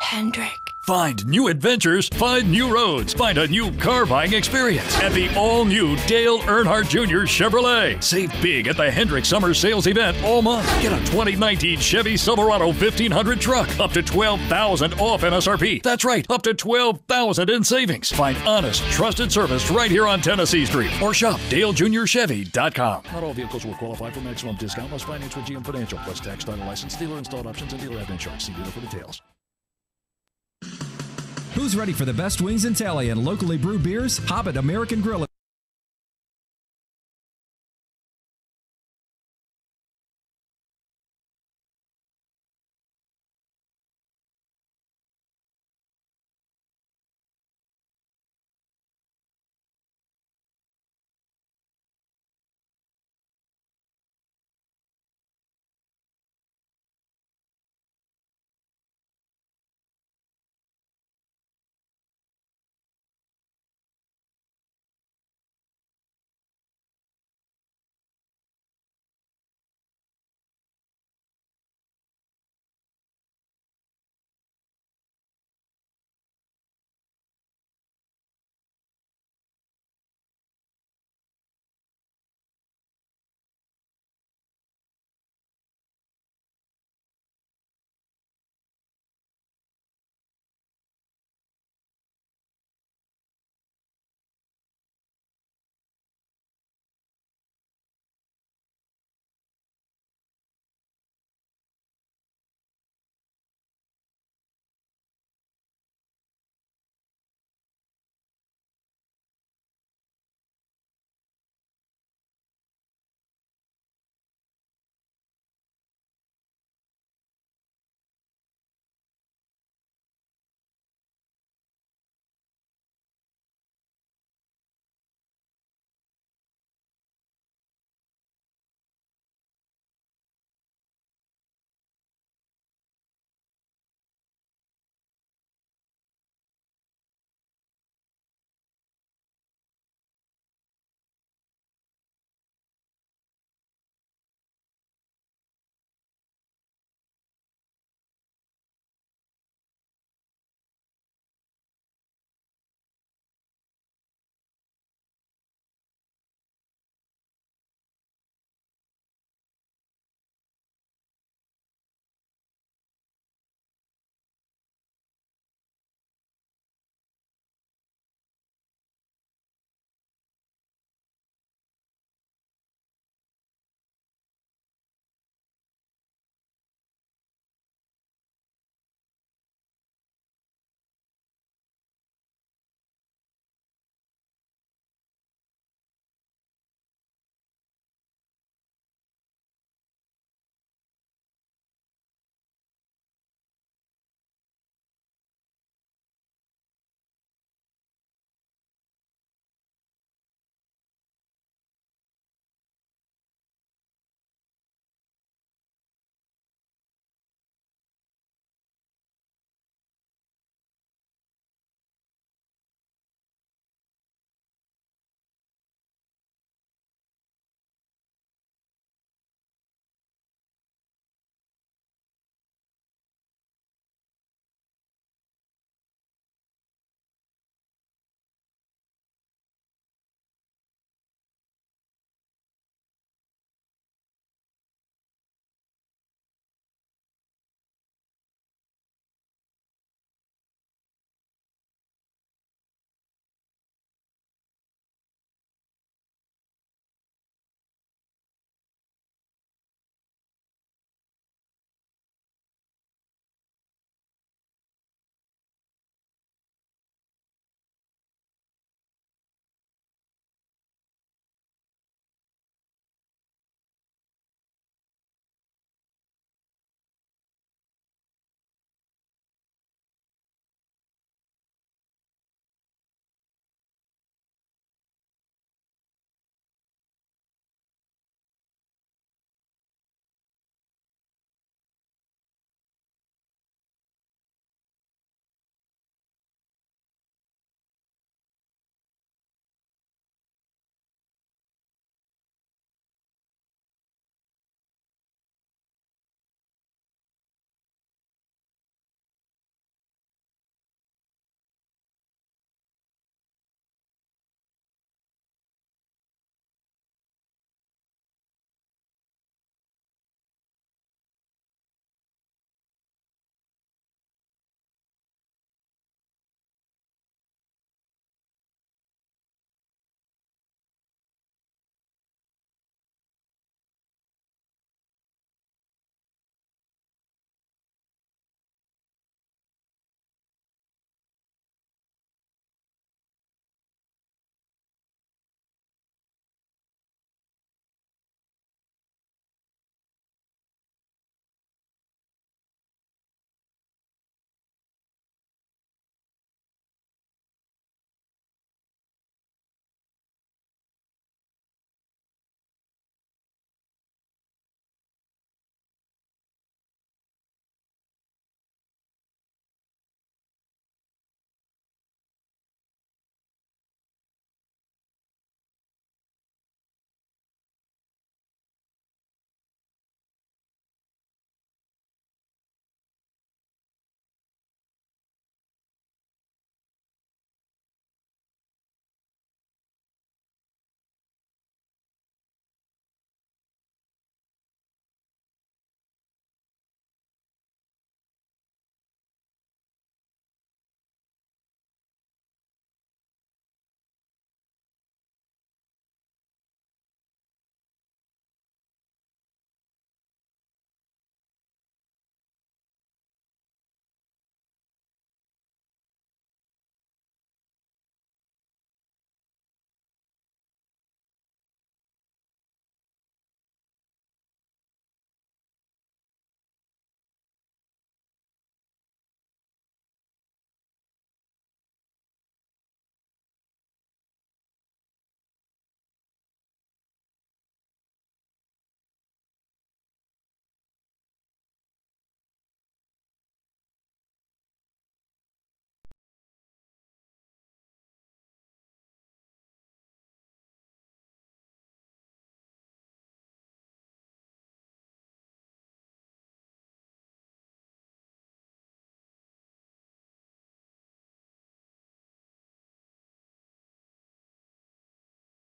Hendrick. Find new adventures, find new roads, find a new car buying experience at the all-new Dale Earnhardt Jr. Chevrolet. Save big at the Hendrick Summer Sales Event all month. Get a 2019 Chevy Silverado 1500 truck, up to $12,000 off MSRP. That's right, up to $12,000 in savings. Find honest, trusted service right here on Tennessee Street or shop DaleJuniorChevy.com. Not all vehicles will qualify for maximum discount. Must finance with GM Financial plus tax, title, license, dealer installed options, and dealer admin insurance. See dealer for details. Who's ready for the best wings in Tally and locally brewed beers? Hobbit American Grill.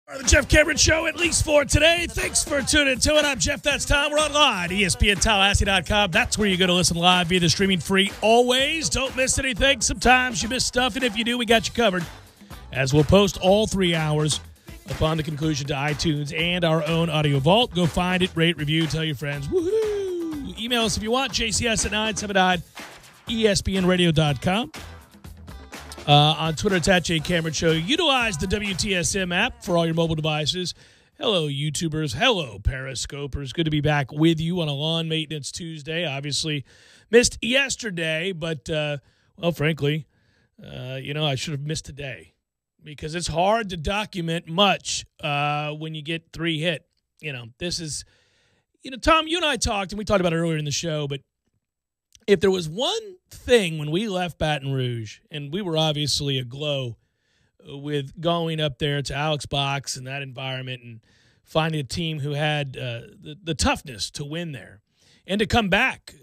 The Jeff Cameron Show, at least for today. Thanks for tuning to it. I'm Jeff. That's Tom. We're online. ESPNTallahassee.com. That's where you go to listen live via the streaming free always. Don't miss anything. Sometimes you miss stuff, and if you do, we got you covered. As we'll post all 3 hours upon the conclusion to iTunes and our own audio vault. Go find it, rate, review, tell your friends. Woohoo! Email us if you want. JCS at 979ESPNradio.com. On Twitter, it's at J Cameron Show. Utilize the WTSM app for all your mobile devices. Hello, YouTubers. Hello, Periscopers. Good to be back with you on a Lawn Maintenance Tuesday. Obviously, missed yesterday, but, well, frankly, I should have missed today because it's hard to document much when you get 3 hit. This is, Tom, you and I talked, and we talked about it earlier in the show, but if there was one thing when we left Baton Rouge, and we were obviously aglow with going up there to Alex Box and that environment and finding a team who had the toughness to win there and to come back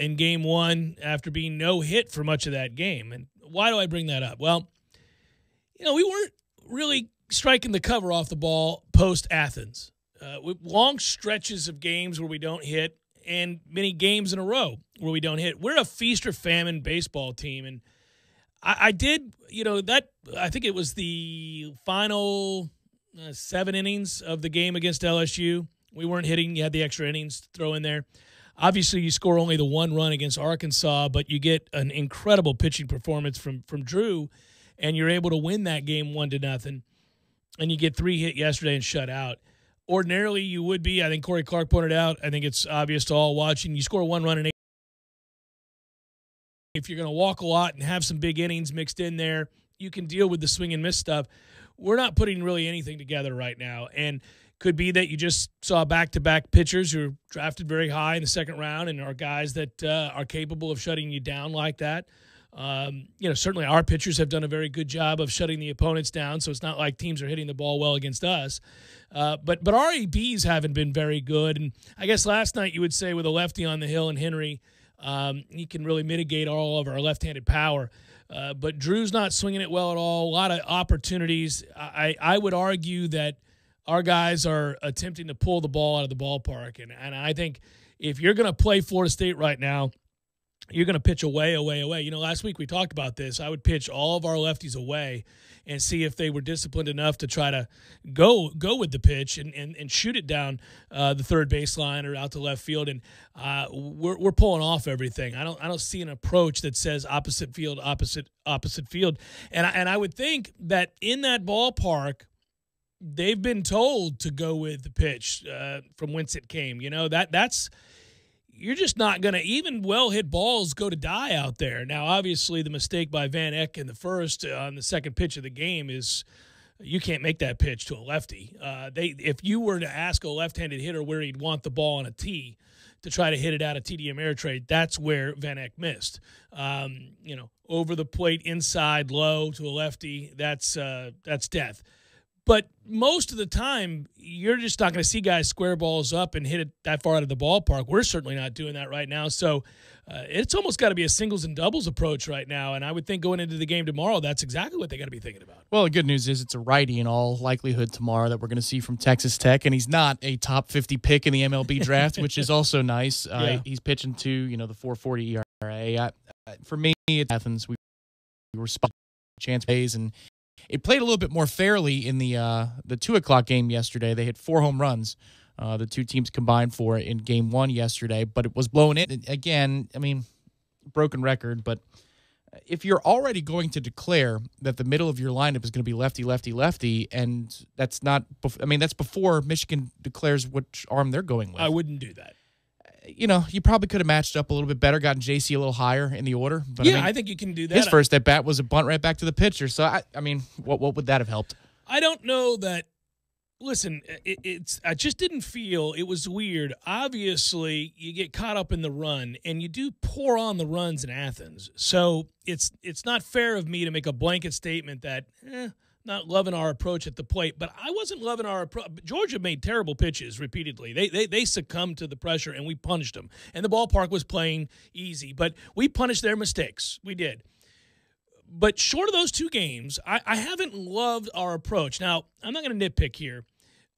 in game 1 after being no hit for much of that game. And why do I bring that up? Well, we weren't really striking the cover off the ball post-Athens. With long stretches of games where we don't hit, and many games in a row where we don't hit. We're a feast or famine baseball team, and I did, I think it was the final 7 innings of the game against LSU. We weren't hitting. You had the extra innings to throw in there. Obviously, you score only the 1 run against Arkansas, but you get an incredible pitching performance from Drew, and you're able to win that game 1-0, and you get 3 hit yesterday and shut out. Ordinarily, you would be. I think Corey Clark pointed out. I think it's obvious to all watching. You score 1 run in 8. If you're going to walk a lot and have some big innings mixed in there, you can deal with the swing and miss stuff. We're not putting really anything together right now. And could be that you just saw back-to-back pitchers who are drafted very high in the 2nd round and are guys that are capable of shutting you down like that. Certainly our pitchers have done a very good job of shutting the opponents down, so it's not like teams are hitting the ball well against us. But our ABs haven't been very good. And I guess last night you would say with a lefty on the hill and Henry, he can really mitigate all of our left-handed power. But Drew's not swinging it well at all. A lot of opportunities. I would argue that our guys are attempting to pull the ball out of the ballpark. And I think if you're going to play Florida State right now, you're going to pitch away. Last week we talked about this. I would pitch all of our lefties away and see if they were disciplined enough to try to go with the pitch and shoot it down the third baseline or out to left field. And we're pulling off everything. I don't see an approach that says opposite field. And I would think that in that ballpark, they've been told to go with the pitch from whence it came. That's. You're just not going to – even well-hit balls go to die out there. Now, obviously, the mistake by Van Eck in the first on the second pitch of the game is you can't make that pitch to a lefty. If you were to ask a left-handed hitter where he'd want the ball on a tee to try to hit it out of TD Ameritrade, that's where Van Eck missed. Over the plate, inside, low to a lefty, that's death. But most of the time, you're just not going to see guys square balls up and hit it that far out of the ballpark. We're certainly not doing that right now. So it's almost got to be a singles and doubles approach right now. And I would think going into the game tomorrow, that's exactly what they got to be thinking about. Well, the good news is it's a righty in all likelihood tomorrow that we're going to see from Texas Tech. And he's not a top 50 pick in the MLB draft, which is also nice. He's pitching to, the 4.40 ERA. For me, it's Athens. We were spot chance plays, and it played a little bit more fairly in the 2:00 game yesterday. They hit 4 home runs. The two teams combined for it in game 1 yesterday, but it was blown in. Again, broken record, but if you're already going to declare that the middle of your lineup is going to be lefty, lefty, lefty, and that's not – that's before Michigan declares which arm they're going with. I wouldn't do that. You probably could have matched up a little bit better, gotten JC a little higher in the order. But I think you can do that. His first at bat was a bunt right back to the pitcher. So what would that have helped? I don't know that. Listen, I just didn't feel it was weird. Obviously, you get caught up in the run, and you do pour on the runs in Athens. So it's not fair of me to make a blanket statement that not loving our approach at the plate, but I wasn't loving our approach. Georgia made terrible pitches repeatedly. They succumbed to the pressure, and we punished them. And the ballpark was playing easy, but we punished their mistakes. We did. But short of those two games, I haven't loved our approach. Now, I'm not going to nitpick here.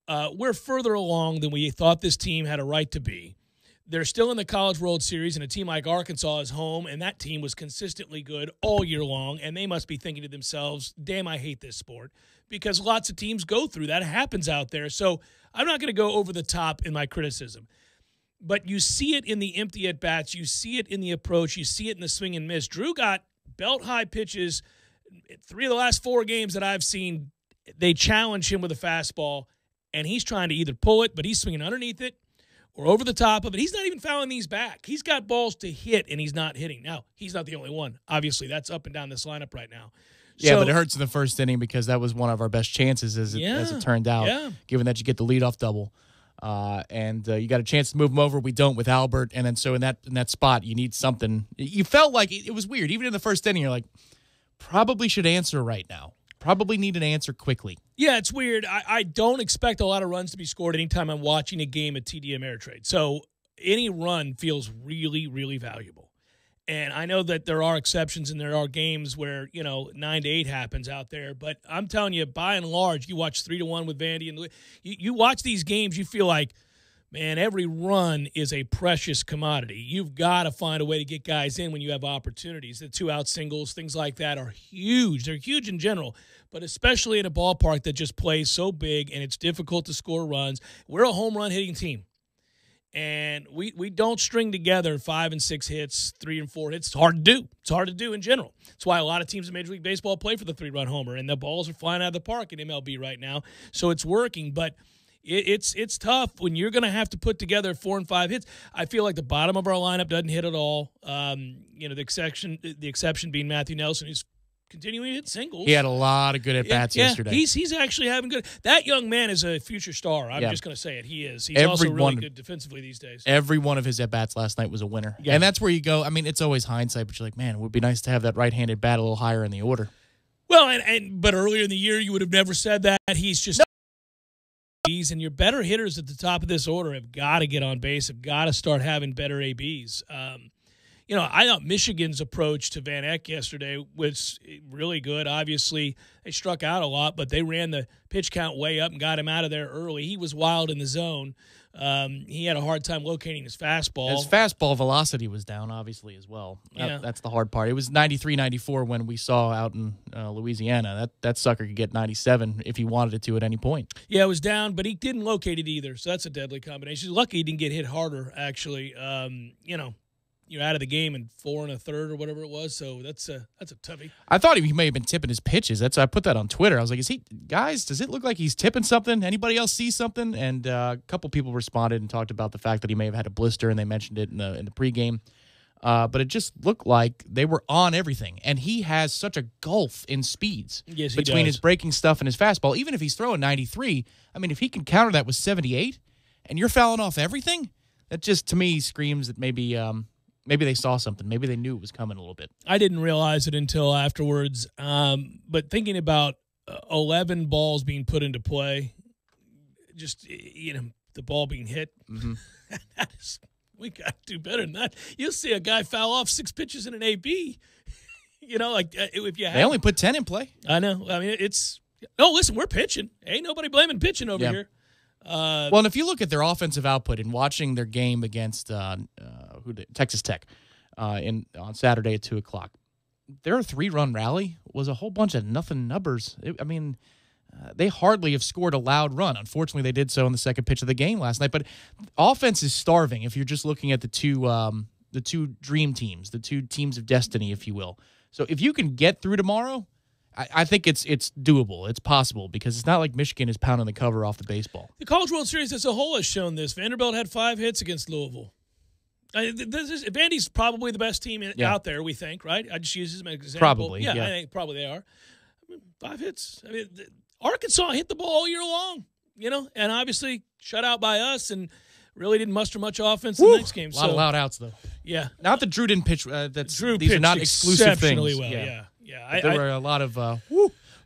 We're further along than we thought this team had a right to be. They're still in the College World Series, and a team like Arkansas is home, and that team was consistently good all year long, and they must be thinking to themselves, damn, I hate this sport, because lots of teams go through that. It happens out there. So I'm not going to go over the top in my criticism. But you see it in the empty at-bats. You see it in the approach. You see it in the swing and miss. Drew got belt-high pitches. 3 of the last 4 games that I've seen, they challenge him with a fastball, and he's trying to either pull it, but he's swinging underneath it, or over the top of it. He's not even fouling these back. He's got balls to hit, and he's not hitting. Now, he's not the only one. Obviously, that's up and down this lineup right now. Yeah, but it hurts in the first inning because that was one of our best chances as it turned out, given that you get the leadoff double. And you got a chance to move him over. We don't with Albert. And then so in that spot, you need something. You felt like it was weird. Even in the first inning, you're like, probably should answer right now. Probably need an answer quickly. Yeah, it's weird. I don't expect a lot of runs to be scored anytime I'm watching a game at TD Ameritrade. So any run feels really, really valuable. And I know that there are exceptions and there are games where, 9-8 happens out there. But I'm telling you, by and large, you watch 3-1 with Vandy, and you watch these games, you feel like, man, every run is a precious commodity. You've got to find a way to get guys in when you have opportunities. The 2-out singles, things like that are huge. They're huge in general, but especially in a ballpark that just plays so big and it's difficult to score runs. We're a home run hitting team. And we don't string together 5 and 6 hits, 3 and 4 hits. It's hard to do. It's hard to do in general. That's why a lot of teams in Major League Baseball play for the 3-run homer, and the balls are flying out of the park in MLB right now. So it's working, but it's tough when you're going to have to put together 4 and 5 hits. I feel like the bottom of our lineup doesn't hit at all. The exception being Matthew Nelson, who's continuing to hit singles. He had a lot of good at-bats yesterday. He's actually having good. That young man is a future star. I'm just going to say it. He is. He's also really good defensively these days. Every one of his at-bats last night was a winner. Yeah. And that's where you go. I mean, it's always hindsight, but you're like, man, it would be nice to have that right-handed bat a little higher in the order. Well, but earlier in the year, you would have never said that. He's just and your better hitters at the top of this order have got to get on base, have got to start having better ABs. I thought Michigan's approach to Van Eck yesterday was really good. Obviously, they struck out a lot, but they ran the pitch count way up and got him out of there early. He was wild in the zone. He had a hard time locating his fastball. His fastball velocity was down, obviously, as well. That's the hard part. It was 93, 94 when we saw out in Louisiana. That sucker could get 97 if he wanted it to at any point. Yeah, it was down, but he didn't locate it either, so that's a deadly combination. He's lucky he didn't get hit harder, actually. You're out of the game in 4 1/3 or whatever it was, so that's a toughie. I thought he may have been tipping his pitches. I put that on Twitter. I was like, does it look like he's tipping something? Anybody else see something? And a couple people responded and talked about the fact that he may have had a blister, and they mentioned it in the pregame. But it just looked like they were on everything. And he has such a gulf in speeds between his breaking stuff and his fastball. Even if he's throwing 93, I mean, if he can counter that with 78 and you're fouling off everything, that just, to me, screams that maybe they saw something. Maybe they knew it was coming a little bit. I didn't realize it until afterwards. But thinking about 11 balls being put into play, just, the ball being hit, we got to do better than that. You'll see a guy foul off 6 pitches in an AB. If you have. They only put 10 in play. I know. I mean, listen, we're pitching. Ain't nobody blaming pitching over here. Well, and if you look at their offensive output and watching their game against Texas Tech on Saturday at 2:00, their 3-run rally was a whole bunch of nothing numbers. They hardly have scored a loud run. Unfortunately, they did so in the second pitch of the game last night. But offense is starving if you're just looking at the two dream teams, the 2 teams of destiny, if you will. So if you can get through tomorrow, I think it's doable. It's possible because it's not like Michigan is pounding the cover off the baseball. The College World Series as a whole has shown this. Vanderbilt had 5 hits against Louisville. Vandy's probably the best team out there, we think, right? I just use this as an example. Probably, yeah. I think probably they are. 5 hits. Arkansas hit the ball all year long, and obviously shut out by us and really didn't muster much offense in the next game. A lot of loud outs, though. Yeah. Not that Drew didn't pitch. Drew these pitched are not exclusive things. Well, yeah. There were a lot of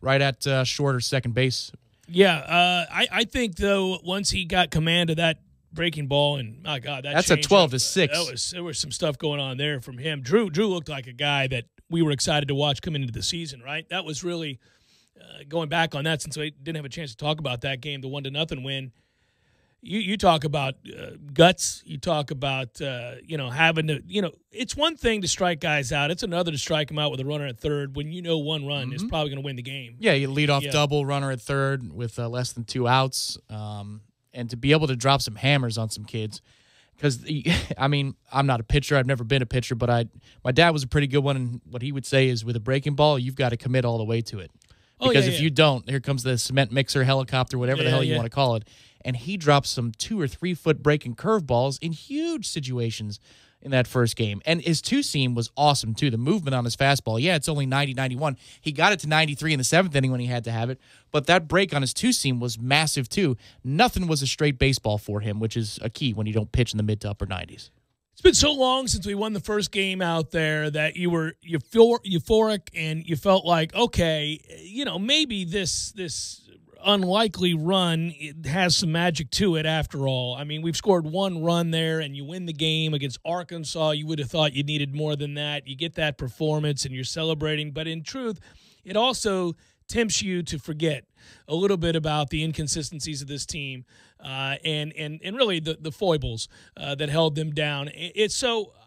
right at short or second base. Yeah. I think, though, once he got command of that breaking ball, and my God, that's a 12-6. There was some stuff going on there from him. Drew looked like a guy that we were excited to watch come into the season, right? That was really going back on that, since I didn't have a chance to talk about that game, the 1-0 win. You talk about guts. You talk about, having to, it's one thing to strike guys out. It's another to strike them out with a runner at third when one run is probably going to win the game. Yeah, you lead off double, runner at third with less than 2 outs. And to be able to drop some hammers on some kids. Because, I'm not a pitcher. I've never been a pitcher, but my dad was a pretty good one. And what he would say is with a breaking ball, you've got to commit all the way to it. Because if you don't, here comes the cement mixer, helicopter, whatever the hell you want to call it. And he dropped some 2 or 3 foot breaking curveballs in huge situations in that first game. And his two-seam was awesome, too. The movement on his fastball, it's only 90, 91. He got it to 93 in the 7th inning when he had to have it. But that break on his two-seam was massive, too. Nothing was a straight baseball for him, which is a key when you don't pitch in the mid to upper 90s. It's been so long since we won the first game out there that you were euphoric and you felt like, okay, maybe this unlikely run, it has some magic to it after all. I mean, we've scored 1 run there and you win the game against Arkansas. You would have thought you needed more than that. You get that performance and you're celebrating. But in truth, it also tempts you to forget a little bit about the inconsistencies of this team and really the foibles that held them down.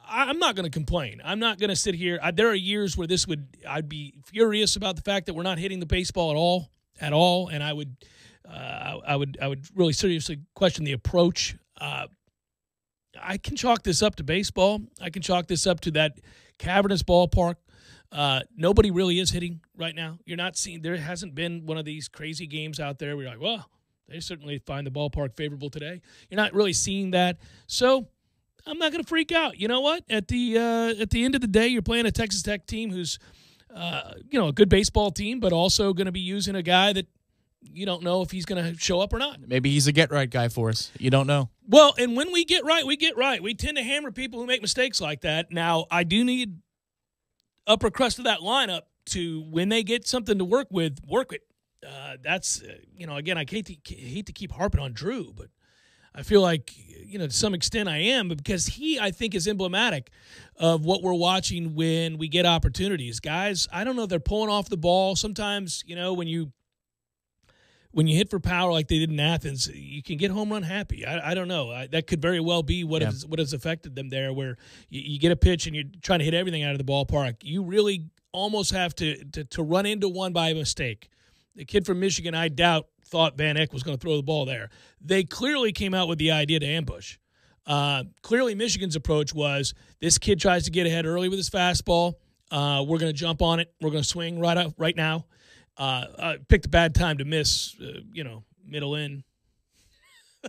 I'm not going to complain. I'm not going to sit here. There are years where I'd be furious about the fact that we're not hitting the baseball at all, and I would really seriously question the approach. I can chalk this up to baseball. I can chalk this up to that cavernous ballpark. Nobody really is hitting right now. You're not seeing, there hasn't been one of these crazy games out there where you're like, well, they certainly find the ballpark favorable today. You're not really seeing that. So I'm not going to freak out. You know what? At the end of the day, you're playing a Texas Tech team who's, a good baseball team, but also going to be using a guy that you don't know if he's going to show up or not. Maybe he's a get-right guy for us. You don't know. Well, and when we get right, we get right. We tend to hammer people who make mistakes like that. Now, I do need upper crust of that lineup to, when they get something to work with, work it. That's, again, I hate to keep harping on Drew, but I feel like, to some extent I am, because he, I think, is emblematic of what we're watching when we get opportunities. Guys, I don't know if they're pulling off the ball. Sometimes, when you hit for power like they did in Athens, you can get home run happy. I don't know. That could very well be what has affected them there, where you get a pitch and you're trying to hit everything out of the ballpark. You really almost have to run into one by mistake. The kid from Michigan, I doubt, thought Van Eck was going to throw the ball there. They clearly came out with the idea to ambush. Clearly Michigan's approach was, this kid tries to get ahead early with his fastball. We're going to jump on it. We're going to swing right now. Picked a bad time to miss, middle in.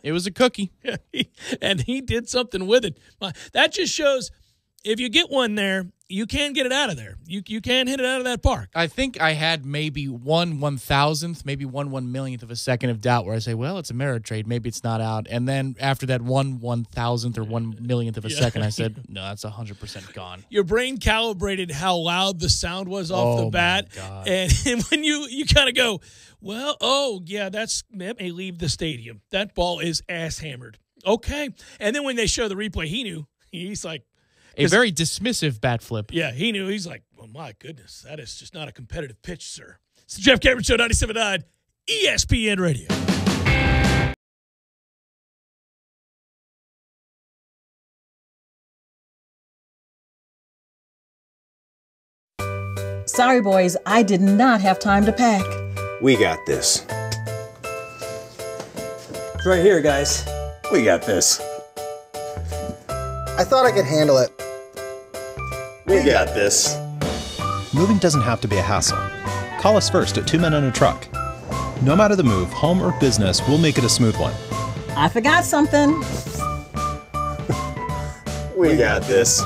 It was a cookie. And he did something with it. That just shows, if you get one there, you can get it out of there. You can hit it out of that park. I think I had maybe 1/1000th, maybe 1/1,000,000th of a second of doubt where I say, well, it's a merit trade. Maybe it's not out. And then after that 1/1000th or 1,000,000th of a second, I said, no, that's 100% gone. Your brain calibrated how loud the sound was off the bat. And when you kind of go, well, that may leave the stadium. That ball is ass hammered. Okay. And then when they show the replay, he knew. He's like, a very dismissive bat flip. Yeah, he knew. He's like, well, my goodness, that is just not a competitive pitch, sir. It's the Jeff Cameron Show, 97.9 ESPN Radio. Sorry, boys, I did not have time to pack. We got this. It's right here, guys. We got this. I thought I could handle it. We got this. Moving doesn't have to be a hassle. Call us first at 2 Men and a Truck. No matter the move, home or business, we'll make it a smooth one. I forgot something. We got this.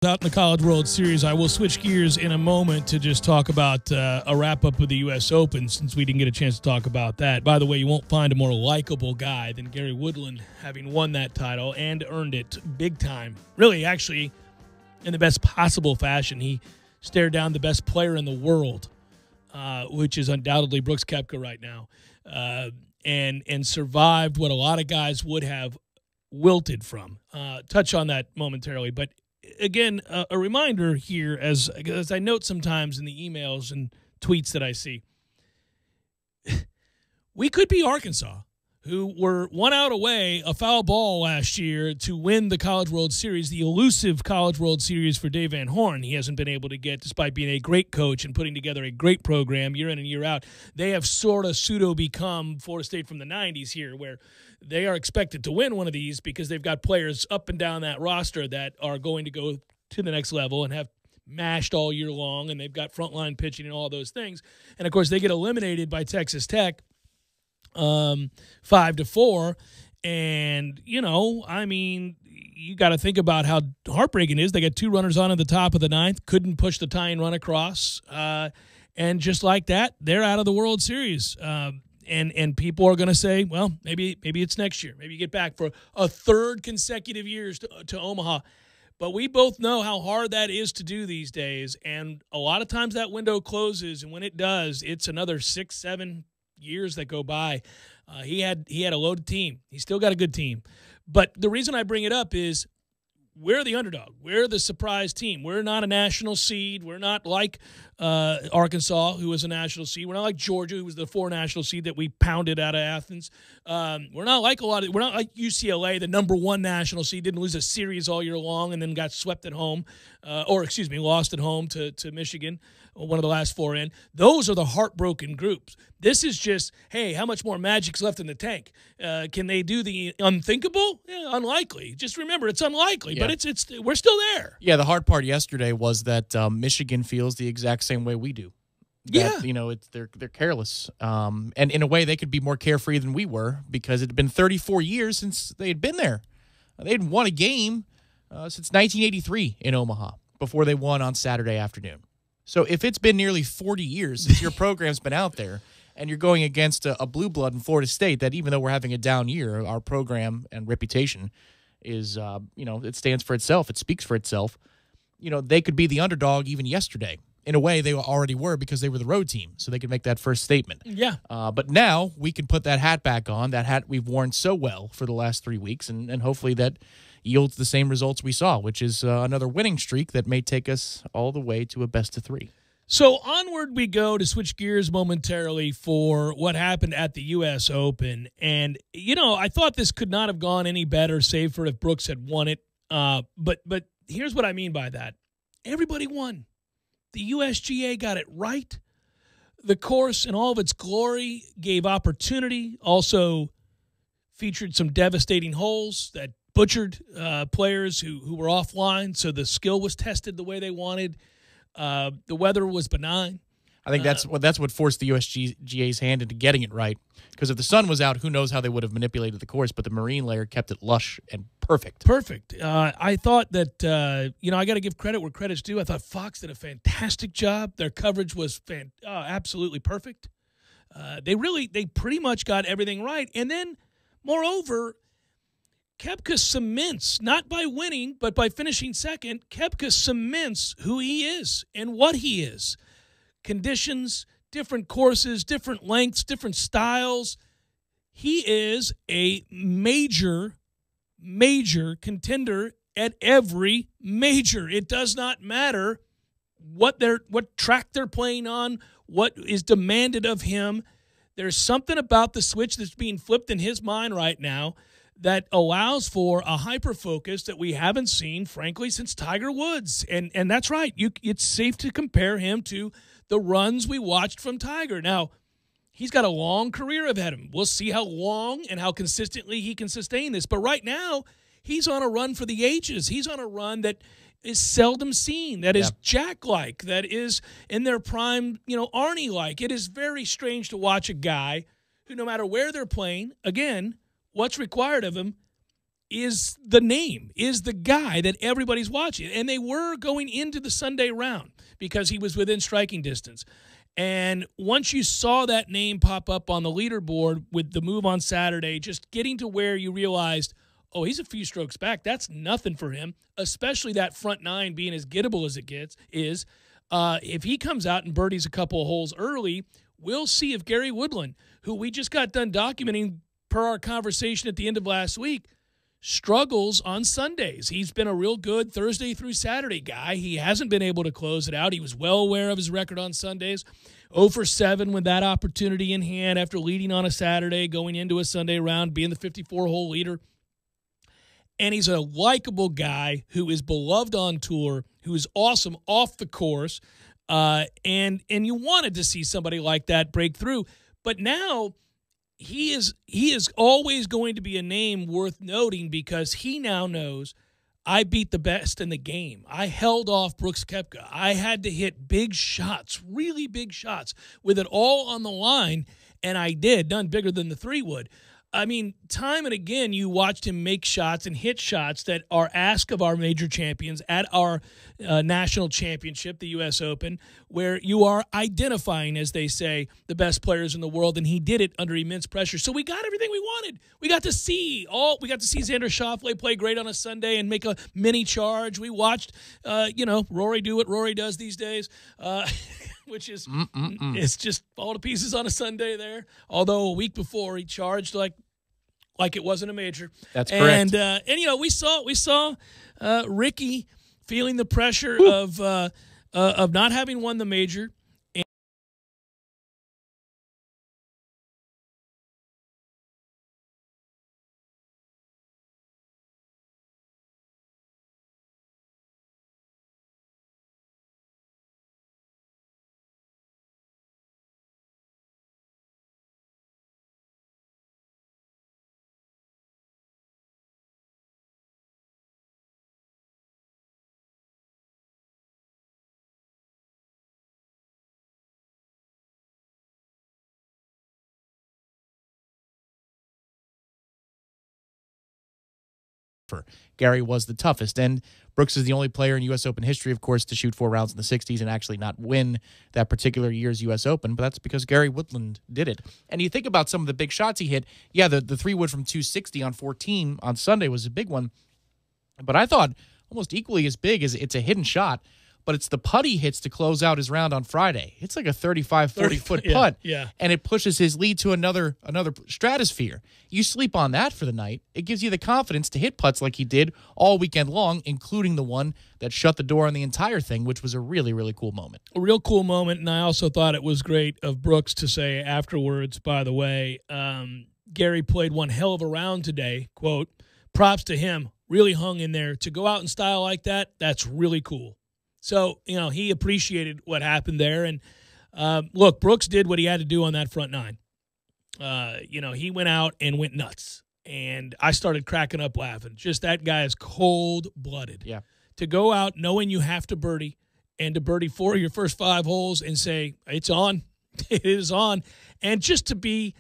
Out in the College World Series, I will switch gears in a moment to just talk about a wrap-up of the U.S. Open, since we didn't get a chance to talk about that. By the way, you won't find a more likable guy than Gary Woodland, having won that title and earned it big time. Really, actually, in the best possible fashion. He stared down the best player in the world, which is undoubtedly Brooks Koepka right now, and survived what a lot of guys would have wilted from. Touch on that momentarily, but again, a reminder here, as I note sometimes in the emails and tweets that I see, we could be Arkansas, who were 1 out away, a foul ball last year, to win the College World Series, the elusive College World Series for Dave Van Horn. He hasn't been able to get, despite being a great coach and putting together a great program year in and year out. They have sort of pseudo-become Florida State from the 90s here, where they are expected to win one of these because they've got players up and down that roster that are going to go to the next level and have mashed all year long, and they've got frontline pitching and all those things. And, of course, they get eliminated by Texas Tech 5-4. And, you got to think about how heartbreaking it is. They got 2 runners on at the top of the 9th, couldn't push the tying run across. And just like that, they're out of the World Series. And people are going to say, well, maybe it's next year. Maybe you get back for a third consecutive years to Omaha. But we both know how hard that is to do these days. And a lot of times that window closes, and when it does, it's another 6-7 years that go by. He had a loaded team. He's still got a good team. But the reason I bring it up is we're the underdog. We're the surprise team. We're not a national seed. We're not like Arkansas, who was a national seed. We're not like Georgia, who was the 4 national seed that we pounded out of Athens. We're not like we're not like UCLA, the number 1 national seed, didn't lose a series all year long and then got swept at home, lost at home to Michigan, one of the last 4 in. Those are the heartbroken groups. This is just, hey, how much more magic's left in the tank? Can they do the unthinkable? Yeah, unlikely. Just remember, it's unlikely, but it's we're still there. Yeah, the hard part yesterday was that Michigan feels the exact same way we do. That, they're careless. And in a way, they could be more carefree than we were because it had been 34 years since they had been there. They hadn't won a game since 1983 in Omaha before they won on Saturday afternoon. So if it's been nearly 40 years since your program's been out there and you're going against a blue blood in Florida State that, even though we're having a down year, our program and reputation is, it stands for itself. It speaks for itself. They could be the underdog even yesterday. In a way, they already were because they were the road team, so they could make that first statement. Yeah. But now we can put that hat back on, that hat we've worn so well for the last 3 weeks, and hopefully that yields the same results we saw, which is another winning streak that may take us all the way to a best-of-3. So onward we go to switch gears momentarily for what happened at the U.S. Open. And, I thought this could not have gone any better, save for if Brooks had won it. But here's what I mean by that. Everybody won. The USGA got it right. The course in all of its glory gave opportunity, also featured some devastating holes that butchered players who were offline, so the skill was tested the way they wanted. The weather was benign. I think that's what forced the USGA's hand into getting it right. Because if the sun was out, who knows how they would have manipulated the course, but the marine layer kept it lush and perfect. Perfect. I thought that, I got to give credit where credit's due. I thought Fox did a fantastic job. Their coverage was absolutely perfect. They pretty much got everything right. And then, moreover, Koepka cements, not by winning, but by finishing second, Koepka cements who he is and what he is. Conditions, different courses, different lengths, different styles. He is a major contender at every major. It does not matter what track they're playing on, what is demanded of him. There's something about the switch that's being flipped in his mind right now that allows for a hyper-focus that we haven't seen, frankly, since Tiger Woods. And that's right. It's safe to compare him to the runs we watched from Tiger. Now, he's got a long career ahead of him. We'll see how long and how consistently he can sustain this. But right now, he's on a run for the ages. He's on a run that is seldom seen, that is Jack-like, that is in their prime, Arnie-like. It is very strange to watch a guy who, no matter where they're playing, again, what's required of him is the name, is the guy that everybody's watching. And they were going into the Sunday round because he was within striking distance. And once you saw that name pop up on the leaderboard with the move on Saturday, just getting to where you realized, oh, he's a few strokes back. That's nothing for him, especially that front nine being as gettable as it gets is. If he comes out and birdies a couple of holes early, we'll see if Gary Woodland, who we just got done documenting per our conversation at the end of last week, struggles on Sundays. He's been a real good Thursday through Saturday guy. He hasn't been able to close it out. He was well aware of his record on Sundays. 0 for 7 with that opportunity in hand after leading on a Saturday, going into a Sunday round, being the 54-hole leader. And he's a likable guy who is beloved on tour, who is awesome off the course. And you wanted to see somebody like that break through. But now he is always going to be a name worth noting because he now knows I beat the best in the game. I held off Brooks Koepka. I had to hit big shots, really big shots, with it all on the line, and I did, none bigger than the 3 wood. I mean, time and again, you watched him make shots and hit shots that are asked of our major champions at our national championship, the U.S. Open, where you are identifying, as they say, the best players in the world, and he did it under immense pressure. So we got everything we wanted. We got to see Xander Schauffele play great on a Sunday and make a mini charge. We watched, Rory do what Rory does these days. Which is it's just fall to pieces on a Sunday there. Although a week before he charged like it wasn't a major. That's correct. And we saw Ricky feeling the pressure of not having won the major. Gary was the toughest, and Brooks is the only player in U.S. Open history, of course, to shoot 4 rounds in the 60s and actually not win that particular year's U.S. Open, but that's because Gary Woodland did it. And you think about some of the big shots he hit. Yeah, the 3-wood from 260 on 14 on Sunday was a big one, but I thought almost equally as big as it's a hidden shot, but it's the putt he hits to close out his round on Friday. It's like a 35, 40-foot putt, and it pushes his lead to another stratosphere. You sleep on that for the night, it gives you the confidence to hit putts like he did all weekend long, including the one that shut the door on the entire thing, which was a really, really cool moment. A real cool moment, and I also thought it was great of Brooks to say afterwards, by the way, Gary played one hell of a round today, quote, props to him, really hung in there. To go out in style like that, that's really cool. So, he appreciated what happened there. And, look, Brooks did what he had to do on that front nine. He went out and went nuts. And I started cracking up laughing. Just that guy is cold-blooded. Yeah. To go out knowing you have to birdie and to birdie 4 of your first 5 holes and say, it's on. It is on. And just to be,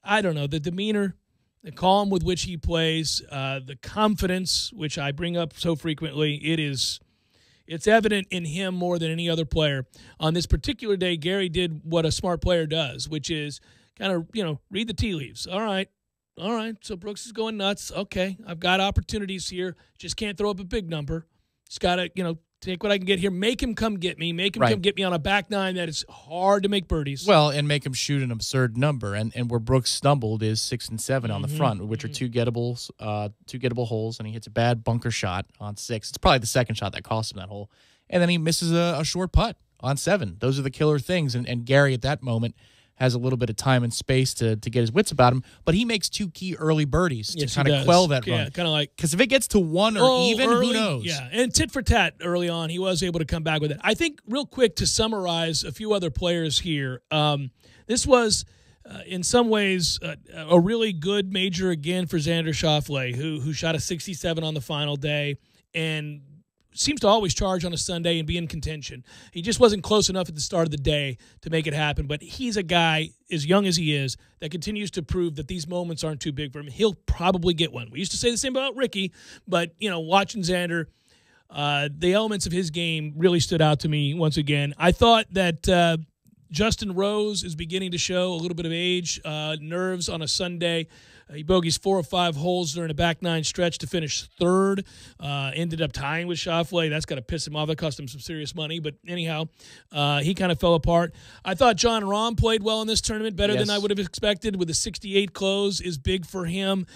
the demeanor, the calm with which he plays, the confidence, which I bring up so frequently, it's evident in him more than any other player. On this particular day, Gary did what a smart player does, which is kind of, read the tea leaves. All right, so Brooks is going nuts. Okay, I've got opportunities here. Just can't throw up a big number. Just got to, take what I can get here. Make him come get me. Make him come get me on a back nine that is hard to make birdies. Well, and make him shoot an absurd number. And where Brooks stumbled is 6 and 7 on the front, which are two gettable holes, and he hits a bad bunker shot on 6. It's probably the second shot that cost him that hole. And then he misses a short putt on 7. Those are the killer things. And Gary at that moment has a little bit of time and space to get his wits about him, but he makes 2 key early birdies to kind of quell that run. Yeah, kind of like, because if it gets to 1 or even, early, who knows? Yeah, and tit for tat early on, he was able to come back with it. I think real quick to summarize a few other players here, this was in some ways a really good major again for Xander Schauffele, who shot a 67 on the final day and seems to always charge on a Sunday and be in contention. He just wasn't close enough at the start of the day to make it happen. But he's a guy, as young as he is, that continues to prove that these moments aren't too big for him. He'll probably get one. We used to say the same about Ricky, but, watching Xander, the elements of his game really stood out to me once again. I thought that Justin Rose is beginning to show a little bit of age, nerves on a Sunday. He bogeys 4 of 5 holes during a back nine stretch to finish third. Ended up tying with Schauffele. That's got to piss him off. That cost him some serious money. But anyhow, he kind of fell apart. I thought John Rahm played well in this tournament, better than I would have expected. With a 68 close is big for him.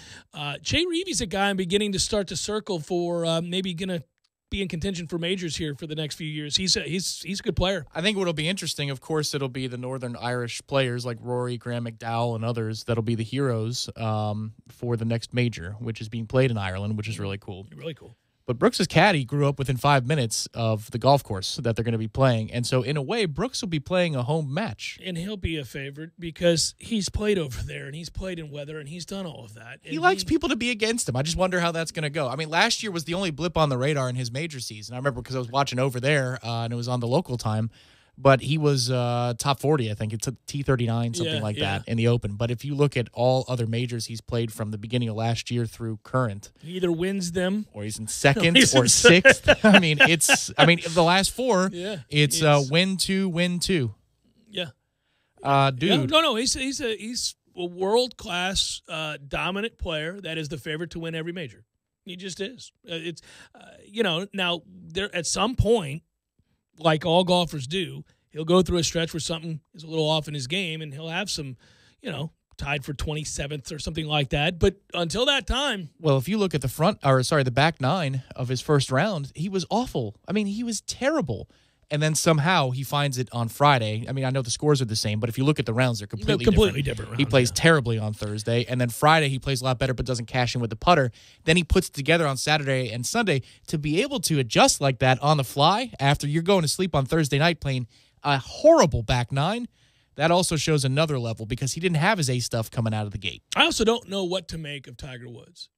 Jay Reevy's a guy I'm beginning to start to circle for maybe going to be in contention for majors here for the next few years. He's a good player. I think what'll be interesting, of course, it'll be the Northern Irish players like Rory, Graham McDowell, and others that'll be the heroes for the next major, which is being played in Ireland, which is really cool. Really cool. But Brooks's caddy grew up within 5 minutes of the golf course that they're going to be playing. And so, in a way, Brooks will be playing a home match. And he'll be a favorite because he's played over there, and he's played in weather, and he's done all of that. He likes people to be against him. I just wonder how that's going to go. I mean, last year was the only blip on the radar in his major season. I remember because I was watching over there, and it was on the local time. But he was top 40, I think. It's a T39, something like that, in the Open. But if you look at all other majors he's played from the beginning of last year through current, he either wins them, or he's in second or sixth. I mean, the last 4. It's win 2, win 2. Yeah, dude. No. He's a world class dominant player that is the favorite to win every major. He just is. It's now there at some point, like all golfers do, he'll go through a stretch where something is a little off in his game, and he'll have some, tied for 27th or something like that. But until that time, well, if you look at the back nine of his first round, he was awful. I mean, he was terrible. And then somehow he finds it on Friday. I mean, I know the scores are the same, but if you look at the rounds, they're completely different rounds. He plays terribly on Thursday, and then Friday he plays a lot better but doesn't cash in with the putter. Then he puts it together on Saturday and Sunday. To be able to adjust like that on the fly after you're going to sleep on Thursday night playing a horrible back nine, that also shows another level because he didn't have his A stuff coming out of the gate. I also don't know what to make of Tiger Woods.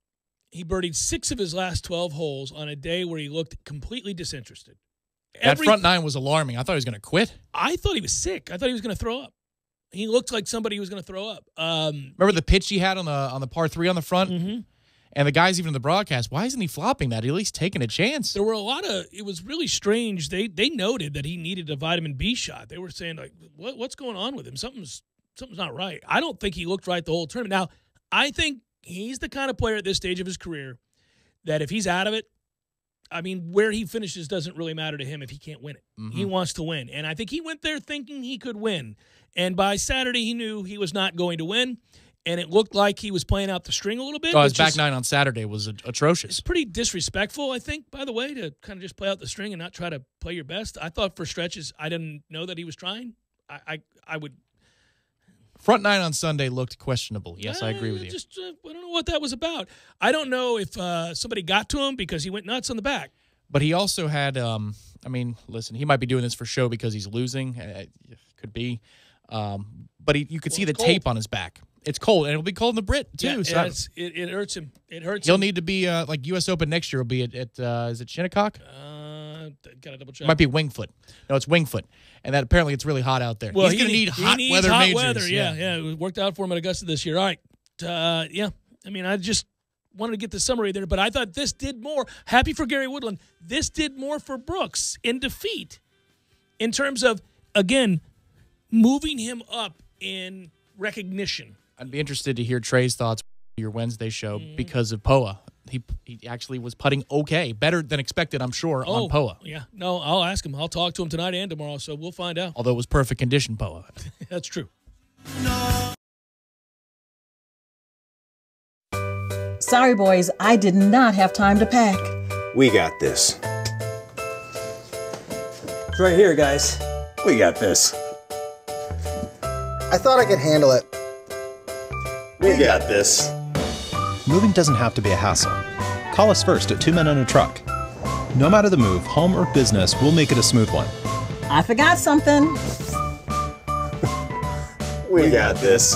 He birdied 6 of his last 12 holes on a day where he looked completely disinterested. That front nine was alarming. I thought he was going to quit. I thought he was sick. I thought he was going to throw up. He looked like somebody who was going to throw up. Remember the pitch he had on the par 3 on the front? Mm-hmm. And the guys even in the broadcast, why isn't he flopping that? At least taking a chance. There were it was really strange. They noted that he needed a vitamin B shot. They were saying, like, what's going on with him? Something's not right. I don't think he looked right the whole tournament. Now, I think he's the kind of player at this stage of his career that if he's out of it, I mean, where he finishes doesn't really matter to him if he can't win it. Mm-hmm. He wants to win. And I think he went there thinking he could win. And by Saturday, he knew he was not going to win. And it looked like he was playing out the string a little bit. Oh, his back nine on Saturday was atrocious. It's pretty disrespectful, I think, by the way, to kind of just play out the string and not try to play your best. I thought for stretches, I didn't know that he was trying. I would. Front nine on Sunday looked questionable. Yes, I agree with you. I don't know what that was about. I don't know if somebody got to him because he went nuts on the back. But he also had, listen, he might be doing this for show because he's losing. Could be. But you could see the tape on his back. It's cold, and it'll be cold in the Brit, too. Yeah, so it hurts him. It hurts He'll him. need to be, like U.S. Open next year will be at is it Shinnecock? Got to double check. It might be Wingfoot. No, it's Wingfoot. And that apparently it's really hot out there. Well, he's going to need hot weather hot majors. Weather, yeah. It worked out for him at Augusta this year. All right. I mean, I just wanted to get the summary there, but I thought this did more. Happy for Gary Woodland. This did more for Brooks in defeat in terms of, again, moving him up in recognition. I'd be interested to hear Trey's thoughts on your Wednesday show because of POA. He actually was putting okay, better than expected, I'm sure, on POA. Yeah. No, I'll ask him. I'll talk to him tonight and tomorrow, so we'll find out. Although it was perfect condition POA. That's true. Sorry, boys, I did not have time to pack. We got this. It's right here, guys. We got this. I thought I could handle it. We got this. Moving doesn't have to be a hassle. Call us first at 2 Men and a Truck. No matter the move, home or business, we'll make it a smooth one. I forgot something. We got this.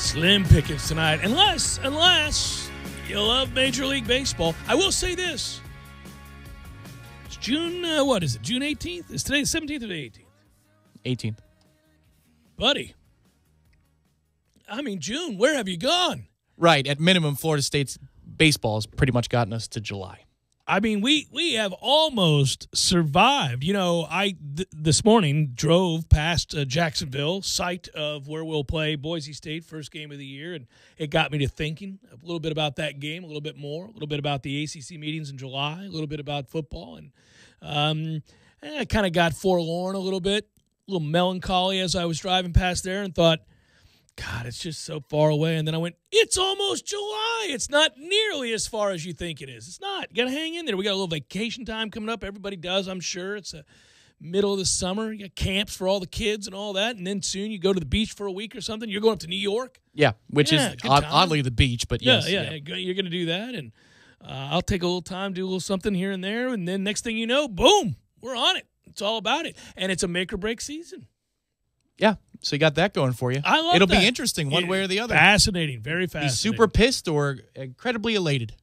Slim pickings tonight, unless you love Major League Baseball. I will say this. It's June, what is it, June 18th? Is today the 17th or the 18th? 18th. Buddy. I mean, June, where have you gone? Right. At minimum, Florida State's baseball has pretty much gotten us to July. I mean, we have almost survived. You know, this morning drove past Jacksonville, site of where we'll play Boise State, first game of the year, and it got me to thinking a little bit about that game, a little bit more, a little bit about the ACC meetings in July, a little bit about football, and I kind of got forlorn a little bit, a little melancholy as I was driving past there and thought, God, it's just so far away. And then I went, it's almost July. It's not nearly as far as you think it is. It's not. You got to hang in there. We got a little vacation time coming up. Everybody does, I'm sure. It's the middle of the summer. You got camps for all the kids and all that. And then soon you go to the beach for a week or something. You're going up to New York. Yeah, which is oddly the beach, but yes. Yeah. You're going to do that. And I'll take a little time, do a little something here and there. And then next thing you know, boom, we're on it. It's all about it. And it's a make or break season. Yeah, so you got that going for you. I love It'll that. be interesting one way or the other. Fascinating, very fascinating. Be super pissed or incredibly elated.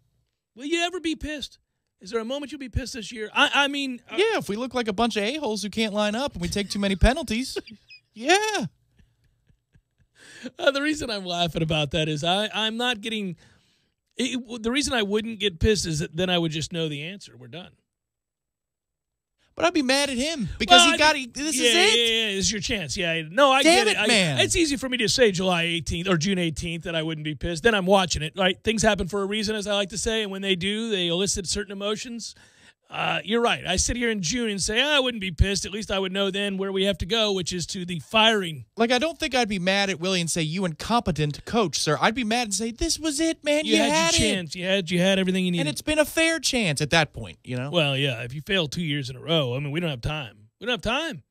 Will you ever be pissed? Is there a moment you'll be pissed this year? I mean... yeah, if we look like a bunch of a-holes who can't line up and we take too many penalties, yeah. The reason I'm laughing about that is I'm not getting... the reason I wouldn't get pissed is that then I would just know the answer. We're done. But I'd be mad at him because this is it. Yeah, it's your chance. Yeah, no, I Damn get it. Man. It's easy for me to say July 18th or June 18th that I wouldn't be pissed. Then I'm watching it, right? Things happen for a reason, as I like to say, and when they do, they elicit certain emotions. You're right. I sit here in June and say, I wouldn't be pissed. At least I would know then where we have to go, which is to the firing. Like, I don't think I'd be mad at Willie and say, you incompetent coach, sir. I'd be mad and say, this was it, man. You had your chance. You had everything you needed. And it's been a fair chance at that point, you know? Well, yeah, if you fail 2 years in a row, I mean, we don't have time. We don't have time.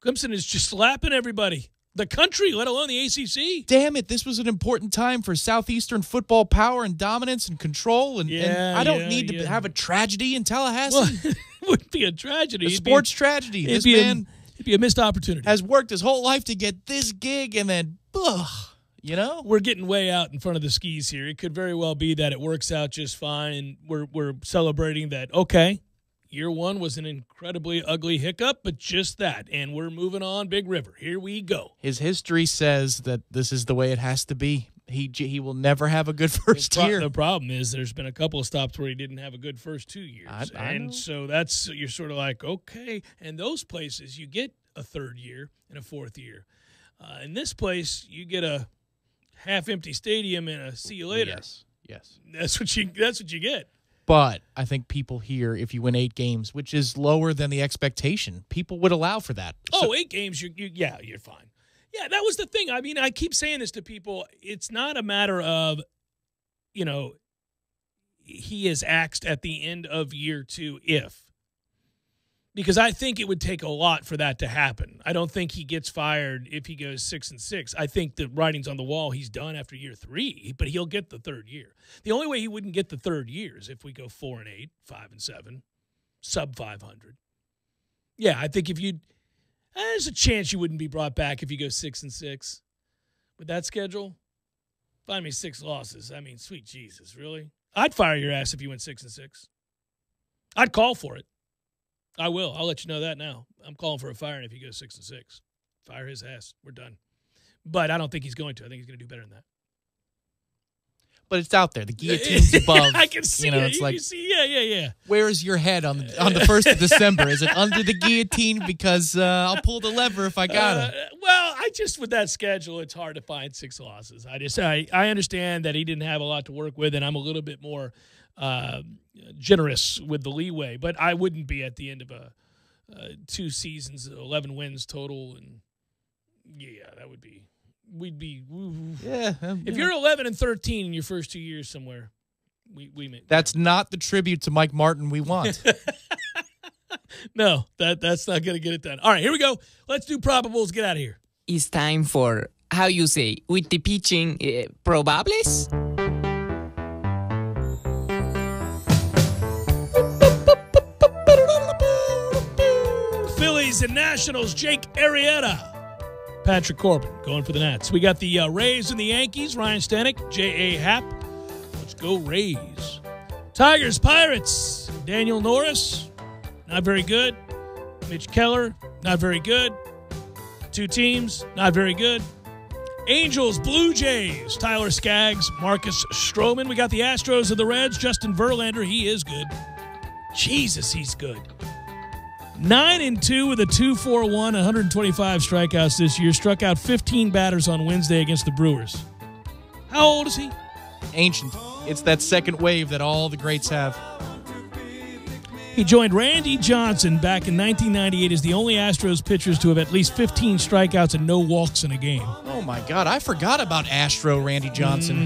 Clemson is just slapping everybody. The country, let alone the ACC. Damn it, this was an important time for Southeastern football power and dominance and control, and I don't need to have a tragedy in Tallahassee. Well, it wouldn't be a tragedy. A sports tragedy. This man it'd be a missed opportunity. Has worked his whole life to get this gig, and then, you know? We're getting way out in front of the skis here. It could very well be that it works out just fine, and we're celebrating that, okay, year one was an incredibly ugly hiccup, but just that. And we're moving on, Big River. Here we go. His history says that this is the way it has to be. He will never have a good first year. The problem is there's been a couple of stops where he didn't have a good first 2 years. I know. So you're sort of like, okay. And those places, you get a third year and a fourth year. In this place, you get a half-empty stadium and a see you later. Yes. That's what you get. But I think people here, if you win 8 games, which is lower than the expectation, people would allow for that. So, 8 games, you're fine. Yeah, that was the thing. I mean, I keep saying this to people. It's not a matter of, he is axed at the end of year 2 because I think it would take a lot for that to happen. I don't think he gets fired if he goes 6-6. I think the writing's on the wall. He's done after year 3, but he'll get the third year. The only way he wouldn't get the third year is if we go 4-8, 5-7, sub 500. Yeah, I think there's a chance you wouldn't be brought back if you go 6-6 with that schedule. Find me 6 losses. I mean, sweet Jesus, really? I'd fire your ass if you went 6-6. I'd call for it. I will. I'll let you know that now. I'm calling for a firing if he goes 6-6. Fire his ass. We're done. But I don't think he's going to. I think he's going to do better than that. But it's out there. The guillotine's above. I can see it. It's like, yeah. Where is your head on the 1st of December? Is it under the guillotine? Because I'll pull the lever if I got it. Well, with that schedule, it's hard to find 6 losses. I understand that he didn't have a lot to work with, and I'm a little bit more generous with the leeway, but I wouldn't be at the end of 2 seasons, 11 wins total, and that would be. We'd be. If you're 11-13 in your first 2 years somewhere, we may. That's not the tribute to Mike Martin we want. No, that's not going to get it done. All right, here we go. Let's do probables. Get out of here. It's time for, how you say, with the pitching, probables? Phillies and Nationals, Jake Arrieta. Patrick Corbin going for the Nats. We got the Rays and the Yankees. Ryan Stanek, J.A. Happ. Let's go Rays. Tigers, Pirates. Daniel Norris, not very good. Mitch Keller, not very good. Two teams, not very good. Angels, Blue Jays. Tyler Skaggs, Marcus Stroman. We got the Astros and the Reds. Justin Verlander, he is good. Jesus, he's good. 9-2 with a 2.41, 125 strikeouts this year. Struck out 15 batters on Wednesday against the Brewers. How old is he? Ancient. It's that second wave that all the greats have. He joined Randy Johnson back in 1998 as the only Astros pitchers to have at least 15 strikeouts and no walks in a game. Oh, my God. I forgot about Astro Randy Johnson.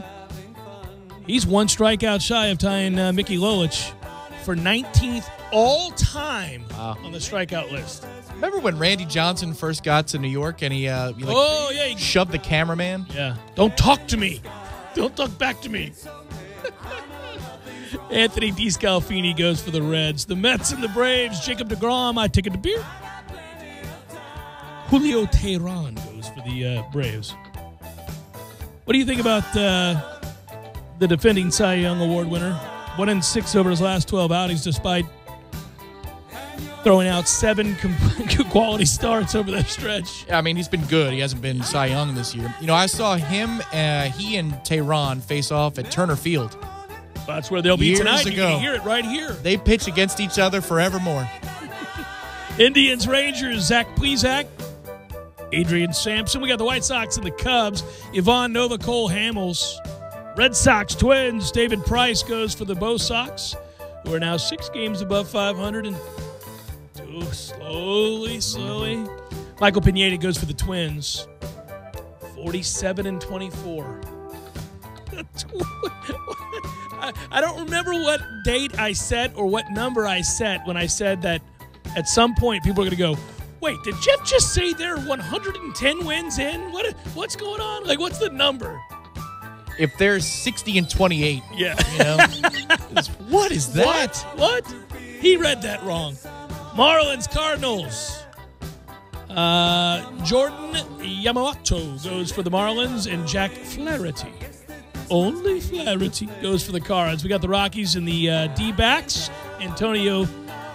Mm-hmm. He's one strikeout shy of tying Mickey Lolich for 19th all-time on the strikeout list. Remember when Randy Johnson first got to New York and he shoved the cameraman? Yeah. Don't talk to me. Don't talk back to me. Anthony DeScalfini goes for the Reds. The Mets and the Braves. Jacob deGrom, I take it to beer. Julio Teheran goes for the Braves. What do you think about the defending Cy Young Award winner? 1-6 over his last 12 outings, despite throwing out 7 quality starts over that stretch. I mean, he's been good. He hasn't been Cy Young this year. You know, I saw him, he and Teheran face off at Turner Field. That's where they'll be years tonight. Ago. You can hear it right here. They pitch against each other forevermore. Indians, Rangers, Zach Plesac, Adrian Sampson. We got the White Sox and the Cubs. Yvonne Nova, Cole Hamels. Red Sox, Twins. David Price goes for the Bo Sox, who are now 6 games above 500 and slowly. Michael Pineda goes for the Twins. 47-24. I don't remember what date I set or what number I set when I said that at some point people are going to go, wait, did Jeff just say they're 110 wins in? What's going on? Like, what's the number? If they're 60-28, yeah, you know, what is that? What? He read that wrong. Marlins, Cardinals. Jordan Yamamoto goes for the Marlins, and Jack Flaherty. Only Flaherty goes for the Cards. We got the Rockies and the D-backs. Antonio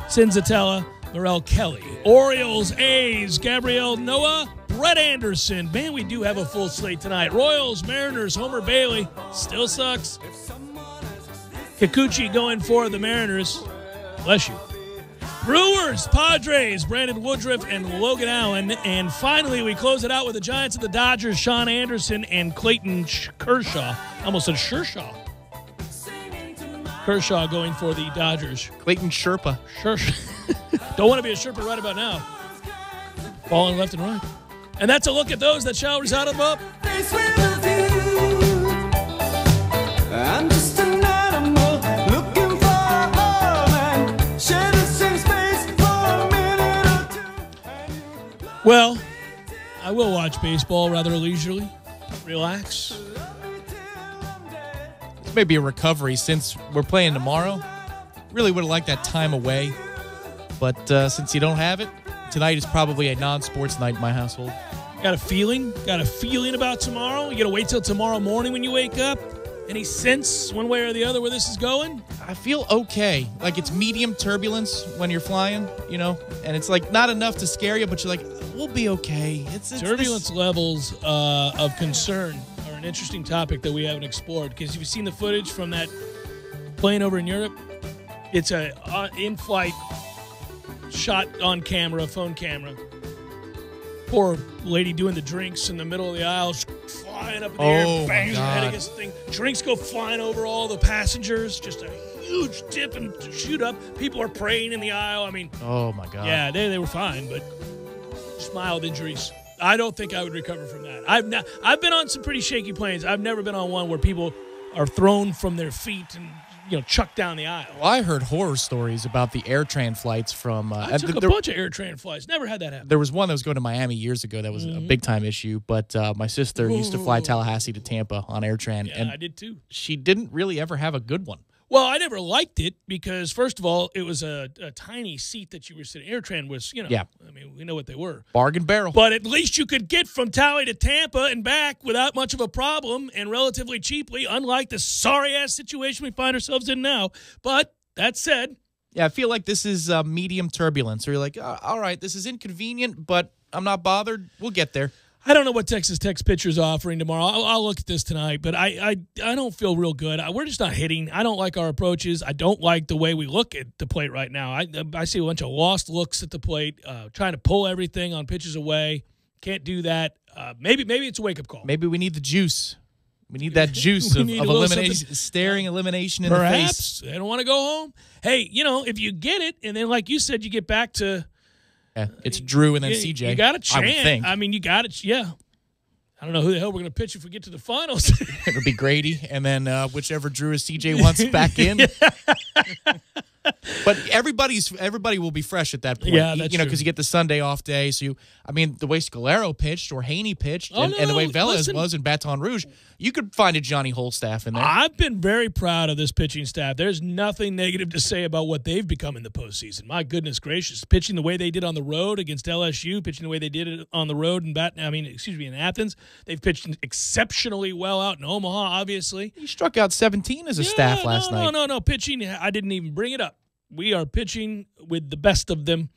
Senzatella, Morel Kelly. Orioles, A's, Gabriel Noah, Brett Anderson. Man, we do have a full slate tonight. Royals, Mariners, Homer Bailey. Still sucks. Kikuchi going for the Mariners. Bless you. Brewers, Padres, Brandon Woodruff, and Logan Allen. And finally, we close it out with the Giants and the Dodgers, Sean Anderson and Clayton Kershaw. I almost said Shershaw. Kershaw going for the Dodgers. Clayton Sherpa. Don't want to be a Sherpa right about now. Falling left and right. And that's a look at those that shall reside above. I'm just an animal looking for home and share the same space for a minute or two. Well, I will watch baseball rather leisurely. Relax. This may be a recovery since we're playing tomorrow. Really would have liked that time away. But since you don't have it, tonight is probably a non-sports night in my household. Got a feeling? Got a feeling about tomorrow? You got to wait till tomorrow morning when you wake up? Any sense one way or the other where this is going? I feel okay. Like it's medium turbulence when you're flying, you know? And it's like not enough to scare you, but you're like, we'll be okay. It's turbulence levels of concern are an interesting topic that we haven't explored because you've seen the footage from that plane over in Europe. It's a in-flight shot on camera, phone camera. Poor lady doing the drinks in the middle of the aisle, flying up in the air, bangs her head against the thing. Drinks go flying over all the passengers. Just a huge dip and shoot up. People are praying in the aisle. I mean, oh my God. Yeah, they were fine, but just mild injuries. I don't think I would recover from that. I've been on some pretty shaky planes. I've never been on one where people are thrown from their feet and chucked down the aisle. Well, I heard horror stories about the AirTran flights from... I took a bunch of AirTran flights. Never had that happen. There was one that was going to Miami years ago that was a big-time issue, but my sister used to fly Tallahassee to Tampa on AirTran. Yeah, and I did too. She didn't really ever have a good one. Well, I never liked it because, first of all, it was a tiny seat that you were sitting. AirTran was, Yeah. I mean, we know what they were. Bargain barrel. But at least you could get from Tally to Tampa and back without much of a problem and relatively cheaply, unlike the sorry-ass situation we find ourselves in now. But that said. Yeah, I feel like this is medium turbulence, where you're like, all right, this is inconvenient, but I'm not bothered. We'll get there. I don't know what Texas Tech's pitcher's offering tomorrow. I'll look at this tonight, but I don't feel real good. We're just not hitting. I don't like our approaches. I don't like the way we look at the plate right now. I see a bunch of lost looks at the plate, trying to pull everything on pitches away. Can't do that. Maybe it's a wake-up call. Maybe we need the juice. We need that juice of elimination, staring elimination in the face. They don't want to go home. Hey, if you get it, and then like you said, you get back to – yeah, it's Drew and then CJ. You got a chance. I would think. I mean, you got it. Yeah. I don't know who the hell we're going to pitch if we get to the finals. It'll be Grady, and then whichever Drew or CJ wants back in. But everybody will be fresh at that point. Yeah, that's true. Because you get the Sunday off day. So the way Scalero pitched or Haney pitched, and the way Velez was in Baton Rouge, you could find a Johnny Holstaff in there. I've been very proud of this pitching staff. There's nothing negative to say about what they've become in the postseason. My goodness gracious, pitching the way they did on the road against LSU, pitching the way they did it on the road in Athens. They've pitched exceptionally well out in Omaha. Obviously, he struck out 17 as a staff last night. No, pitching. I didn't even bring it up. We are pitching with the best of them.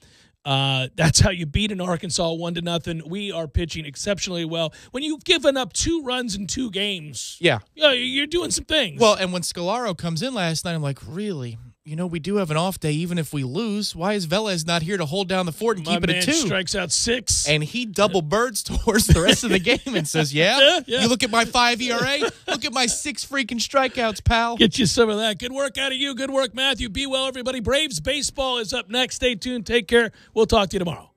That's how you beat an Arkansas 1-0. We are pitching exceptionally well. When you've given up 2 runs in 2 games, you're doing some things. Well, and when Scalaro comes in last night, I'm like, really? We do have an off day even if we lose. Why is Velez not here to hold down the fort and keep it at 2? Strikes out 6. And he double birds towards the rest of the game and says, yeah. You look at my 5 ERA, look at my 6 freaking strikeouts, pal. Get you some of that. Good work out of you. Good work, Matthew. Be well, everybody. Braves baseball is up next. Stay tuned. Take care. We'll talk to you tomorrow.